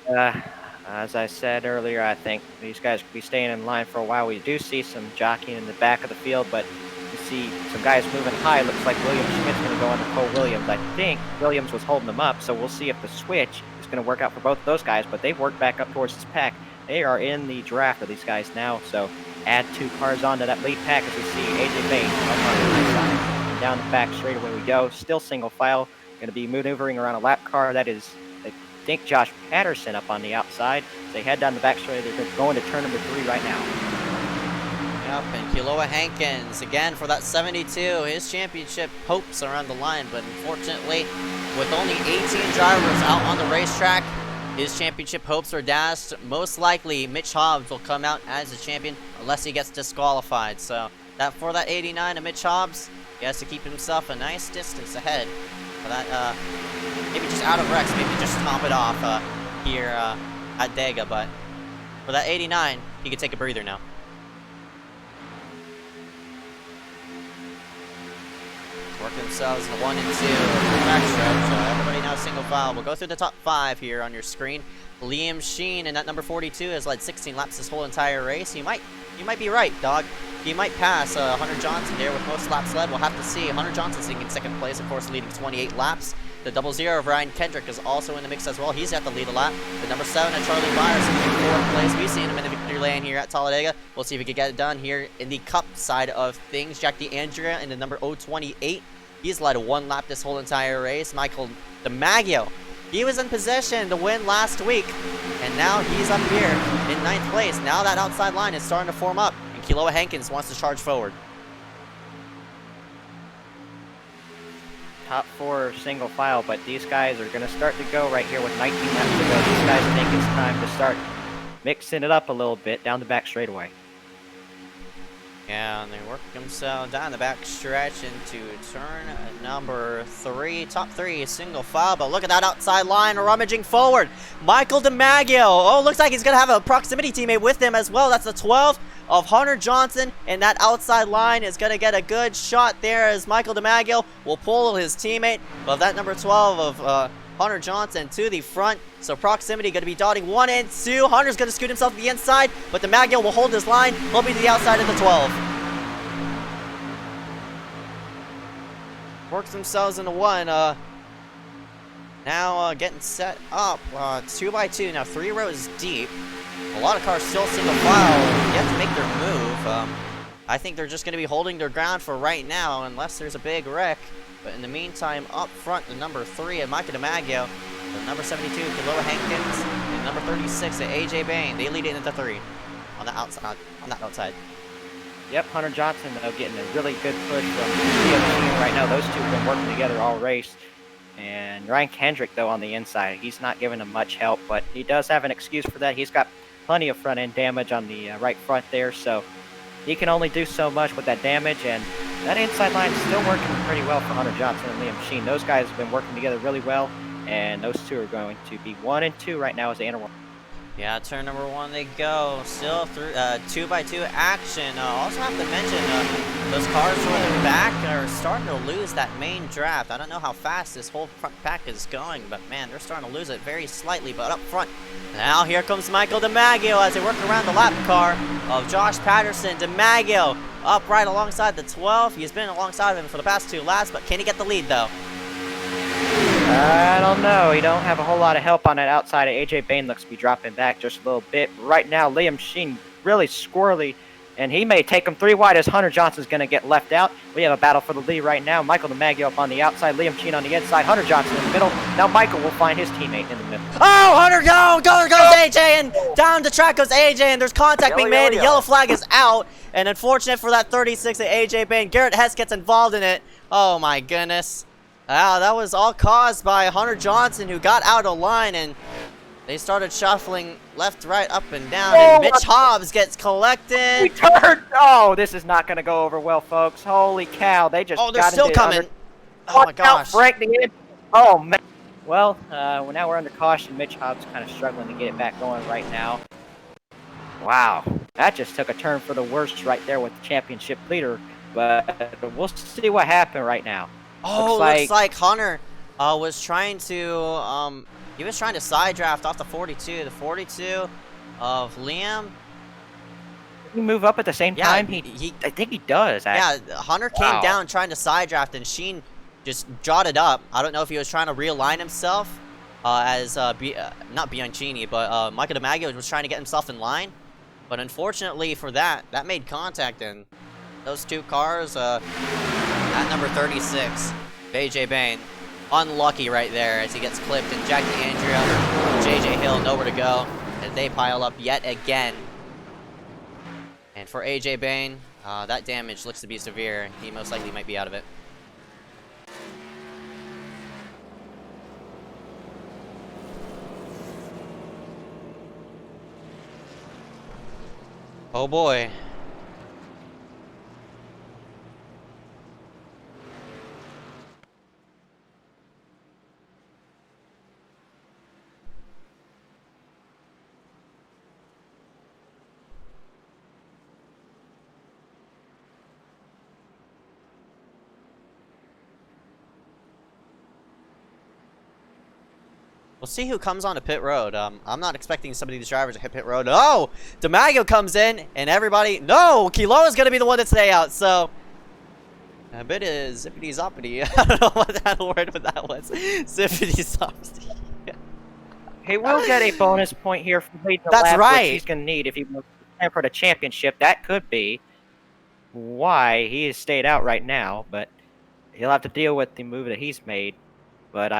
As I said earlier, I think these guys will be staying in line for a while. We do see some jockeying in the back of the field, but you see some guys moving high. Looks like William Schmidt's going to go on to Cole Williams. I think Williams was holding them up, so we'll see if the switch is going to work out for both of those guys, but they've worked back up towards this pack. They are in the draft of these guys now, so add 2 cars onto that lead pack as we see AJ Bain up on the high side. And down the back straight away we go. Still single file. Going to be maneuvering around a lap car. That is, I think, Josh Patterson up on the outside. As they head down the back straight, they're going to turn number 3 right now. Yep, and Kiloa Hankins, again, for that 72, his championship hopes are on the line, but unfortunately, with only 18 drivers out on the racetrack, his championship hopes are dashed. Most likely, Mitch Hobbs will come out as the champion unless he gets disqualified. So, for that 89 of Mitch Hobbs, he has to keep himself a nice distance ahead. For that, maybe just out of Rex, maybe just top it off here at Dega. But for that 89, he can take a breather now. Work themselves in the 1 and 2 backstretch. Everybody now single file. We'll go through the top 5 here on your screen. Liam Sheen in that number 42 has led 16 laps this whole entire race. You might be right, dog. He might pass Hunter Johnson there with most laps led. We'll have to see. Hunter Johnson sitting in second place, of course, leading 28 laps. The 00 of Ryan Kendrick is also in the mix as well. He's at the lead a lap. The number 7 of Charlie Byers in 4th place. We've seen him in the victory lane here at Talladega. We'll see if we can get it done here in the Cup side of things. Jack DeAndrea in the number 028. He's led 1 lap this whole entire race. Michael DiMaggio, he was in position to win last week, and now he's up here in 9th place. Now that outside line is starting to form up, and Kiloa Hankins wants to charge forward. Top 4 single file, but these guys are going to start to go right here with 19 laps to go. These guys think it's time to start mixing it up a little bit down the back straightaway. Yeah, and they work themselves down the back stretch into turn number 3. Top 3 single file, but look at that outside line rummaging forward. Michael DiMaggio. Oh, looks like he's going to have a proximity teammate with him as well. That's the 12 of Hunter Johnson, and that outside line is going to get a good shot there as Michael DiMaggio will pull his teammate of that number 12 of Hunter Johnson to the front. So proximity going to be dotting 1 and 2. Hunter's going to scoot himself to the inside, but DiMaggio will hold his line. He'll be to the outside of the 12. Works themselves into 1. Now getting set up 2 by 2. Now 3 rows deep. A lot of cars still single file. Yet to make their move. I think they're just going to be holding their ground for right now unless there's a big wreck. But in the meantime, up front, the number 3 of Michael DiMaggio, the number 72, Kiloa Hankins, and number 36 of AJ Bain. They lead it into 3 on the outside. Yep, Hunter Johnson, though, getting a really good push from Liam right now. Those two have been working together all race. And Ryan Kendrick, though, on the inside, he's not giving him much help, but he does have an excuse for that. He's got plenty of front-end damage on the right front there, so he can only do so much with that damage, and that inside line is still working pretty well for Hunter Johnson and Liam Sheen. Those guys have been working together really well, and those two are going to be 1 and 2 right now as they enter one. Yeah, turn number 1 they go. Still through 2x2 action. Also have to mention those cars further back are starting to lose that main draft. I don't know how fast this whole front pack is going, but man, they're starting to lose it very slightly. But up front, now here comes Michael DiMaggio as they work around the lap car of Josh Patterson. DiMaggio up right alongside the 12. He's been alongside of him for the past 2 laps, but can he get the lead though? I don't know. He don't have a whole lot of help on that outside. AJ Bain looks to be dropping back just a little bit. Right now, Liam Sheen really squirrely, and he may take him 3 wide as Hunter Johnson's going to get left out. We have a battle for the lead right now. Michael DiMaggio up on the outside, Liam Sheen on the inside, Hunter Johnson in the middle. Now Michael will find his teammate in the middle. Oh, Hunter, goes AJ, and down the track goes AJ, and there's contact being made. The yellow flag is out, and unfortunate for that 36 of AJ Bain, Garrett Hess gets involved in it. Oh my goodness. Wow, that was all caused by Hunter Johnson, who got out of line, and they started shuffling left, right, up, and down, and Mitch Hobbs gets collected. We turned. Oh, this is not going to go over well, folks. Holy cow, they just they're got still coming. Oh my gosh. Frank the end. Oh, man. Well, now we're under caution. Mitch Hobbs kind of struggling to get it back going right now. Wow, that just took a turn for the worst right there with the championship leader, but we'll see what happened right now. Oh, looks like Hunter was trying to he was trying to side draft off the 42. The 42 of Liam. Did he move up at the same time? I think he does. Actually. Yeah, Hunter came down trying to side draft, and Sheen just jotted up. I don't know if he was trying to realign himself as not Bianchini, but Michael DiMaggio was trying to get himself in line. But unfortunately for that made contact, and those two cars at number 36, AJ Bain, unlucky right there as he gets clipped, and Jack DeAndrea, JJ Hill nowhere to go, and they pile up yet again. And for AJ Bain, that damage looks to be severe. He most likely might be out of it. Oh boy. We'll see who comes onto pit road. I'm not expecting some of these drivers to hit pit road. Oh, DiMaggio comes in, and everybody... No, Kiloa's going to be the one to stay out, so... A bit of zippity-zoppity. I don't know what that word that was. Zippity-zoppity. He will get a bonus point here for leading the That's lap, right. which he's going to need if he wants to for the championship. That could be why he has stayed out right now, but he'll have to deal with the move that he's made. But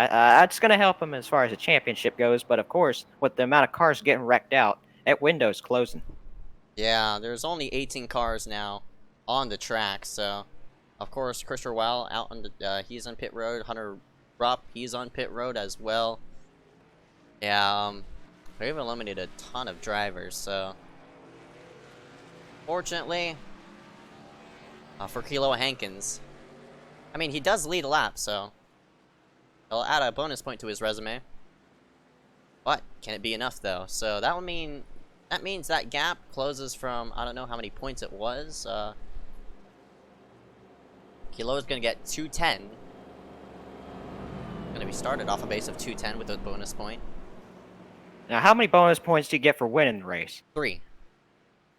it's going to help him as far as the championship goes. But, of course, with the amount of cars getting wrecked out, that window's closing. Yeah, there's only 18 cars now on the track. So, of course, Christopher Well out on the, he's on pit road. Hunter Rupp, he's on pit road as well. Yeah, they've eliminated a ton of drivers. So, fortunately, for Kiloa Hankins, I mean, he does lead a lap, so... I'll add a bonus point to his resume. But can it be enough though? So that means that gap closes from, I don't know how many points it was. Kilo is gonna get 210. Gonna be started off a base of 210 with a bonus point. Now, how many bonus points do you get for winning the race? 3.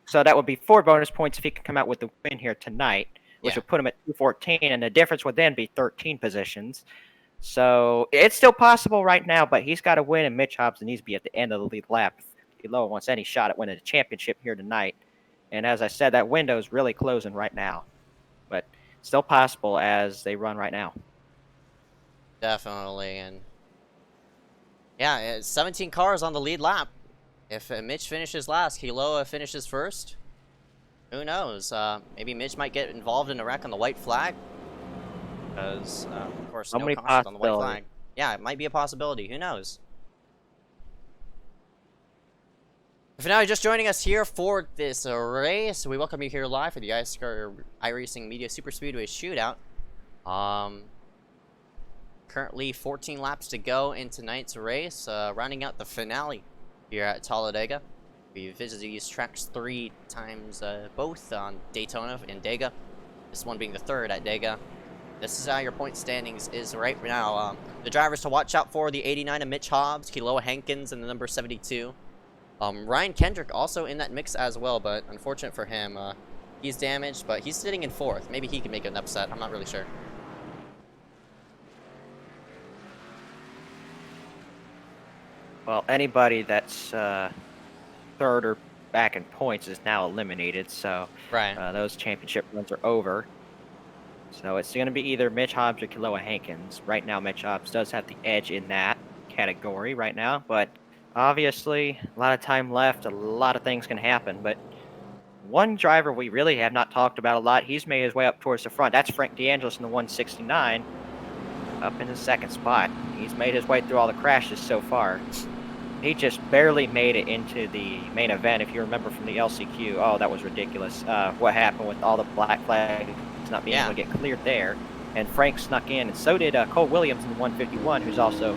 So that would be 4 bonus points if he can come out with the win here tonight, which would put him at 214, and the difference would then be 13 positions. So it's still possible right now, but he's got to win, and Mitch Hobbs needs to be at the end of the lead lap if Kiloa wants any shot at winning the championship here tonight. And as I said, that window is really closing right now, but still possible as they run right now. Definitely, and yeah, it's 17 cars on the lead lap. If Mitch finishes last, Kiloa finishes first. Who knows? Maybe Mitch might get involved in a wreck on the white flag. Because, of course, So no many cautions on the white possibilities. flag. Yeah, it might be a possibility. Who knows? If now you're just joining us here for this race, we welcome you here live for the iSCAR iRacing Media Superspeedway Shootout. Currently 14 laps to go in tonight's race, rounding out the finale here at Talladega. We visited these tracks 3 times, both on Daytona and Dega. This one being the third at Dega. This is how your point standings is right now. The drivers to watch out for: the 89 of Mitch Hobbs, Kealoha Hankins, and the number 72. Ryan Kendrick also in that mix as well, but unfortunate for him, he's damaged, but he's sitting in 4th. Maybe he can make an upset. I'm not really sure. Well, anybody that's third or back in points is now eliminated, so Right. those championship runs are over. So it's going to be either Mitch Hobbs or Kealoha Hankins. Right now, Mitch Hobbs does have the edge in that category right now, but obviously, a lot of time left, a lot of things can happen. But one driver we really have not talked about a lot, he's made his way up towards the front. That's Frank DeAngelis in the 169, up in the 2nd spot. He's made his way through all the crashes so far. He just barely made it into the main event, if you remember from the LCQ. Oh, that was ridiculous. What happened with all the black flags not being able to get cleared there. And Frank snuck in, and so did Cole Williams in the 151, who's also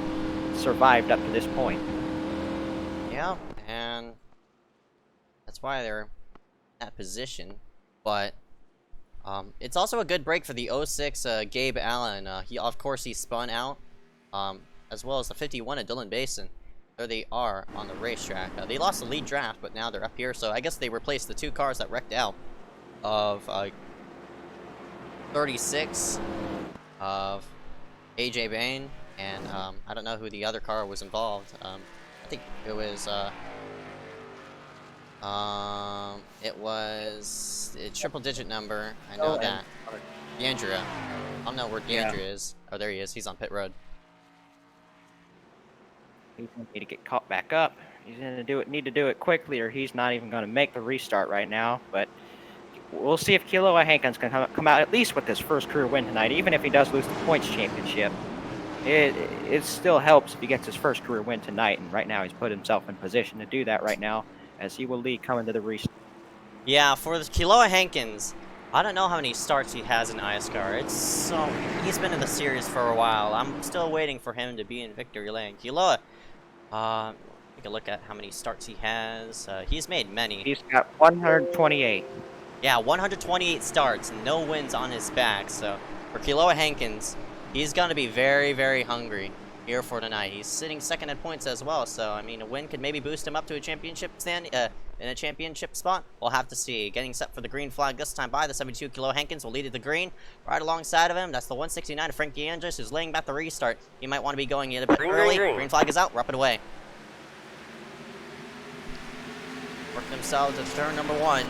survived up to this point. Yeah, and that's why they're in that position. But it's also a good break for the 06 Gabe Allen. Of course, he spun out, as well as the 51 of Dylan Basin. There they are on the racetrack. They lost the lead draft, but now they're up here. So I guess they replaced the 2 cars that wrecked out of 36 of AJ Bain, and I don't know who the other car was involved. I think it was a triple-digit number. I know that. DeAndrea. I don't know where DeAndrea is. Oh, there he is. He's on pit road. He's going to need to get caught back up. He's going to need to do it quickly, or he's not even going to make the restart right now. But we'll see if Kealoha Hankins can come out at least with his first career win tonight. Even if he does lose the points championship, it still helps if he gets his first career win tonight. And right now he's put himself in position to do that right now, as he will lead coming to the restart. Yeah, for the Kealoha Hankins, I don't know how many starts he has in iSCAR. He's been in the series for a while. I'm still waiting for him to be in victory lane. Kealoha, take a look at how many starts he has. He's made many. He's got 128. Yeah, 128 starts and no wins on his back. So for Kealoha Hankins, he's going to be very, very hungry here for tonight. He's sitting 2nd at points as well. So, I mean, a win could maybe boost him up to a championship stand in a championship spot. We'll have to see. Getting set for the green flag this time by the 72 Kealoha Hankins will lead at the green. Right alongside of him, that's the 169 of Frank DeAngelis, who's laying back the restart. He might want to be going a bit early. Green flag is out. We're up and away. Work themselves to turn number 1.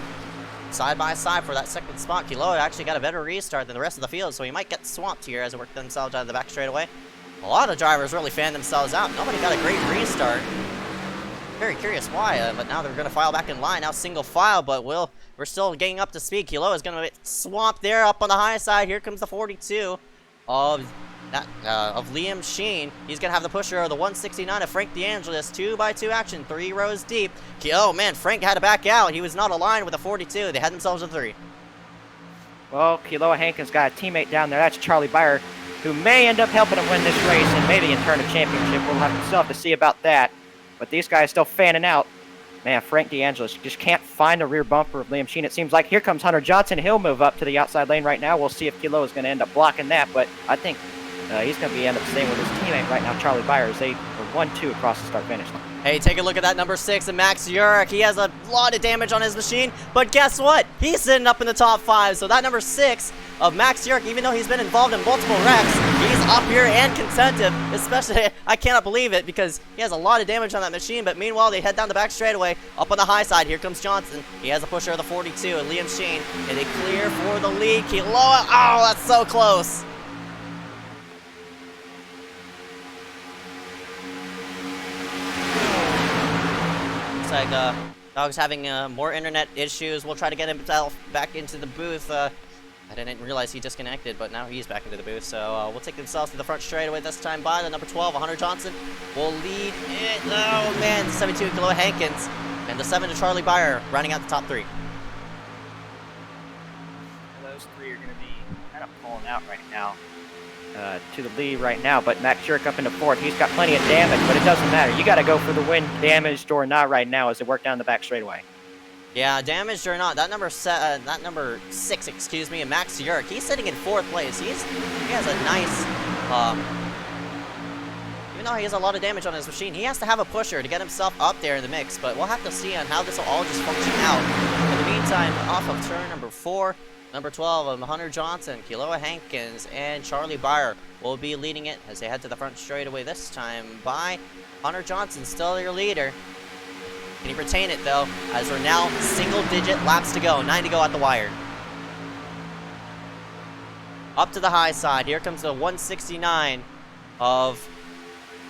Side by side for that 2nd spot. Kealoha actually got a better restart than the rest of the field, so he might get swamped here as they work themselves out of the back straightaway. A lot of drivers really fanned themselves out. Nobody got a great restart. Very curious why, but now they're going to file back in line. Now single file, but we're still getting up to speed. Kealoha is going to get swamped there up on the high side. Here comes the 42 of Liam Sheen. He's going to have the pusher of the 169 of Frank DeAngelis. 2x2 action, 3 rows deep. Oh, man, Frank had to back out. He was not aligned with the 42. They had themselves a 3. Well, Kealoha Hankins got a teammate down there. That's Charlie Byer, who may end up helping him win this race and maybe in turn a championship. We'll still have to see about that. But these guys still fanning out. Man, Frank DeAngelis just can't find the rear bumper of Liam Sheen. It seems like here comes Hunter Johnson. He'll move up to the outside lane right now. We'll see if Kealoha is going to end up blocking that. But I think he's going to end up staying with his teammate right now, Charlie Byers. They were 1-2 across the start-finish line. Hey, take a look at that number 6 of Max Urich. He has a lot of damage on his machine, but guess what? He's sitting up in the top 5. So that number 6 of Max Urich, even though he's been involved in multiple wrecks, he's up here and contented. Especially, I cannot believe it because he has a lot of damage on that machine. But meanwhile, they head down the back straightaway. Up on the high side, here comes Johnson. He has a pusher of the 42, and Liam Sheen. And they clear for the lead. Kealoha, oh, that's so close. Like Dog's having more internet issues. We'll try to get himself back into the booth. I didn't realize he disconnected, but now he's back into the booth. So we'll take themselves to the front straightaway this time by the number 12, Hunter Johnson, will lead it. Oh man, the 72 Kaloa Hankins and the 7 to Charlie Byer rounding out the top 3. Those three are going to be kind of pulling out right now to the lead right now. But Max Jurek up into fourth. He's got plenty of damage, but it doesn't matter. You got to go for the win, damaged or not right now, as they work down the back straightaway. Yeah, damaged or not, that number 6, excuse me, Max Jurek, he's sitting in 4th place. He has a nice, even though he has a lot of damage on his machine, he has to have a pusher to get himself up there in the mix. But we'll have to see on how this will all just function out. In the meantime, off of turn number 4. Number 12, Hunter Johnson, Kaloa Hankins, and Charlie Byer will be leading it as they head to the front straightaway this time by Hunter Johnson, still your leader. Can he retain it, though, as we're now single-digit laps to go, 9 to go at the wire. Up to the high side, here comes the 169 of...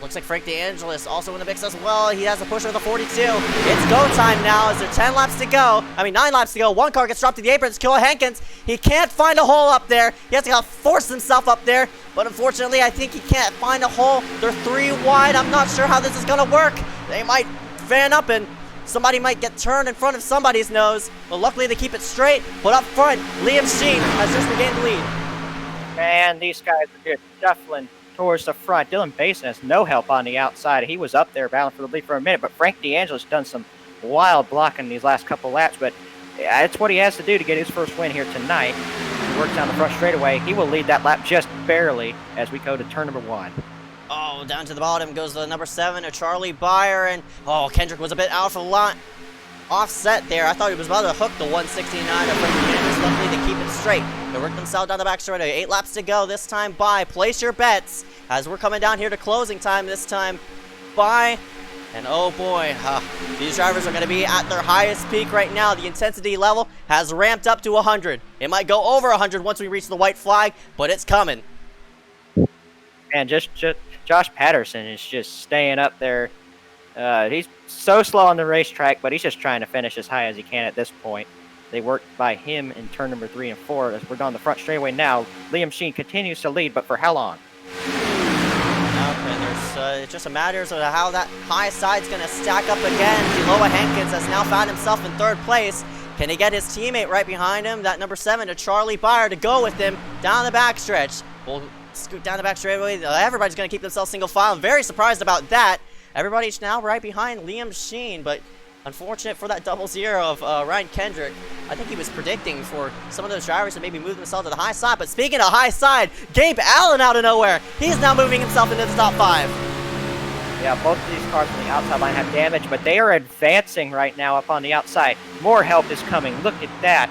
Looks like Frank DeAngelis also in the mix as well. He has a pusher of the 42. It's go time now as there 10 laps to go. 9 laps to go. One car gets dropped to the apron. It's Kaloa Hankins. He can't find a hole up there. He has to force himself up there. But unfortunately, I think he can't find a hole. They're 3 wide. I'm not sure how this is going to work. They might fan up and somebody might get turned in front of somebody's nose. But luckily, they keep it straight. But up front, Liam Sheen has just regained the lead. Man, these guys are just shuffling towards the front. Dylan Basin has no help on the outside. He was up there battling for the lead for a minute, but Frank DeAngelis done some wild blocking these last couple laps, but it's what he has to do to get his first win here tonight. He works down the front straightaway. He will lead that lap just barely as we go to turn number 1. Oh, down to the bottom goes the number 7, a Charlie Byer, and Kendrick was a bit out for line. Offset there. I thought he was about to hook the 169 of Frank DeAngelis. Luckily, they keep it straight. They work themselves down the back straightaway. 8 laps to go this time by. Place your bets as we're coming down here to closing time this time by. And oh boy, these drivers are going to be at their highest peak right now. The intensity level has ramped up to 100. It might go over 100 once we reach the white flag, but it's coming. And just Josh Patterson is just staying up there. He's so slow on the racetrack, but he's just trying to finish as high as he can at this point. They work by him in turn number 3 and 4 as we're down the front straightaway now. Liam Sheen continues to lead, but for how long? And it's just a matter of how that high side's going to stack up again. Kaloa Hankins has now found himself in 3rd place. Can he get his teammate right behind him? That number 7 to Charlie Byer to go with him down the backstretch. We'll scoot down the back straightaway. Everybody's going to keep themselves single file. I'm very surprised about that. Everybody's now right behind Liam Sheen, but unfortunate for that 0-0 of Ryan Kendrick. I think he was predicting for some of those drivers to maybe move themselves to the high side. But speaking of high side, Gabe Allen out of nowhere. He's now moving himself into the top 5. Yeah, both of these cars on the outside line have damage, but they are advancing right now up on the outside. More help is coming. Look at that.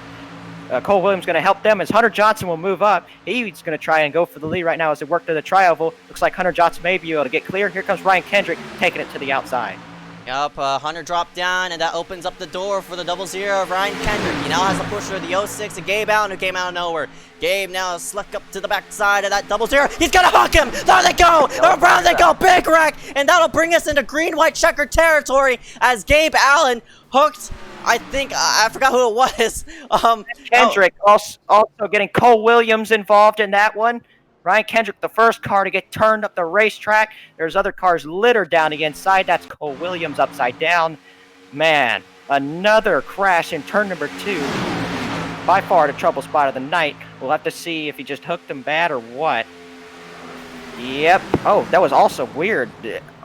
Cole Williams going to help them as Hunter Johnson will move up. He's going to try and go for the lead right now as they work to the tri-oval. Looks like Hunter Johnson may be able to get clear. Here comes Ryan Kendrick taking it to the outside. Yup, Hunter dropped down, and that opens up the door for the 0-0 of Ryan Kendrick. He now has a pusher of the 06 of Gabe Allen, who came out of nowhere. Gabe now sluck up to the backside of that 0-0. He's going to hook him! There they go! Around they go! Big wreck! And that'll bring us into green-white checker territory as Gabe Allen hooked... I think, I forgot who it was. Kendrick also getting Cole Williams involved in that one. Ryan Kendrick, the first car to get turned up the racetrack. There's other cars littered down the inside. That's Cole Williams upside down. Man, another crash in turn number 2. By far the trouble spot of the night. We'll have to see if he just hooked him bad or what. Yep. Oh, that was also weird.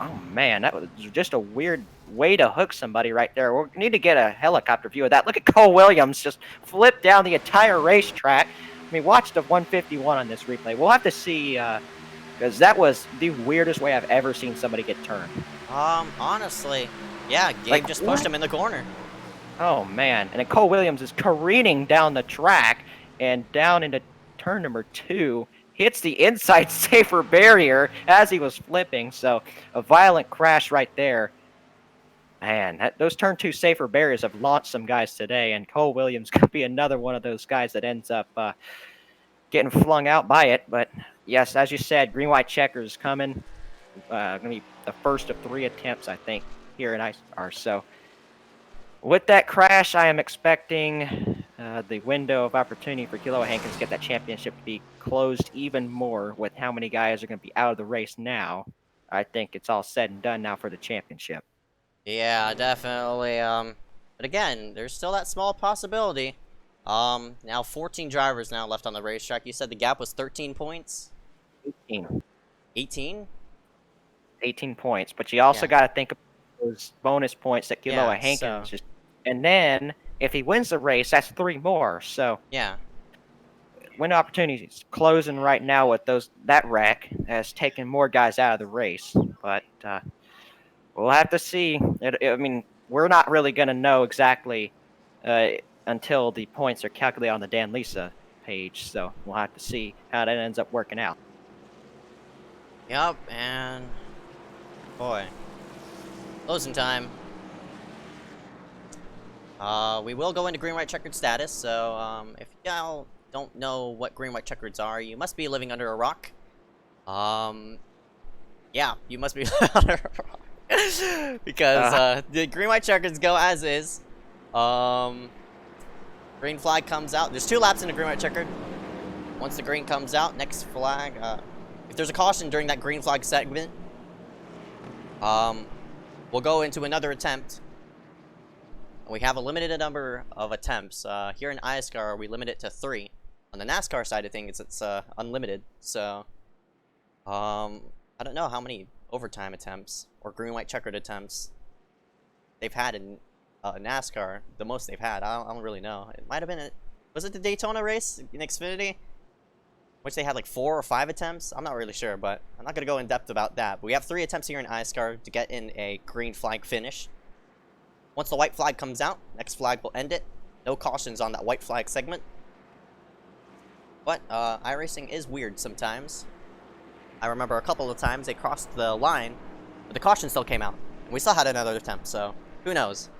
Oh, man, that was just a weird way to hook somebody right there. We need to get a helicopter view of that. Look at Cole Williams just flip down the entire racetrack. I mean, watch the 151 on this replay. We'll have to see, because that was the weirdest way I've ever seen somebody get turned. Honestly, yeah, Gabe just pushed him in the corner. Oh, man. And then Cole Williams is careening down the track and down into turn number 2. Hits the inside safer barrier as he was flipping. So a violent crash right there. Man, those turn 2 safer barriers have launched some guys today, and Cole Williams could be another one of those guys that ends up getting flung out by it. But yes, as you said, green-white checkers coming. Going to be the first of 3 attempts, I think, here in iSCAR. So With that crash, I am expecting the window of opportunity for Kilo Hankins to get that championship to be closed even more with how many guys are going to be out of the race now. I think it's all said and done now for the championship. Yeah, definitely. But again, there's still that small possibility. Now 14 drivers now left on the racetrack. You said the gap was 13 points? 18. 18? 18 points, but you also Yeah. got to think of those bonus points that Kilo Yeah, Hankins so- just. And then, if he wins the race, that's 3 more. So, Yeah. window opportunities closing right now with that wreck has taken more guys out of the race. But we'll have to see. I mean, we're not really going to know exactly until the points are calculated on the Dan Lisa page. So we'll have to see how that ends up working out. Yup, and... boy. Closing time. We will go into green-white checkered status, so, if y'all don't know what green-white checkers are, you must be living under a rock. Yeah, you must be under a rock. Because, the green-white checkers go as is. Green flag comes out. There's 2 laps in the green-white checkered. Once the green comes out, next flag, if there's a caution during that green flag segment, we'll go into another attempt. We have a limited number of attempts. Here in iSCAR, we limit it to 3. On the NASCAR side of things, it's unlimited. So, I don't know how many overtime attempts or green-white checkered attempts they've had in NASCAR. The most they've had, I don't really know. It might have been was it the Daytona race in Xfinity, which they had like 4 or 5 attempts? I'm not really sure, but I'm not gonna go in depth about that. But we have 3 attempts here in iSCAR to get in a green flag finish. Once the white flag comes out, next flag will end it. No cautions on that white flag segment. But, iRacing is weird sometimes. I remember a couple of times they crossed the line, but the caution still came out. And we still had another attempt, so who knows?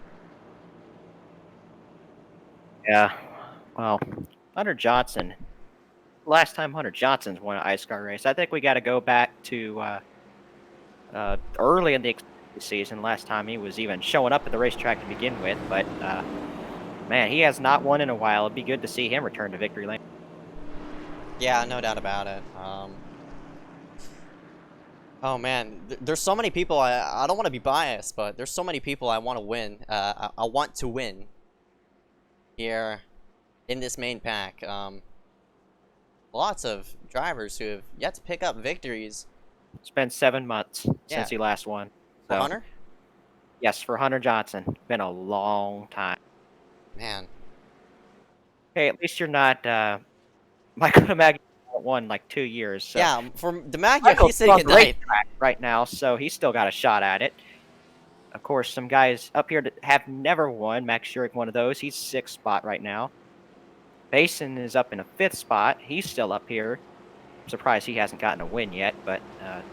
Yeah, well, Hunter Johnson. Last time Hunter Johnson's won an iSCAR race, I think we got to go back to early in the season. Last time he was even showing up at the racetrack to begin with, but man, he has not won in a while. It'd be good to see him return to victory lane. Yeah, no doubt about it. Oh man, there's so many people. I don't want to be biased, but there's so many people I want to win. I want to win here in this main pack. Lots of drivers who have yet to pick up victories. It's been 7 months Yeah. since he last won. For So, Hunter? yes, for Hunter Johnson, been a long time. Man. Hey, at least you're not Michael DeMaggi won like 2 years. So. Yeah, for DeMaggi, Michael's he's sitting on at the 9th. racetrack right now, so he's still got a shot at it. Of course, some guys up here that have never won. Max Schurig, one of those. He's 6th spot right now. Basin is up in a 5th spot. He's still up here. I'm surprised he hasn't gotten a win yet, but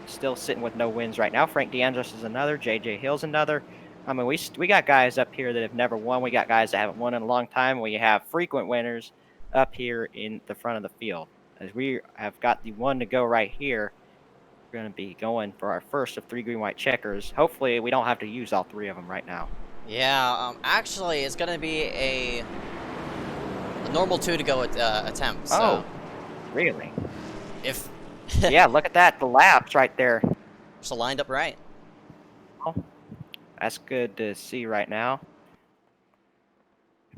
still sitting with no wins right now. Frank DeAndres is another. J.J. Hill's another. I mean, we got guys up here that have never won. We got guys that haven't won in a long time. We have frequent winners up here in the front of the field. As we have got the one to go right here, we're going to be going for our first of 3 green-white checkers. Hopefully, we don't have to use all 3 of them right now. Yeah, actually, it's gonna be a normal 2 to go attempt. So Oh, really? if Yeah, look at that. The laps right there. just lined up right. That's good to see right now.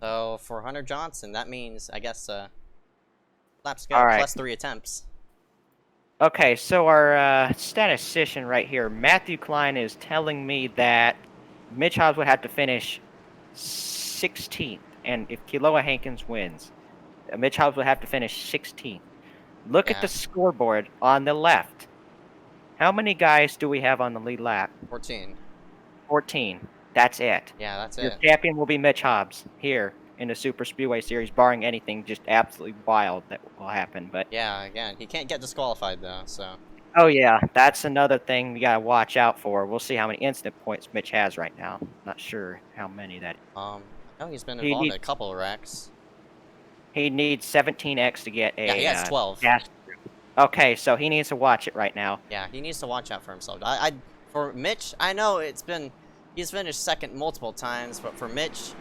So for Hunter Johnson, that means I guess laps go All right. plus 3 attempts. Okay, so our statistician right here, Matthew Klein, is telling me that Mitch Hobbs would have to finish 16th, and if Kiloa Hankins wins, Mitch Hobbs would have to finish 16th. Look at Yeah. the scoreboard on the left. How many guys do we have on the lead lap? 14. 14. That's it. Yeah, that's Your it. champion will be Mitch Hobbs here in the Superspeedway series, barring anything just absolutely wild that will happen. But Yeah, again, he can't get disqualified though. So oh yeah, that's another thing we gotta watch out for. We'll see how many instant points Mitch has right now. Not sure how many that. I know he's been He involved in needs- a couple of wrecks. He needs 17x to get a. Yeah, he has 12. gas. Okay, so he needs to watch it right now. Yeah, he needs to watch out for himself. For Mitch, I know he's finished second multiple times, but for Mitch,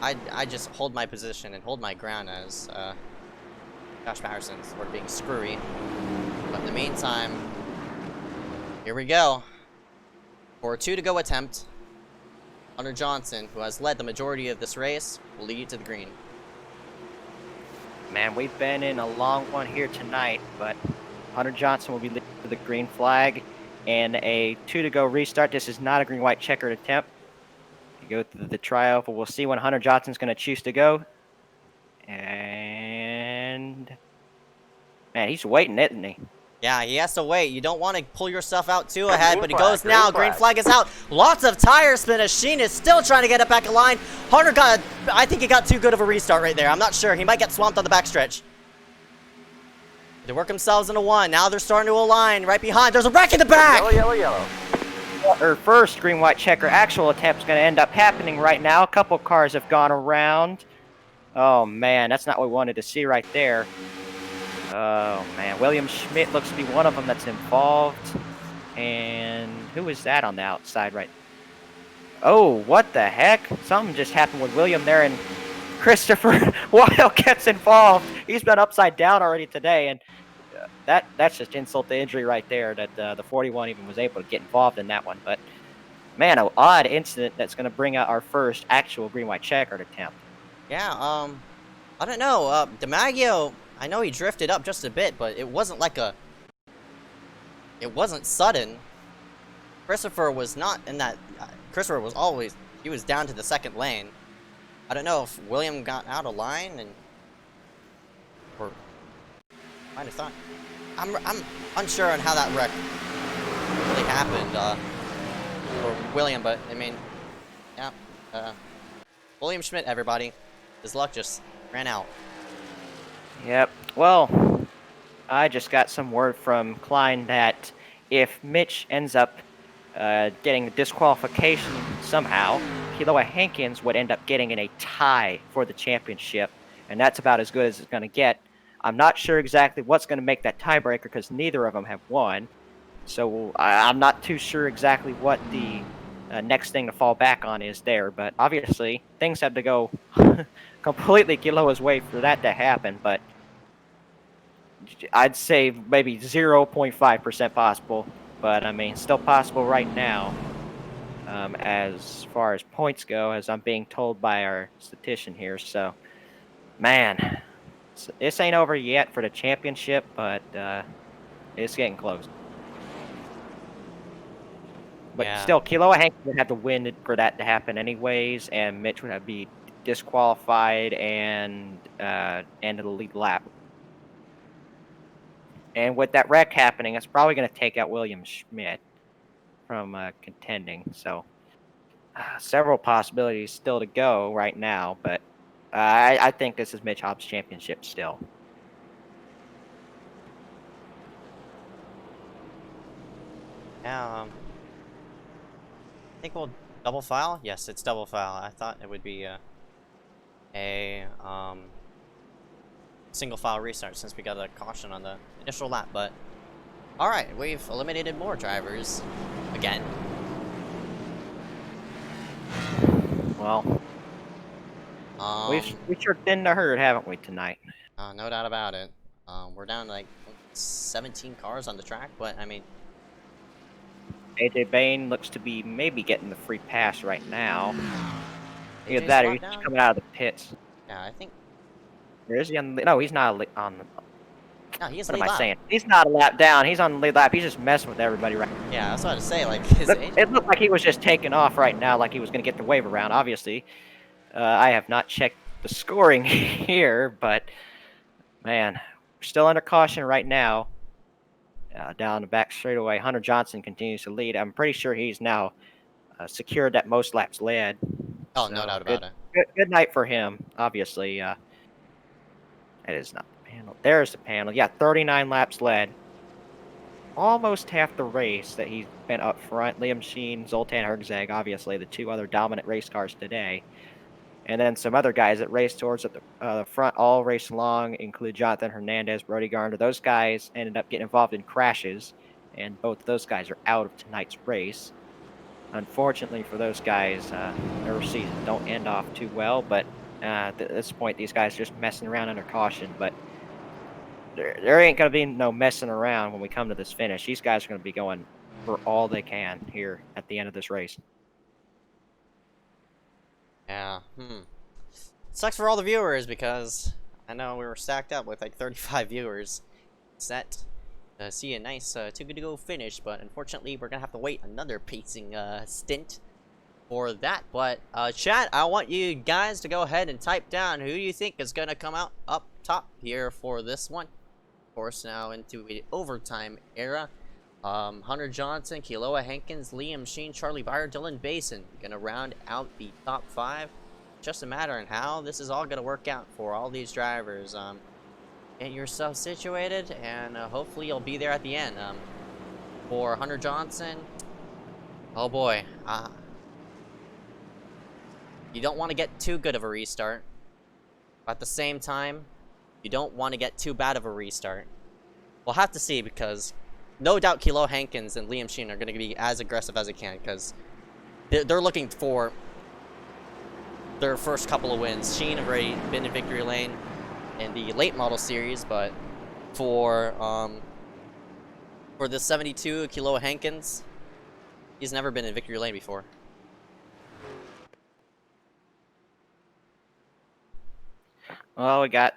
I just hold my position and hold my ground as Josh Patterson's sort of being screwy. But in the meantime, here we go. For a 2 to go attempt, Hunter Johnson, who has led the majority of this race, will lead to the green. Man, we've been in a long one here tonight, but Hunter Johnson will be leading to the green flag. And a 2 to go restart. This is not a green-white checkered attempt. You go through the trioval. We'll see when Hunter Johnson's going to choose to go. And man, he's waiting, isn't he? Yeah, he has to wait. You don't want to pull yourself out too ahead, Green but he flag, goes green now. flag. Green flag is out. Lots of tire spin as Sheen is still trying to get it back in line. Hunter I think he got too good of a restart right there. I'm not sure. He might get swamped on the backstretch. They work themselves into one. Now they're starting to align right behind. There's a wreck in the back. Yellow, yellow, yellow. Our first green-white checker actual attempt is going to end up happening right now. A couple cars have gone around. Oh, man, that's not what we wanted to see right there. Oh, man. William Schmidt looks to be one of them that's involved. And who is that on the outside right? Oh, what the heck? Something just happened with William there, and Christopher Weil gets involved. He's been upside down already today, and that's just insult to injury right there, that the 41 even was able to get involved in that one. But, man, an odd incident that's going to bring out our first actual green-white checkered attempt. Yeah, I don't know. DiMaggio, I know he drifted up just a bit, but it wasn't like it wasn't sudden. Christopher was not in that. Christopher was always, he was down to the second lane. I don't know if William got out of line or might have thought. I'm unsure on how that wreck really happened for William, but I mean, yeah, William Schmidt, everybody, his luck just ran out. Yep. Well, I just got some word from Klein that if Mitch ends up getting a disqualification somehow, Keloa Hankins would end up getting in a tie for the championship, and that's about as good as it's going to get. I'm not sure exactly what's going to make that tiebreaker because neither of them have won, so I'm not too sure exactly what the next thing to fall back on is there, but obviously things have to go completely Keloa's way for that to happen, but I'd say maybe 0.5% possible, but I mean, still possible right now. As far as points go, as I'm being told by our statistician here. So, man, this ain't over yet for the championship, but it's getting close. But Yeah. still, Keloa Hankins would have to win for that to happen anyways, and Mitch would have to be disqualified and end of the lead lap. And with that wreck happening, it's probably going to take out William Schmidt from contending. So several possibilities still to go right now, but I think this is Mitch Hobbs' championship still. Yeah, I think we'll double file. Yes, it's double file. I thought it would be a single file restart since we got a caution on the initial lap, but alright, we've eliminated more drivers again. Well, we sure thinned the herd, haven't we, tonight? No doubt about it. We're down to like 17 cars on the track, but I mean, AJ Bain looks to be maybe getting the free pass right now. Either AJ's that or locked he's down? coming out of the pits. Yeah, I think. Where is he on the, no, he's not on the, No, he is what lead am I lap. saying? He's not a lap down. He's on the lead lap. He's just messing with everybody right now. Yeah, I was about to say, like, It looked like he was just taking off right now, like he was going to get the wave around, obviously. I have not checked the scoring here, but, man, we're still under caution right now. Down the back straightaway, Hunter Johnson continues to lead. I'm pretty sure he's now secured that most laps led. Oh, So, no doubt about it. Good night for him, obviously. It is not the panel. There's the panel. Yeah, 39 laps led. Almost half the race that he's been up front. Liam Sheen, Zoltan Herzog, obviously the two other dominant race cars today. And then some other guys that raced towards at the front all race long include Jonathan Hernandez, Brody Garner. Those guys ended up getting involved in crashes, and both of those guys are out of tonight's race. unfortunately for those guys, their season don't end off too well. But at this point, these guys are just messing around under caution. But there ain't gonna be no messing around when we come to this finish. These guys are gonna be going for all they can here at the end of this race. Yeah. Sucks for all the viewers because I know we were stacked up with like 35 viewers set to see a nice too good to go finish, but unfortunately we're gonna have to wait another pacing stint for that. But chat, I want you guys to go ahead and type down who you think is gonna come out up top here for this one. Of course, now into the overtime era. Hunter Johnson, Kealoha Hankins, Liam Sheen, Charlie Byer, Dylan Basin gonna round out the top 5. Just a matter of how this is all gonna work out for all these drivers. Get yourself situated, and hopefully you'll be there at the end. For Hunter Johnson, oh boy, you don't want to get too good of a restart. But at the same time, you don't want to get too bad of a restart. We'll have to see, because no doubt Kealoha Hankins and Liam Sheen are going to be as aggressive as they can, because they're looking for their first couple of wins. Sheen have already been in victory lane in the late model series, but for the 72 Kealoha Hankins, he's never been in victory lane before. Well, we got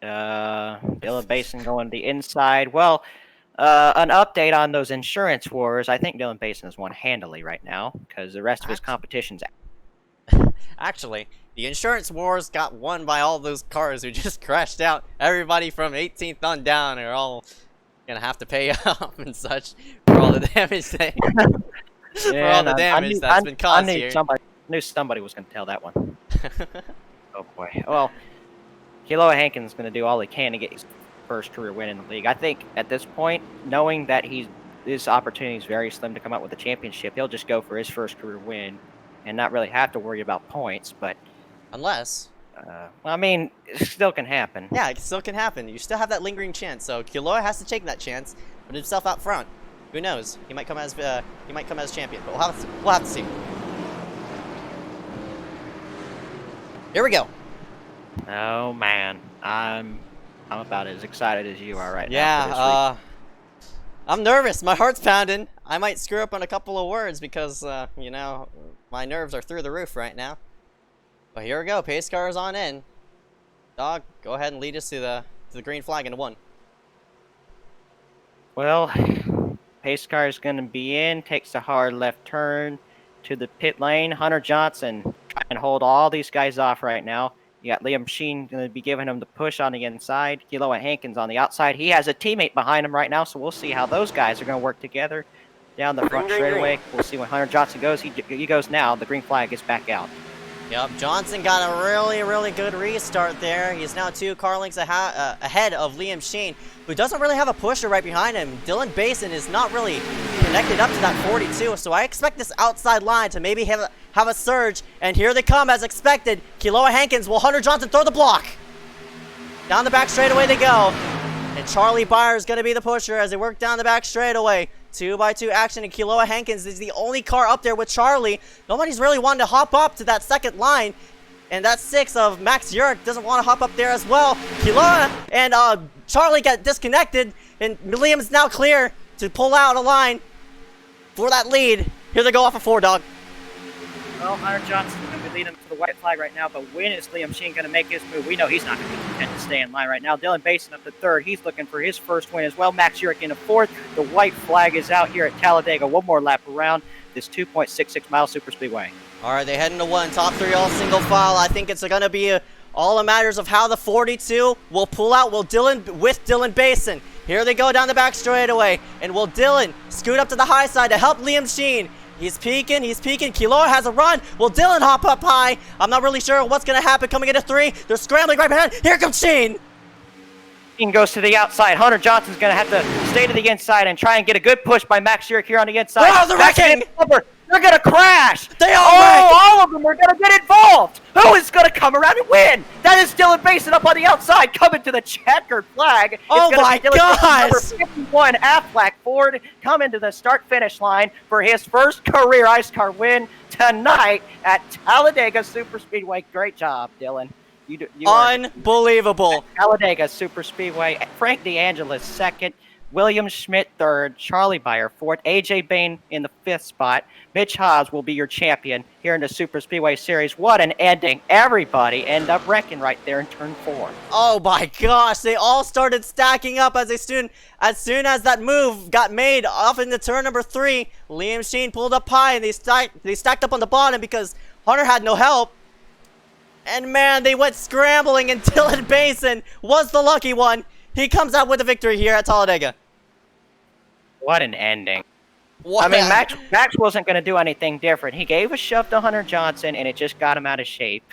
Dylan Basin going to the inside. Well, an update on those insurance wars. I think Dylan Basin has won handily right now because the rest of his competition's out. Actually, the insurance wars got won by all those cars who just crashed out. Everybody from 18th on down are all gonna have to pay up and such for all the damage that's been caused here. I knew somebody was gonna tell that one. Oh boy. Well, Kealoha Hankins is going to do all he can to get his first career win in the league. I think at this point, knowing that his opportunity is very slim to come out with a championship, he'll just go for his first career win and not really have to worry about points. But unless, well, I mean, it still can happen. Yeah, it still can happen. You still have that lingering chance. So Kealoha has to take that chance, put himself out front. Who knows? He might come as champion, but we'll have to see. Here we go. Oh man, I'm about as excited as you are right now. Yeah, I'm nervous. My heart's pounding. I might screw up on a couple of words because you know, my nerves are through the roof right now. But here we go. Pace car is on in. Dog, go ahead and lead us to the green flag into 1. Well, pace car is going to be in. Takes a hard left turn to the pit lane. Hunter Johnson trying to hold all these guys off right now. You got Liam Sheen going to be giving him the push on the inside. Kealoha Hankins on the outside. He has a teammate behind him right now, so we'll see how those guys are going to work together down the front straightaway. We'll see when Hunter Johnson goes. He goes now. The green flag is back out. Yep, Johnson got a really, really good restart there. He's now 2 car lengths ahead of Liam Sheen, who doesn't really have a pusher right behind him. Dylan Basin is not really connected up to that 42, so I expect this outside line to maybe have a surge, and here they come as expected. Kealoha Hankins will Hunter Johnson throw the block. Down the back straightaway they go, and Charlie Byer is going to be the pusher as they work down the back straightaway. 2x2 action, and Kealoha Hankins is the only car up there with Charlie. Nobody's really wanting to hop up to that second line, and that 6 of Max Urich doesn't want to hop up there as well. Kealoha and Charlie get disconnected, and Liam's now clear to pull out a line for that lead. Here they go off of 4, dog. Well, Hunter Johnson's going to be leading to the white flag right now, but when is Liam Sheen going to make his move? We know he's not going to be content to stay in line right now. Dylan Basin up to 3rd. He's looking for his first win as well. Max Urich in 4th. The white flag is out here at Talladega. One more lap around this 2.66 mile Superspeedway. All right, they head into 1. Top 3 all single file. I think it's going to be all a matters of how the 42 will pull out with Dylan Basin. Here they go down the back straightaway, and will Dylan scoot up to the high side to help Liam Sheen? He's peeking. Kealoha has a run. Will Dylan hop up high? I'm not really sure what's going to happen coming into 3. They're scrambling right behind. Here comes Sheen. Sheen goes to the outside. Hunter Johnson's going to have to stay to the inside and try and get a good push by Max Urich here on the inside. Oh, the wrecking! They're gonna crash! They all wreck! All of them are gonna get involved! Who is gonna come around and win? That is Dylan Basin up on the outside, coming to the checkered flag. It's Oh gonna my be Dylan Basin, gosh! number 51, Aflac Ford, coming to the start-finish line for his first career iSCAR win tonight at Talladega Superspeedway. Great job, Dylan. You Unbelievable. Talladega Superspeedway. Frank DeAngelis second. William Schmidt third, Charlie Beyer fourth, AJ Bain in the fifth spot. Mitch Hobbs will be your champion here in the Super Speedway Series. What an ending. Everybody end up wrecking right there in turn 4. Oh my gosh, they all started stacking up as soon as that move got made off into turn number 3. Liam Sheen pulled up high and they stacked up on the bottom because Hunter had no help. And man, they went scrambling and Dylan Basin was the lucky one. He comes out with a victory here at Talladega. What an ending. What? I mean, Max wasn't going to do anything different. He gave a shove to Hunter Johnson, and it just got him out of shape.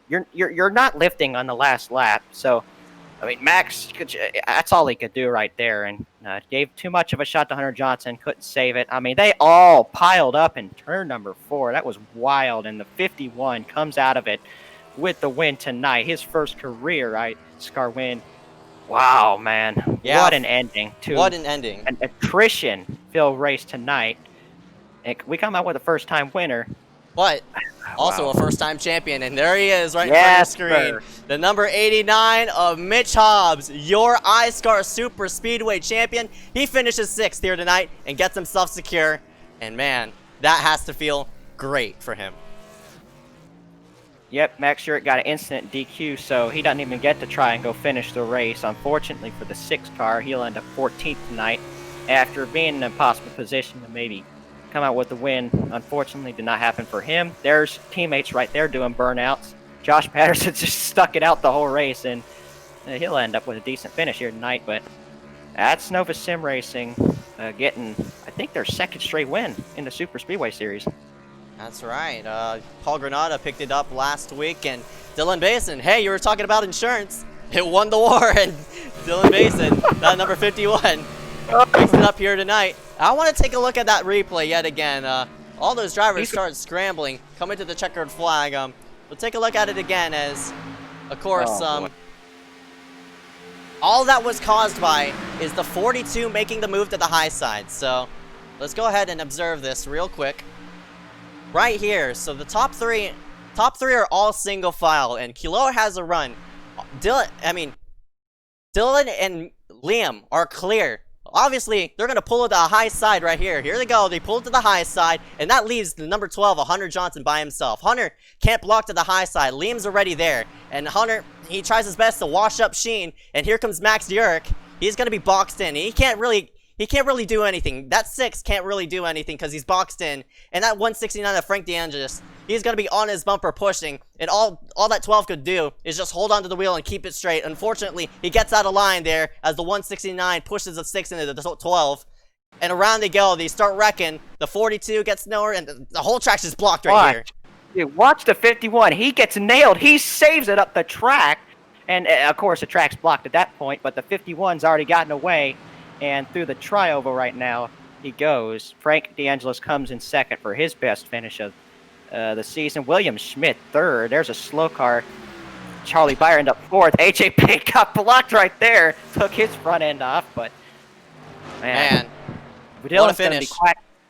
You're not lifting on the last lap, so I mean, Max, that's all he could do right there, and gave too much of a shot to Hunter Johnson, couldn't save it. I mean, they all piled up in turn number 4. That was wild, and the 51 comes out of it with the win tonight. His first career iSCAR win. Wow, man. Yeah. What an ending. What an ending. An attrition-filled race tonight. And we come out with a first-time winner. But also Wow. a first-time champion, and there he is right in front of your screen. Sir. The number 89 of Mitch Hobbs, your iSCAR Super Speedway champion. He finishes 6th here tonight and gets himself secure. And man, that has to feel great for him. Yep, Max Schurit got an instant DQ, so he doesn't even get to try and go finish the race. Unfortunately for the 6th car, he'll end up 14th tonight after being in an impossible position to maybe come out with the win. Unfortunately, did not happen for him. There's teammates right there doing burnouts. Josh Patterson just stuck it out the whole race, and he'll end up with a decent finish here tonight. But that's Nova Sim Racing getting, I think, their 2nd straight win in the Super Speedway Series. That's right. Paul Granada picked it up last week, and Dylan Basin, hey, you were talking about insurance. It won the war, and Dylan Basin, that number 51, picks it up here tonight. I want to take a look at that replay yet again. All those drivers started scrambling, coming to the checkered flag. We'll take a look at it again as, of course, all that was caused by is the 42 making the move to the high side. So let's go ahead and observe this real quick. Right here, so the top three are all single file, and Kilo has a run. Dylan and Liam are clear. Obviously, they're gonna pull it to the high side right here. Here they go, they pull it to the high side, and that leaves the number 12, Hunter Johnson, by himself. Hunter can't block to the high side. Liam's already there, and Hunter, he tries his best to wash up Sheen, and here comes Max Jurek. He's gonna be boxed in. He can't really do anything. That 6 can't really do anything because he's boxed in. And that 169 of Frank DeAngelis, he's going to be on his bumper pushing. And all that 12 could do is just hold onto the wheel and keep it straight. Unfortunately, he gets out of line there as the 169 pushes the 6 into the 12. And around they go. They start wrecking. The 42 gets nowhere, and the whole track's just blocked right here. Dude, watch the 51. He gets nailed. He saves it up the track. And, of course, the track's blocked at that point, but the 51's already gotten away. And through the trioval right now, he goes. Frank DeAngelis comes in 2nd for his best finish of the season. William Schmidt 3rd. There's a slow car. Charlie Beyer ended up 4th. AJ Pink got blocked right there. Took his front end off, but man, what a finish.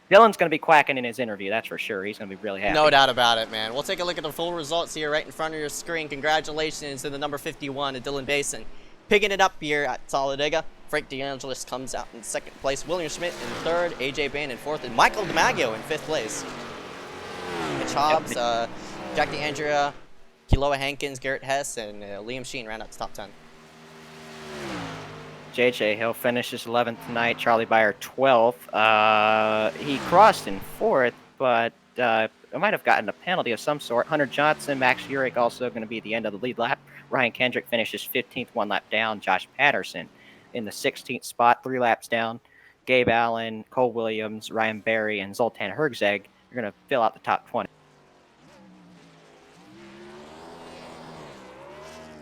Dylan's going to be quacking in his interview, that's for sure. He's going to be really happy. No doubt about it, man. We'll take a look at the full results here right in front of your screen. Congratulations to the number 51, to Dylan Basin. Picking it up here at Talladega. Frank DeAngelis comes out in 2nd place. William Schmidt in 3rd. AJ Bain in 4th. And Michael DiMaggio in 5th place. Mitch Hobbs, Jack DeAndrea, Kiloa Hankins, Garrett Hess, and Liam Sheen ran out to top 10. JJ Hill finishes 11th tonight. Charlie Beyer 12th. He crossed in 4th, but it might have gotten a penalty of some sort. Hunter Johnson, Max Jurek also going to be at the end of the lead lap. Ryan Kendrick finishes 15th, 1 lap down. Josh Patterson in the 16th spot, 3 laps down. Gabe Allen, Cole Williams, Ryan Berry, and Zoltan Herzeg are going to fill out the top 20.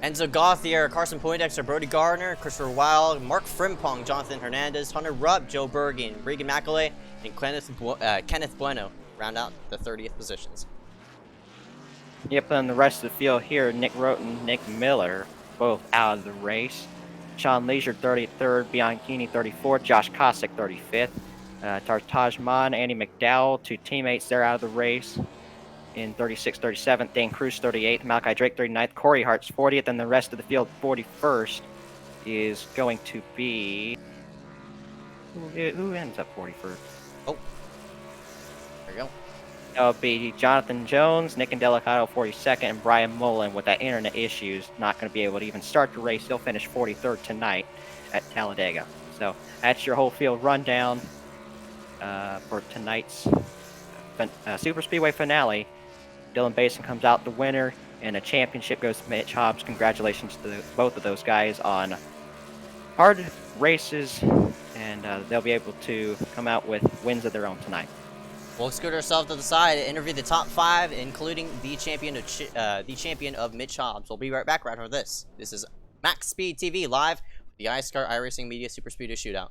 Enzo Gauthier, Carson Poindexter, Brody Gardner, Christopher Wild, Mark Frimpong, Jonathan Hernandez, Hunter Rupp, Joe Bergen, Regan McAuley, and Kenneth Bueno round out the 30th positions. Yep, and the rest of the field here, Nick Roten, Nick Miller, both out of the race. Sean Leisure, 33rd, Bianchini, 34th, Josh Kosick, 35th. Tartajman, Andy McDowell, two teammates, they're out of the race. In 36th, 37th, Dane Cruz, 38th, Malachi Drake, 39th, Corey Hart's 40th, and the rest of the field, 41st, is going to be... Who ends up 41st? Oh, there you go. That'll be Jonathan Jones, Nick Indelicato 42nd, and Brian Mullen with that internet issues, not going to be able to even start the race. He'll finish 43rd tonight at Talladega. So that's your whole field rundown for tonight's Superspeedway finale. Dylan Basin comes out the winner, and the championship goes to Mitch Hobbs. Congratulations to both of those guys on hard races, and they'll be able to come out with wins of their own tonight. We'll scoot ourselves to the side and interview the top 5, including the champion of Mitch Hobbs. We'll be right back right after this. This is MaxspeedTV live with the iSCAR iRacing Media Superspeedway Shootout.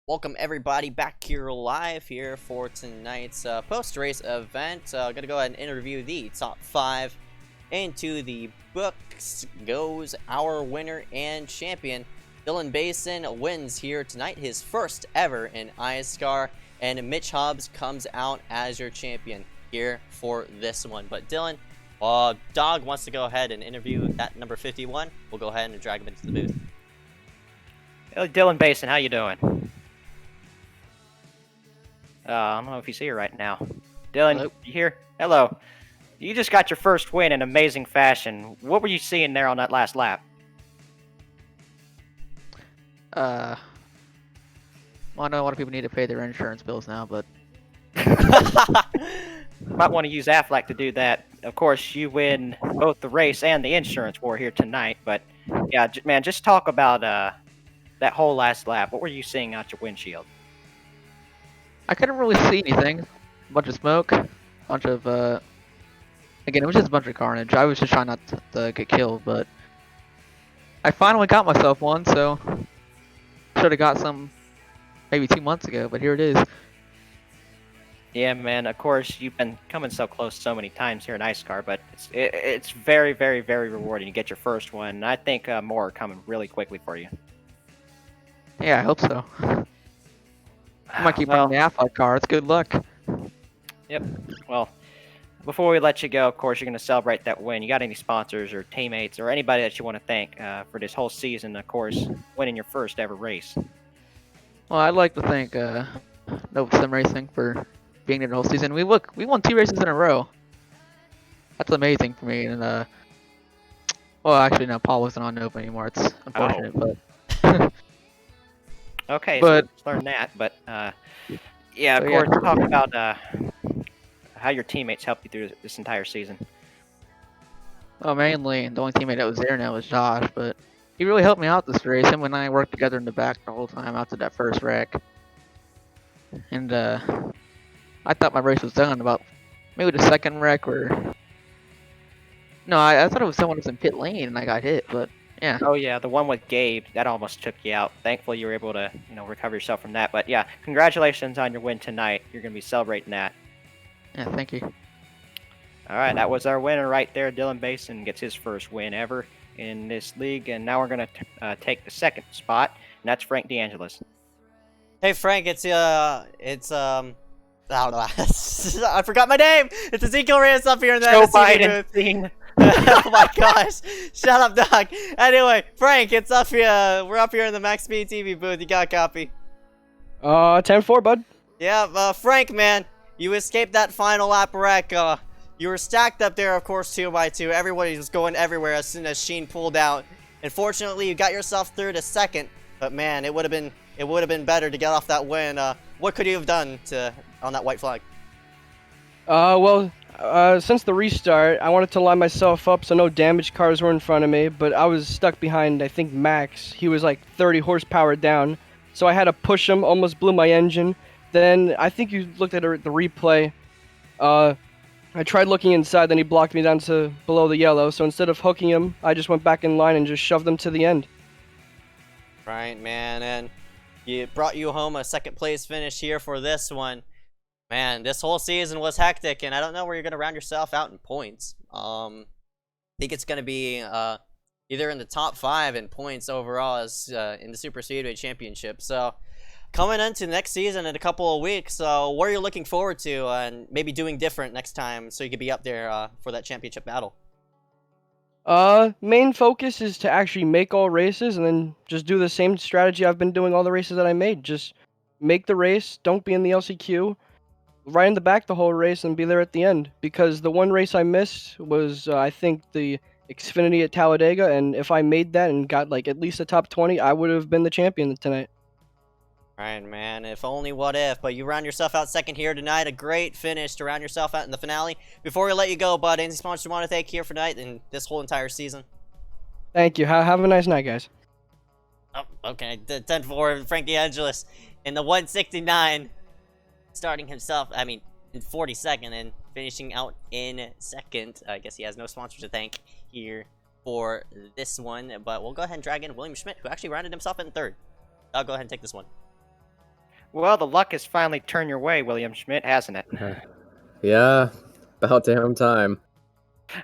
Welcome everybody back here live here for tonight's post-race event. Gonna go ahead and interview the top 5. Into the books goes our winner and champion. Dylan Basin wins here tonight, his first ever in iSCAR, and Mitch Hobbs comes out as your champion here for this one. But Dylan, Dog wants to go ahead and interview that number 51. We'll go ahead and drag him into the booth. Hey, Dylan Basin, how you doing? I don't know if he's here right now. Dylan, Hello? you here? Hello. You just got your first win in amazing fashion. What were you seeing there on that last lap? Well, I know a lot of people need to pay their insurance bills now, but Might want to use Affleck to do that. Of course, you win both the race and the insurance war here tonight, but yeah, man, just talk about that whole last lap. What were you seeing out your windshield? I couldn't really see anything. A bunch of smoke, bunch of, again, it was just a bunch of carnage. I was just trying not to get killed, but I finally got myself one, so should have got some maybe 2 months ago, but here it is. Yeah, man, of course, you've been coming so close so many times here in iSCAR, but it's very, very, very rewarding to get your first one, and I think more are coming really quickly for you. Yeah, I hope so. I might keep running the Affleck car. It's good luck. Yep. Well, before we let you go, of course, you're going to celebrate that win. You got any sponsors or teammates or anybody that you want to thank for this whole season, of course, winning your first ever race? Well, I'd like to thank Nova Sim Racing for being there the whole season. We won 2 races in a row. That's amazing for me. And well, actually, no, Paul wasn't on Nova anymore. It's unfortunate, but. Okay, but, so let's learn that. But yeah, of course, talk about how your teammates helped you through this entire season. Well, mainly, the only teammate that was there now was Josh, but he really helped me out this race. Him and I worked together in the back the whole time after that first wreck. And I thought my race was done about Maybe the second wreck or no, I thought it was someone who was in pit lane and I got hit, but yeah. Oh yeah, the one with Gabe that almost took you out. Thankfully, you were able to recover yourself from that. But yeah, congratulations on your win tonight. You're gonna be celebrating that. Yeah, thank you. All right, that was our winner right there. Dylan Basin gets his first win ever in this league, and now we're gonna take the second spot, and that's Frank DeAngelis. Hey Frank, I don't know. I forgot my name. It's Ezekiel Reyes up here in the Joe MaxspeedTV Biden booth. scene. Oh my gosh! Shut up, dog. Anyway, Frank, it's up here. We're up here in the MaxspeedTV booth. You got a copy? 10-4, bud. Yeah, Frank, man, you escaped that final lap wreck. You were stacked up there, of course, 2x2. Everybody was going everywhere as soon as Sheen pulled out. Unfortunately, you got yourself through to second. But man, it would have been better to get off that win. What could you have done on that white flag? Since the restart, I wanted to line myself up so no damaged cars were in front of me, but I was stuck behind, I think, Max. He was like 30 horsepower down, so I had to push him, almost blew my engine. Then, I think you looked at the replay, I tried looking inside, then he blocked me down to below the yellow, so instead of hooking him, I just went back in line and just shoved him to the end. Right, man, and it brought you home a second place finish here for this one. Man, this whole season was hectic, and I don't know where you're going to round yourself out in points. I think it's going to be either in the top 5 in points overall as in the Superspeedway Championship. So, coming into next season in a couple of weeks, what are you looking forward to and maybe doing different next time so you could be up there for that championship battle? Main focus is to actually make all races and then just do the same strategy I've been doing all the races that I made. Just make the race, don't be in the LCQ, right in the back the whole race and be there at the end. Because the one race I missed was, I think, the Xfinity at Talladega, and if I made that and got like at least a top 20, I would have been the champion tonight. Alright, man, if only what if, but you round yourself out second here tonight. A great finish to round yourself out in the finale. Before we let you go, bud, any sponsors you want to thank here for tonight and this whole entire season? Thank you. Have a nice night, guys. Oh, okay, 10-4, Frank DeAngelis in the 169, starting himself, in 42nd and finishing out in second. I guess he has no sponsors to thank here for this one, but we'll go ahead and drag in William Schmidt, who actually rounded himself in third. I'll go ahead and take this one. Well, the luck has finally turned your way, William Schmidt, hasn't it? Yeah, about damn time.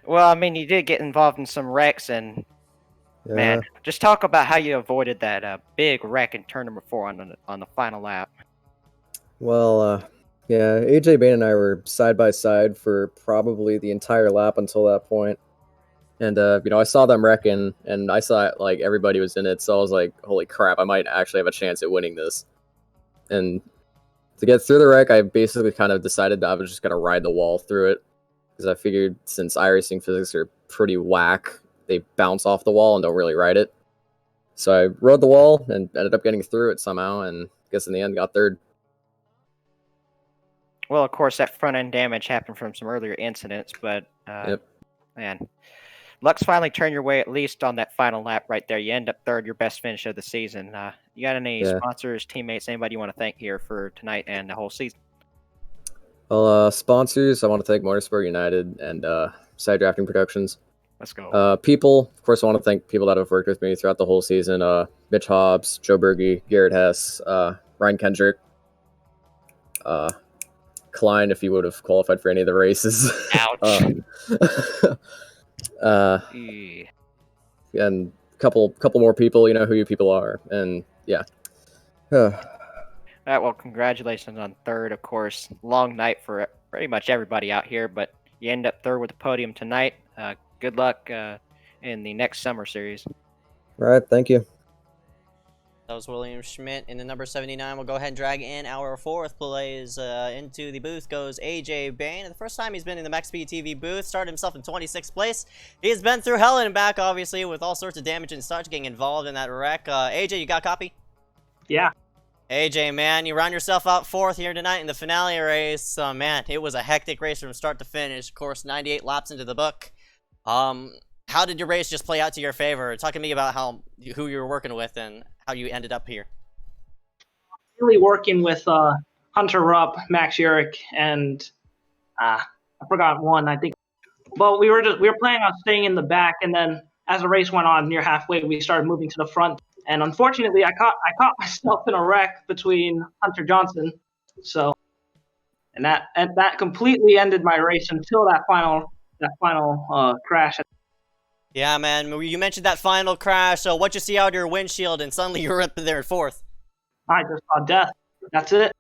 Well, I mean, you did get involved in some wrecks, and Yeah. man, just talk about how you avoided that big wreck in turn number 4 on the final lap. Well, yeah, AJ Bain and I were side by side for probably the entire lap until that point. And, I saw them wrecking, and I saw, like, everybody was in it, so I was like, holy crap, I might actually have a chance at winning this. And to get through the wreck, I basically kind of decided that I was just going to ride the wall through it. Because I figured since iRacing physics are pretty whack, they bounce off the wall and don't really ride it. So I rode the wall and ended up getting through it somehow, and I guess in the end got third. Well, of course, that front end damage happened from some earlier incidents, but Yep. man, luck's finally turned your way at least on that final lap right there. You end up third, your best finish of the season. You got any Yeah. sponsors, teammates, anybody you want to thank here for tonight and the whole season? Well, sponsors, I want to thank Motorsport United and Side Drafting Productions. Let's go. People, of course, I want to thank people that have worked with me throughout the whole season. Mitch Hobbs, Joe Berge, Garrett Hess, Ryan Kendrick, Klein, if he would have qualified for any of the races. Ouch. And a couple more people, you know who you people are, and yeah. All right, well, congratulations on third, of course. Long night for pretty much everybody out here, but you end up third with the podium tonight. Good luck in the next summer series. All right, thank you. That was William Schmidt in the number 79. We'll go ahead and drag in our fourth place. Into the booth goes AJ Bain. The first time he's been in the MaxspeedTV booth, started himself in 26th place. He's been through hell and back, obviously, with all sorts of damage and such, getting involved in that wreck. AJ, you got a copy? Yeah. AJ, man, you round yourself out fourth here tonight in the finale race. Man, it was a hectic race from start to finish. Of course, 98 laps into the book. How did your race just play out to your favor? Talk to me about who you were working with and how you ended up here. Really working with Hunter Rupp, Max Urich, and I forgot one. I think. Well, we were planning on staying in the back, and then as the race went on, near halfway, we started moving to the front. And unfortunately, I caught myself in a wreck between Hunter Johnson. So, and that completely ended my race until that final crash. Yeah, man. You mentioned that final crash. So what you see out of your windshield, and suddenly you're up there in fourth. I just saw death. That's it.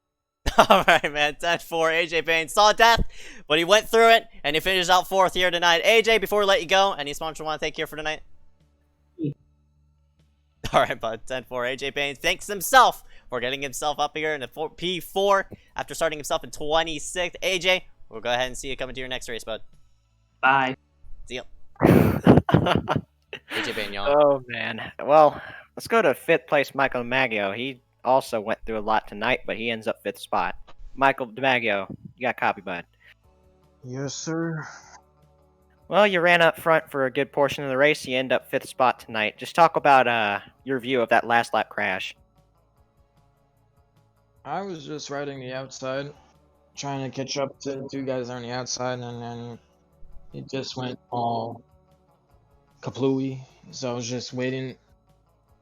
All right, man. 10-4. AJ Bain saw death, but he went through it, and he finished out fourth here tonight. AJ, before we let you go, any sponsor want to thank here for tonight? All right, bud. 10-4. AJ Bain thanks himself for getting himself up here in the P4 after starting himself in 26th. AJ, we'll go ahead and see you coming to your next race, bud. Bye. See ya. AJ Bain, y'all. Oh, man. Well, let's go to 5th place Michael DiMaggio. He also went through a lot tonight, but he ends up 5th spot. Michael DiMaggio, you got a copy, bud? Yes, sir. Well, you ran up front for a good portion of the race. You end up 5th spot tonight. Just talk about your view of that last lap crash. I was just riding the outside, trying to catch up to the two guys on the outside, and then it just went all kaplooey. So I was just waiting.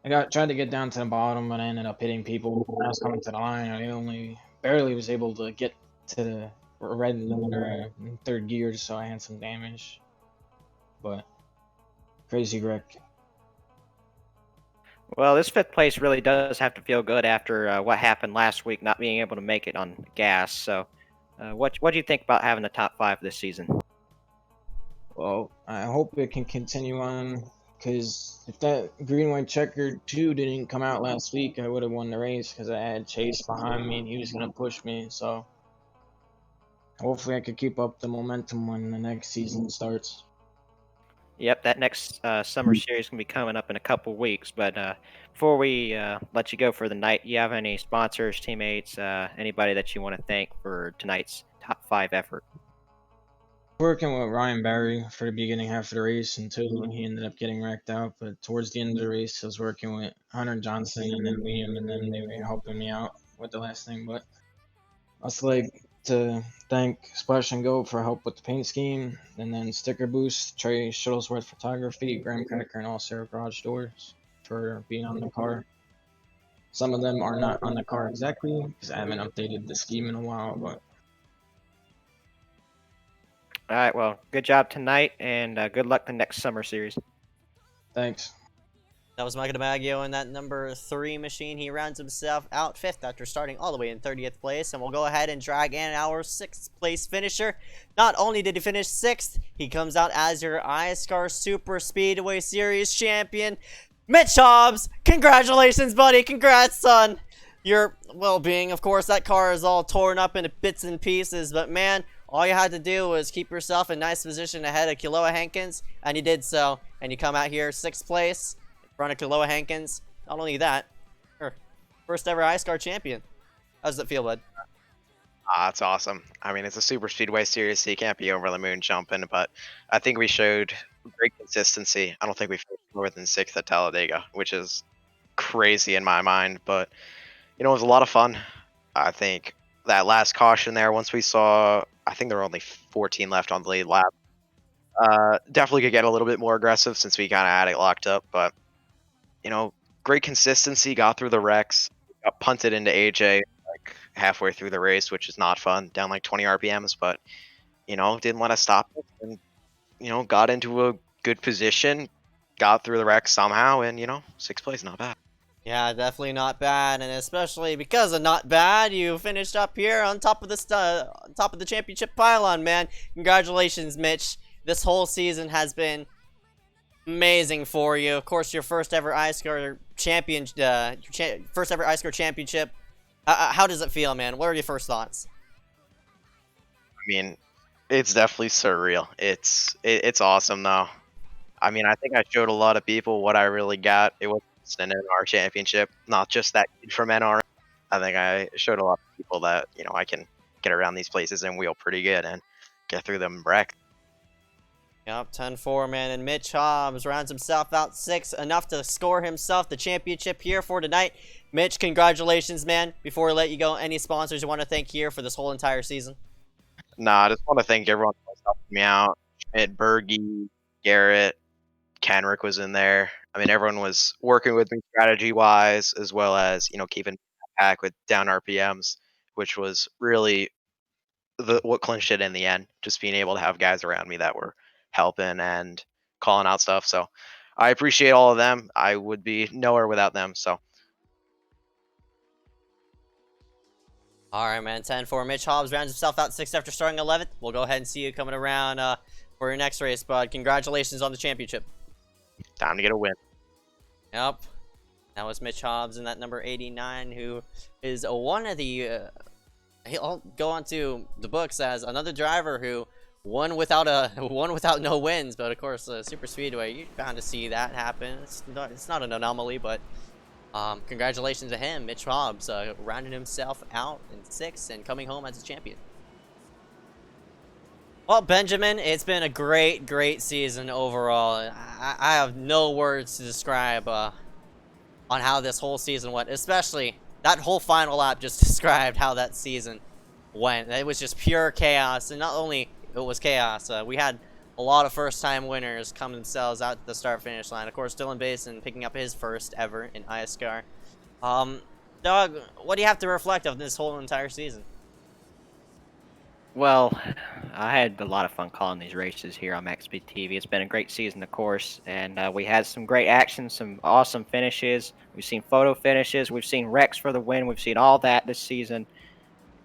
Tried to get down to the bottom, but I ended up hitting people. When I was coming to the line, I only barely was able to get to the red limiter in 3rd gear, so I had some damage. But crazy wreck. Well, this 5th place really does have to feel good after what happened last week, not being able to make it on gas. So, what do you think about having the top 5 this season? Well, I hope it can continue on, because if that green white checkered 2 didn't come out last week, I would have won the race, because I had Chase behind me and he was going to push me. So hopefully I could keep up the momentum when the next season starts. Yep, that next summer series is going to be coming up in a couple weeks. But before we let you go for the night, you have any sponsors, teammates, anybody that you want to thank for tonight's top 5 effort? Working with Ryan Barry for the beginning half of the race until he ended up getting wrecked out. But towards the end of the race, I was working with Hunter Johnson and then Liam, and then they were helping me out with the last thing. But I also like to thank Splash and Go for help with the paint scheme, and then Sticker Boost, Trey Shuttlesworth Photography, Graham Cracker, and all Sarah Garage Doors for being on the car. Some of them are not on the car exactly because I haven't updated the scheme in a while, but All right, well, good job tonight, and good luck the next summer series. thanks. That was Michael DiMaggio in that number 3 machine. He rounds himself out 5th after starting all the way in 30th place. And we'll go ahead and drag in our 6th place finisher. Not only did he finish 6th, he comes out as your iSCAR Superspeedway Series champion, Mitch Hobbs. Congratulations, buddy. Congrats, son. Your well-being, of course, that car is all torn up into bits and pieces. But, man, all you had to do was keep yourself in nice position ahead of Kiloa Hankins. And you did so. And you come out here 6th place. Front of Kiloa Hankins. Not only that, first ever iSCAR champion. How does it feel, bud? It's awesome. I mean, it's a super speedway series, so you can't be over the moon jumping, but I think we showed great consistency. I don't think we finished more than 6th at Talladega, which is crazy in my mind, but, you know, it was a lot of fun. I think that last caution there, once we saw, I think there were only 14 left on the lead lap, definitely could get a little bit more aggressive since we kind of had it locked up, but you know, great consistency, got through the wrecks, got punted into AJ like halfway through the race, which is not fun, down like 20 RPMs, but, you know, didn't let us stop it, and, you know, got into a good position, got through the wrecks somehow, and, you know, 6th place, not bad. Yeah, definitely not bad, and especially because of not bad, you finished up here on top of the championship pylon, man. Congratulations, Mitch. This whole season has been amazing for you. Of course, your first ever iSCAR champion, first ever iSCAR championship. How does it feel, man? What are your first thoughts? I mean, it's definitely surreal. It's awesome though. I mean, I think I showed a lot of people what I really got. It was an NR championship, not just that kid from NR. I think I showed a lot of people that, you know, I can get around these places and wheel pretty good and get through them wreck. Yep, 10-4, man, and Mitch Hobbs rounds himself out 6th, enough to score himself the championship here for tonight. Mitch, congratulations, man. Before we let you go, any sponsors you want to thank here for this whole entire season? Nah, I just want to thank everyone for me out. Schmidt, Berge, Garrett, Kenrick was in there. I mean, everyone was working with me strategy wise, as well as keeping back with down RPMs, which was really what clinched it in the end. Just being able to have guys around me that were helping and calling out stuff. So I appreciate all of them. I would be nowhere without them. So All right, man. 10-4. Mitch Hobbs rounds himself out 6th after starting 11th. We'll go ahead and see you coming around for your next race, bud. Congratulations on the championship. time to get a win. Yep. That was Mitch Hobbs in that number 89, who is one of the... he'll go on to the books as another driver who won without no wins. But of course, Super Speedway, you're bound to see that happen. It's not an anomaly, but congratulations to him, Mitch Hobbs, rounding himself out in 6th and coming home as a champion. Well, Benjamin, it's been a great season overall. I have no words to describe on how this whole season went, especially that whole final lap just described how that season went. It was just pure chaos, and not only it was chaos, we had a lot of first-time winners come themselves out to the start-finish line. Of course, Dylan Basin picking up his first ever in iSCAR. Doug, what do you have to reflect of this whole entire season? Well, I had a lot of fun calling these races here on MaxspeedTV. It's been a great season, of course, and we had some great action, some awesome finishes. We've seen photo finishes. We've seen wrecks for the win. We've seen all that this season.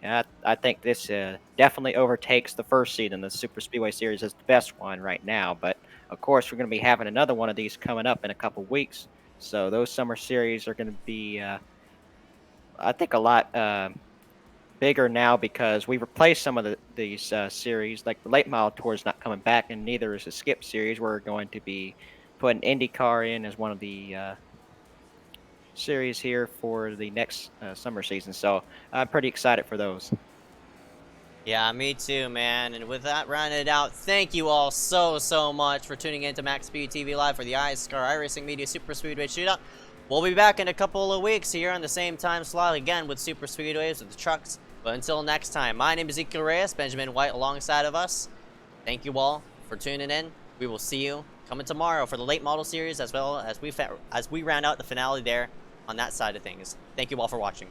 And I think this definitely overtakes the first season. The Super Speedway Series is the best one right now. But, of course, we're going to be having another one of these coming up in a couple weeks. So those summer series are going to be, I think, a lot bigger now because we replaced some of these series. Like the late model tour is not coming back, and neither is the skip series. We're going to be putting IndyCar in as one of the series here for the next summer season. So I'm pretty excited for those. Yeah, me too, man. And with that rounded out, thank you all so much for tuning in to MaxspeedTV Live for the iSCAR iRacing Media Super Speedway Shootout. We'll be back in a couple of weeks here on the same time slot again with Super Speedways with the trucks. But until next time, my name is Ezekiel Reyes, Benjamin White alongside of us. Thank you all for tuning in. We will see you coming tomorrow for the late model series as well as we round out the finale there on that side of things. Thank you all for watching.